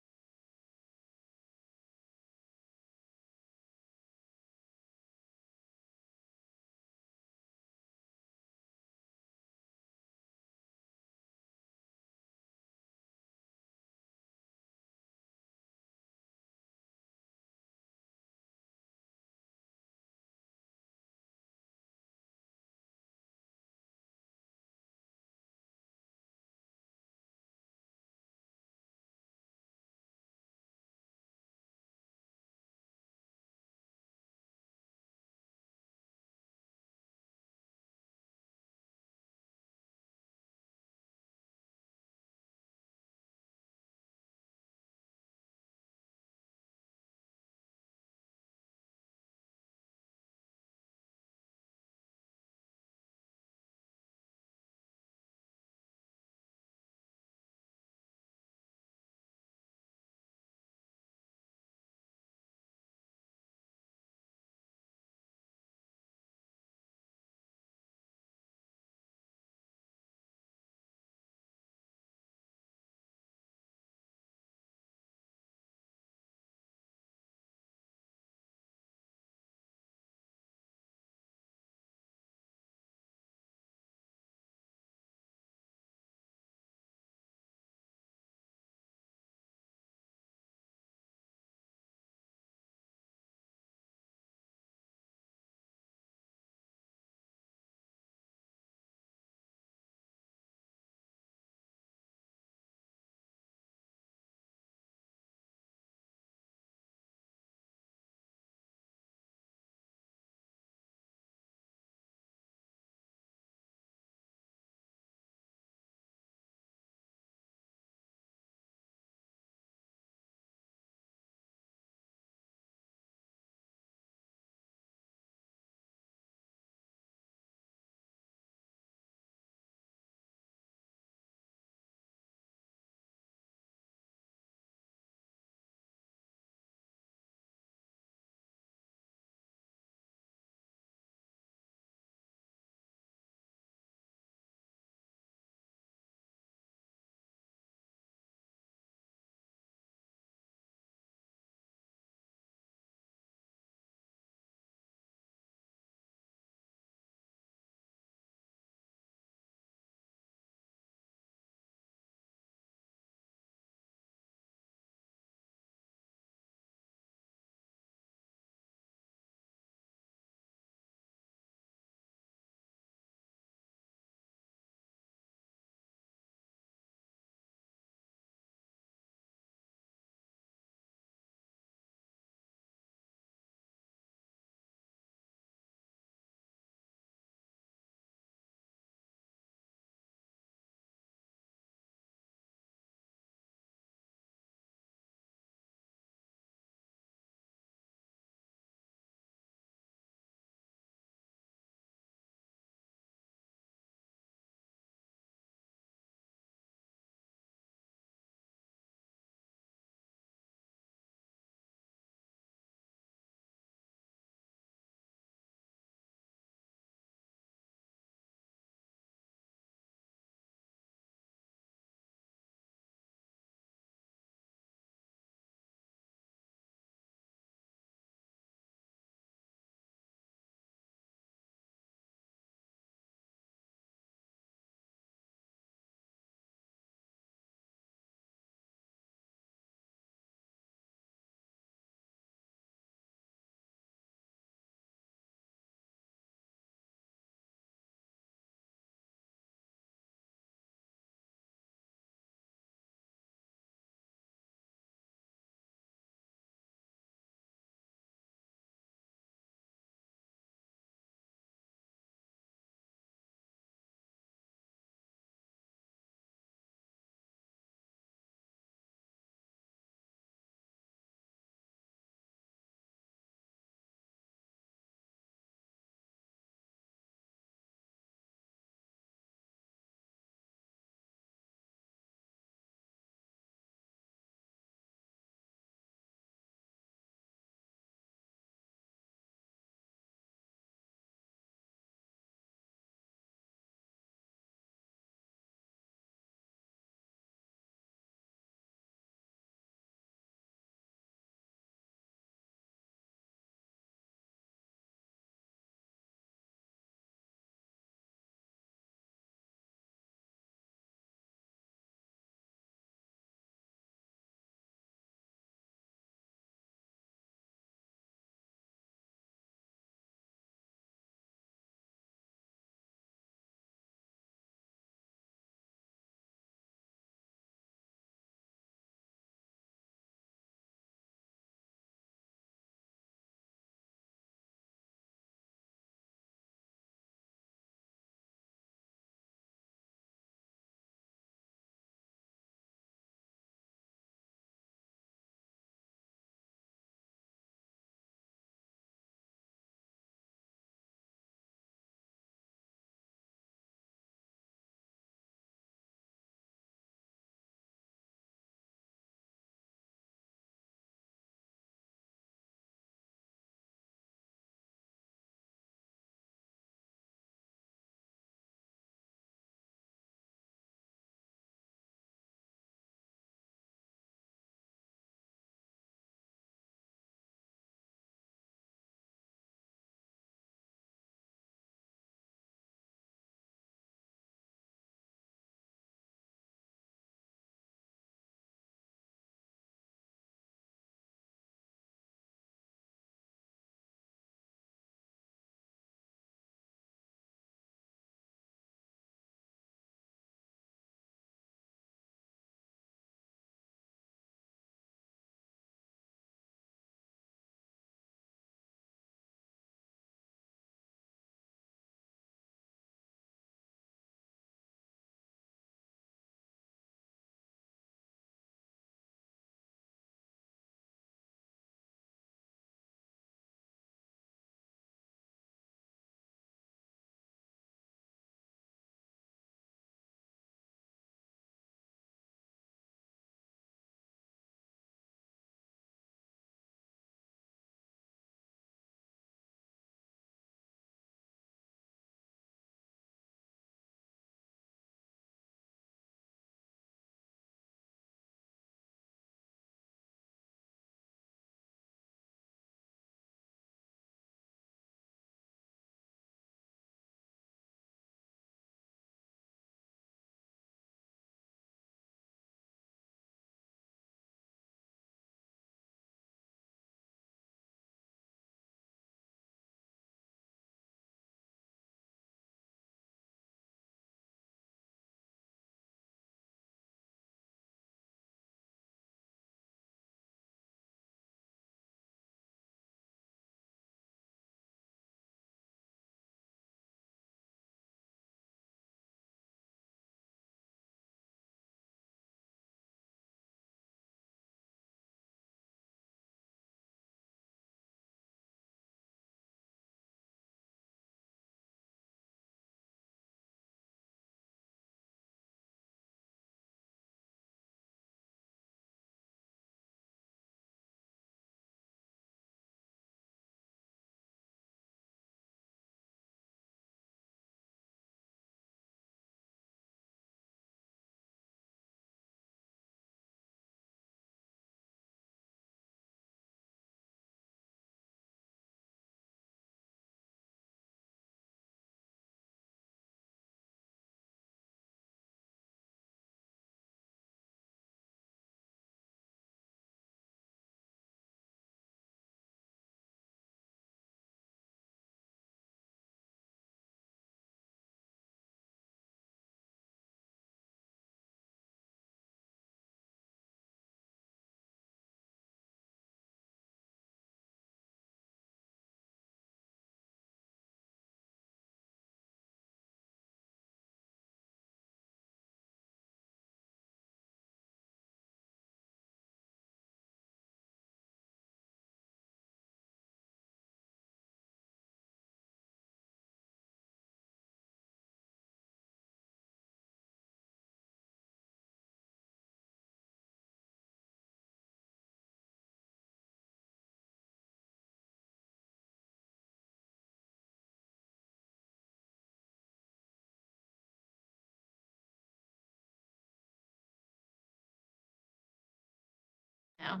now.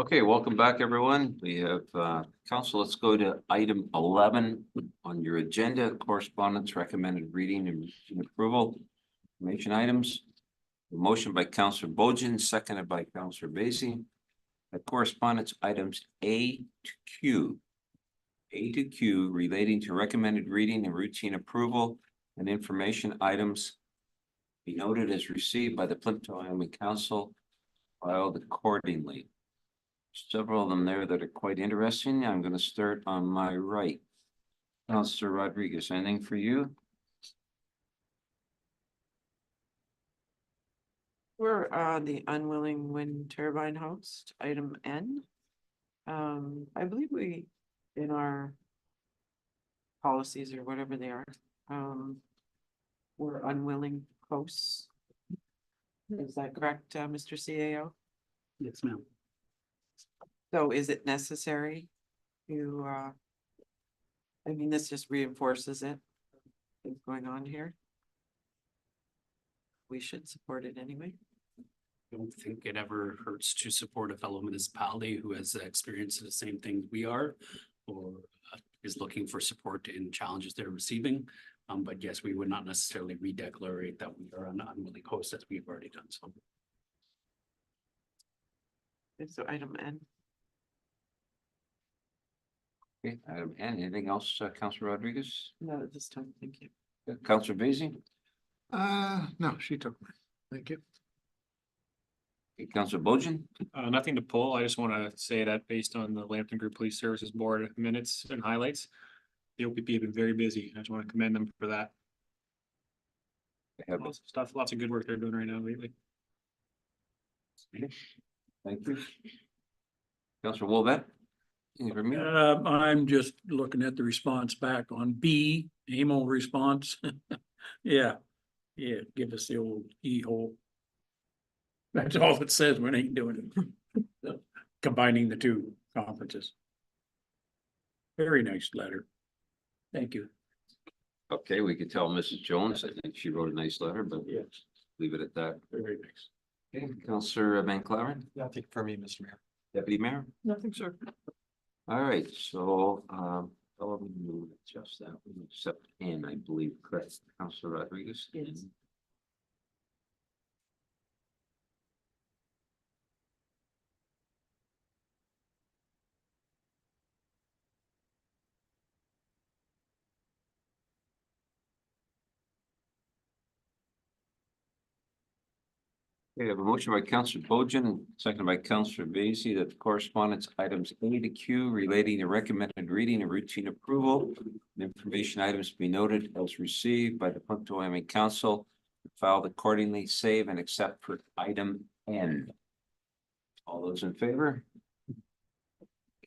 Okay, welcome back, everyone. We have, council, let's go to item 11 on your agenda, correspondence, recommended reading and approval. Information items. A motion by Councillor Bojan, seconded by Councillor Basie. The correspondence items A to Q. A to Q relating to recommended reading and routine approval and information items be noted as received by the Plympton-Wyoming Council, filed accordingly. Several of them there that are quite interesting. I'm going to start on my right. Councillor Rodriguez, anything for you? We're on the unwilling wind turbine host, item N. I believe we, in our policies or whatever they are, we're unwilling hosts. Is that correct, Mr. CAO? Yes, ma'am. So is it necessary to, I mean, this just reinforces it, what's going on here? We should support it anyway. I don't think it ever hurts to support a fellow municipality who has experienced the same thing we are, or is looking for support in challenges they're receiving. But yes, we would not necessarily redeclarate that we are an unwilling host as we've already done so. Okay, so item N. Okay, item N. Anything else, Councillor Rodriguez? No, at this time, thank you. Councillor Basie? No, she took mine. Thank you. Okay, Councillor Bojan? Nothing to pull. I just want to say that based on the Lambton Group Police Services Board minutes and highlights, the OPP have been very busy. I just want to commend them for that. Lots of stuff, lots of good work they're doing right now lately. Thank you. Councillor Wolbett? Anything from you? I'm just looking at the response back on B, AMO response. Yeah, give us the old E-hole. That's all it says when ain't doing it. Combining the two conferences. Very nice letter. Thank you. Okay, we could tell Mrs. Jones, I think she wrote a nice letter, but Yes, leave it at that. very nice. Okay, Councillor Van Claveren, Nothing for me, Mr. Mayor. Deputy Mayor. Nothing, sir. All right, so, let me move just that, except N, I believe, correct, Councillor Rodriguez? Yes. We have a motion by Councillor Bojan, seconded by Councillor Basie, that the correspondence items A to Q relating to recommended reading and routine approval. And information items be noted as received by the Plympton-Wyoming Council, filed accordingly, save and accept for item N. All those in favor?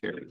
Carried.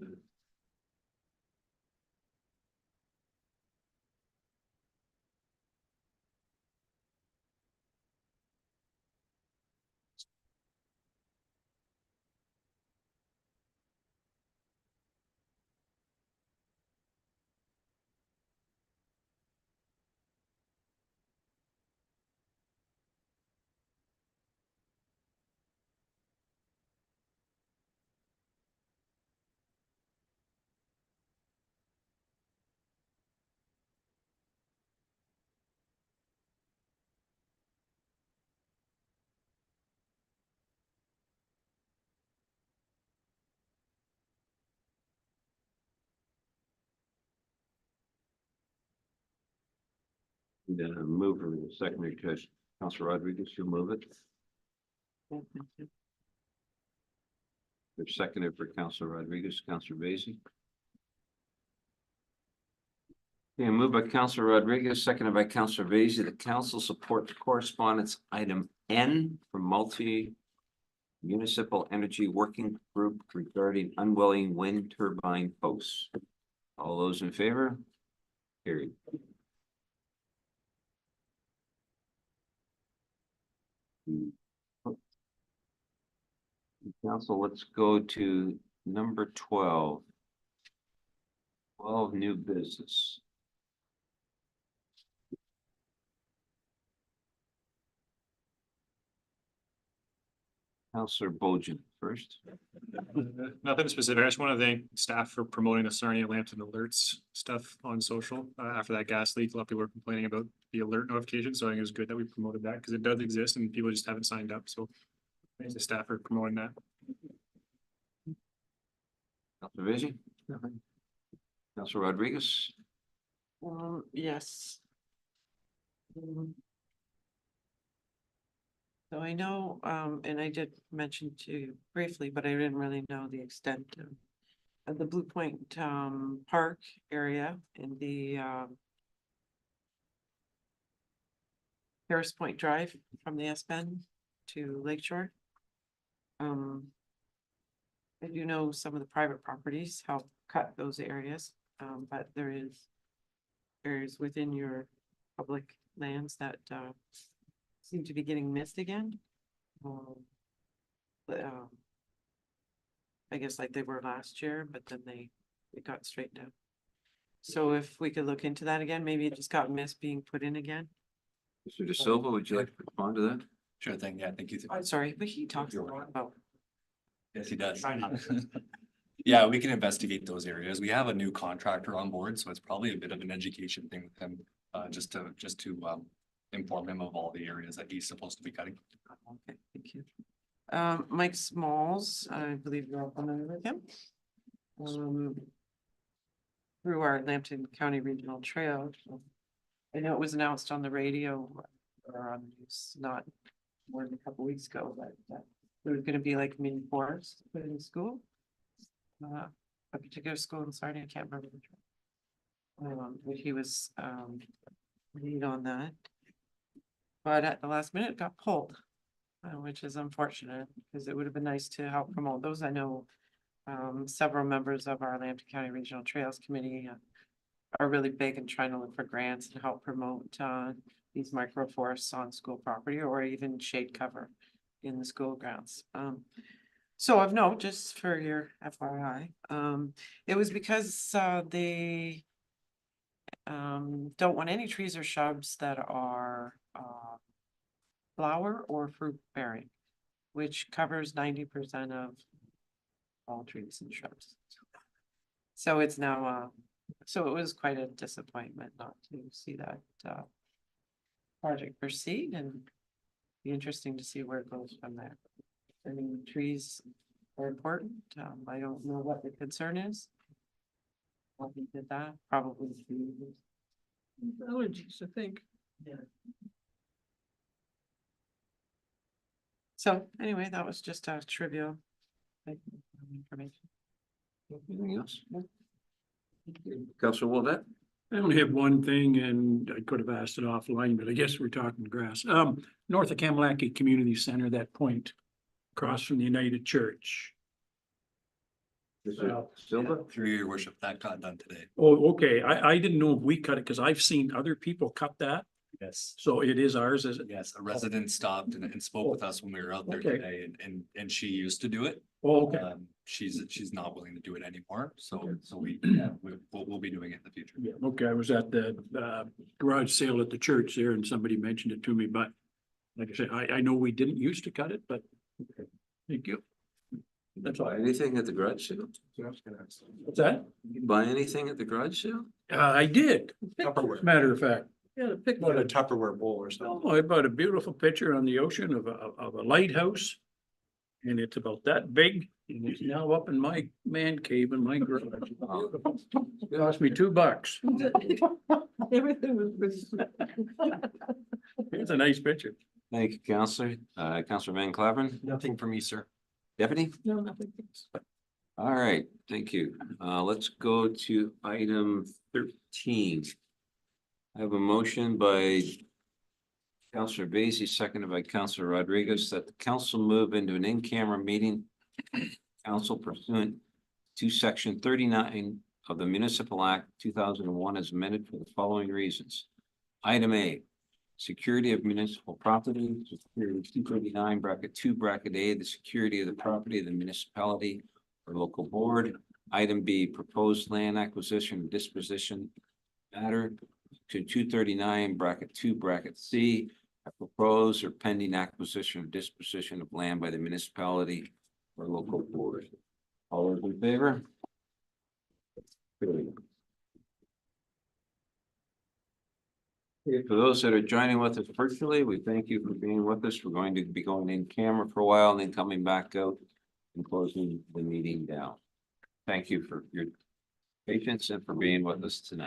Then a mover, secondary to Councillor Rodriguez, you'll move it. Yeah, thank you. There's seconded for Councillor Rodriguez, Councillor Basie. Okay, moved by Councillor Rodriguez, seconded by Councillor Basie. The council supports correspondence item N from municipal energy working group regarding unwilling wind turbine posts. All those in favor? Carried. Council, let's go to number 12. 12, new business. Counselor Bojan first. Nothing specific. I just want to thank staff for promoting the Sarnia Lambton alerts stuff on social. After that gas leak, a lot of people were complaining about the alert notification. So I think it was good that we promoted that because it does exist and people just haven't signed up. So thanks to staff for promoting that. Counselor Vision. Counselor Rodriguez. Yes. So I know, and I did mention to you briefly, but I didn't really know the extent of the Blue Point Park area in the Harris Point Drive from the S Bend to Lakeshore. I do know some of the private properties help cut those areas, but there is areas within your public lands that seem to be getting missed again. I guess like they were last year, but then they got straightened out. So if we could look into that again, maybe it just got missed being put in again. Mr. De Silva, would you like to respond to that? Sure thing, yeah, thank you. I'm sorry, but he talks a lot about. Yes, he does. Yeah, we can investigate those areas. We have a new contractor on board, so it's probably a bit of an education thing with him, just to inform him of all the areas that he's supposed to be cutting. Okay, thank you. Mike Smalls, I believe you're all familiar with him. Through our Lambton County Regional Trail. I know it was announced on the radio or on the news not more than a couple weeks ago, but there was gonna be like mini forest put in the school. A particular school in Sarnia, I can't remember which one. But he was lead on that. But at the last minute it got pulled, which is unfortunate because it would have been nice to help promote those. I know several members of our Lambton County Regional Trails Committee are really big in trying to look for grants and help promote these microforests on school property or even shade cover in the school grounds. So of note, just for your FYI, it was because they don't want any trees or shrubs that are flower or fruit bearing, which covers 90% of all trees and shrubs. So it's now, so it was quite a disappointment not to see that project proceed, and be interesting to see where it goes from there. I mean, trees are important. I don't know what the concern is. Why he did that, probably Allergies, I think. yeah. So anyway, that was just a trivial information. Anything else? Counselor Wildet? I only have one thing, and I could have asked it offline, but I guess we're talking grass. North of Kamalaki Community Center, that point across from the United Church. Silva? Through your worship, that got done today. Oh, okay. I didn't know if we cut it because I've seen other people cut that. Yes. So it is ours, is it? Yes, a resident stopped and spoke with us when we were out there Okay. today, and she used to do it. Oh, okay. She's not willing to do it anymore, so we'll be doing it in the future. Yeah, okay. I was at the garage sale at the church there and somebody mentioned it to me, but like I said, I know we didn't used to cut it, but okay. Thank you. That's all. Buy anything at the garage sale? What's that? You buy anything at the garage sale? I did. Tupperware. Matter of fact. Yeah, the picture. Not a Tupperware bowl or something. Oh, I bought a beautiful picture on the ocean of a lighthouse. And it's about that big, and it's now up in my man cave in my garage. It cost me $2. Everything was. It's a nice picture. Thank you, Counselor. Counselor Van Claveren? Nothing for me, sir. Deputy? No, nothing. All right, thank you. Let's go to item 13. I have a motion by Counselor Basie, seconded by Counselor Rodriguez, that the council move into an in-camera meeting. Council pursuant to section 39 of the Municipal Act 2001 as amended for the following reasons. Item A, security of municipal property, security 239 bracket 2 bracket A, the security of the property of the municipality or local board. Item B, proposed land acquisition disposition matter to 239 bracket 2 bracket C, A proposed or pending acquisition or disposition of land by the municipality or local board. All those in favor? Carried. Okay, for those that are joining with us virtually, we thank you for being with us. We're going to be going in camera for a while and then coming back out and closing the meeting down. Thank you for your patience and for being with us tonight.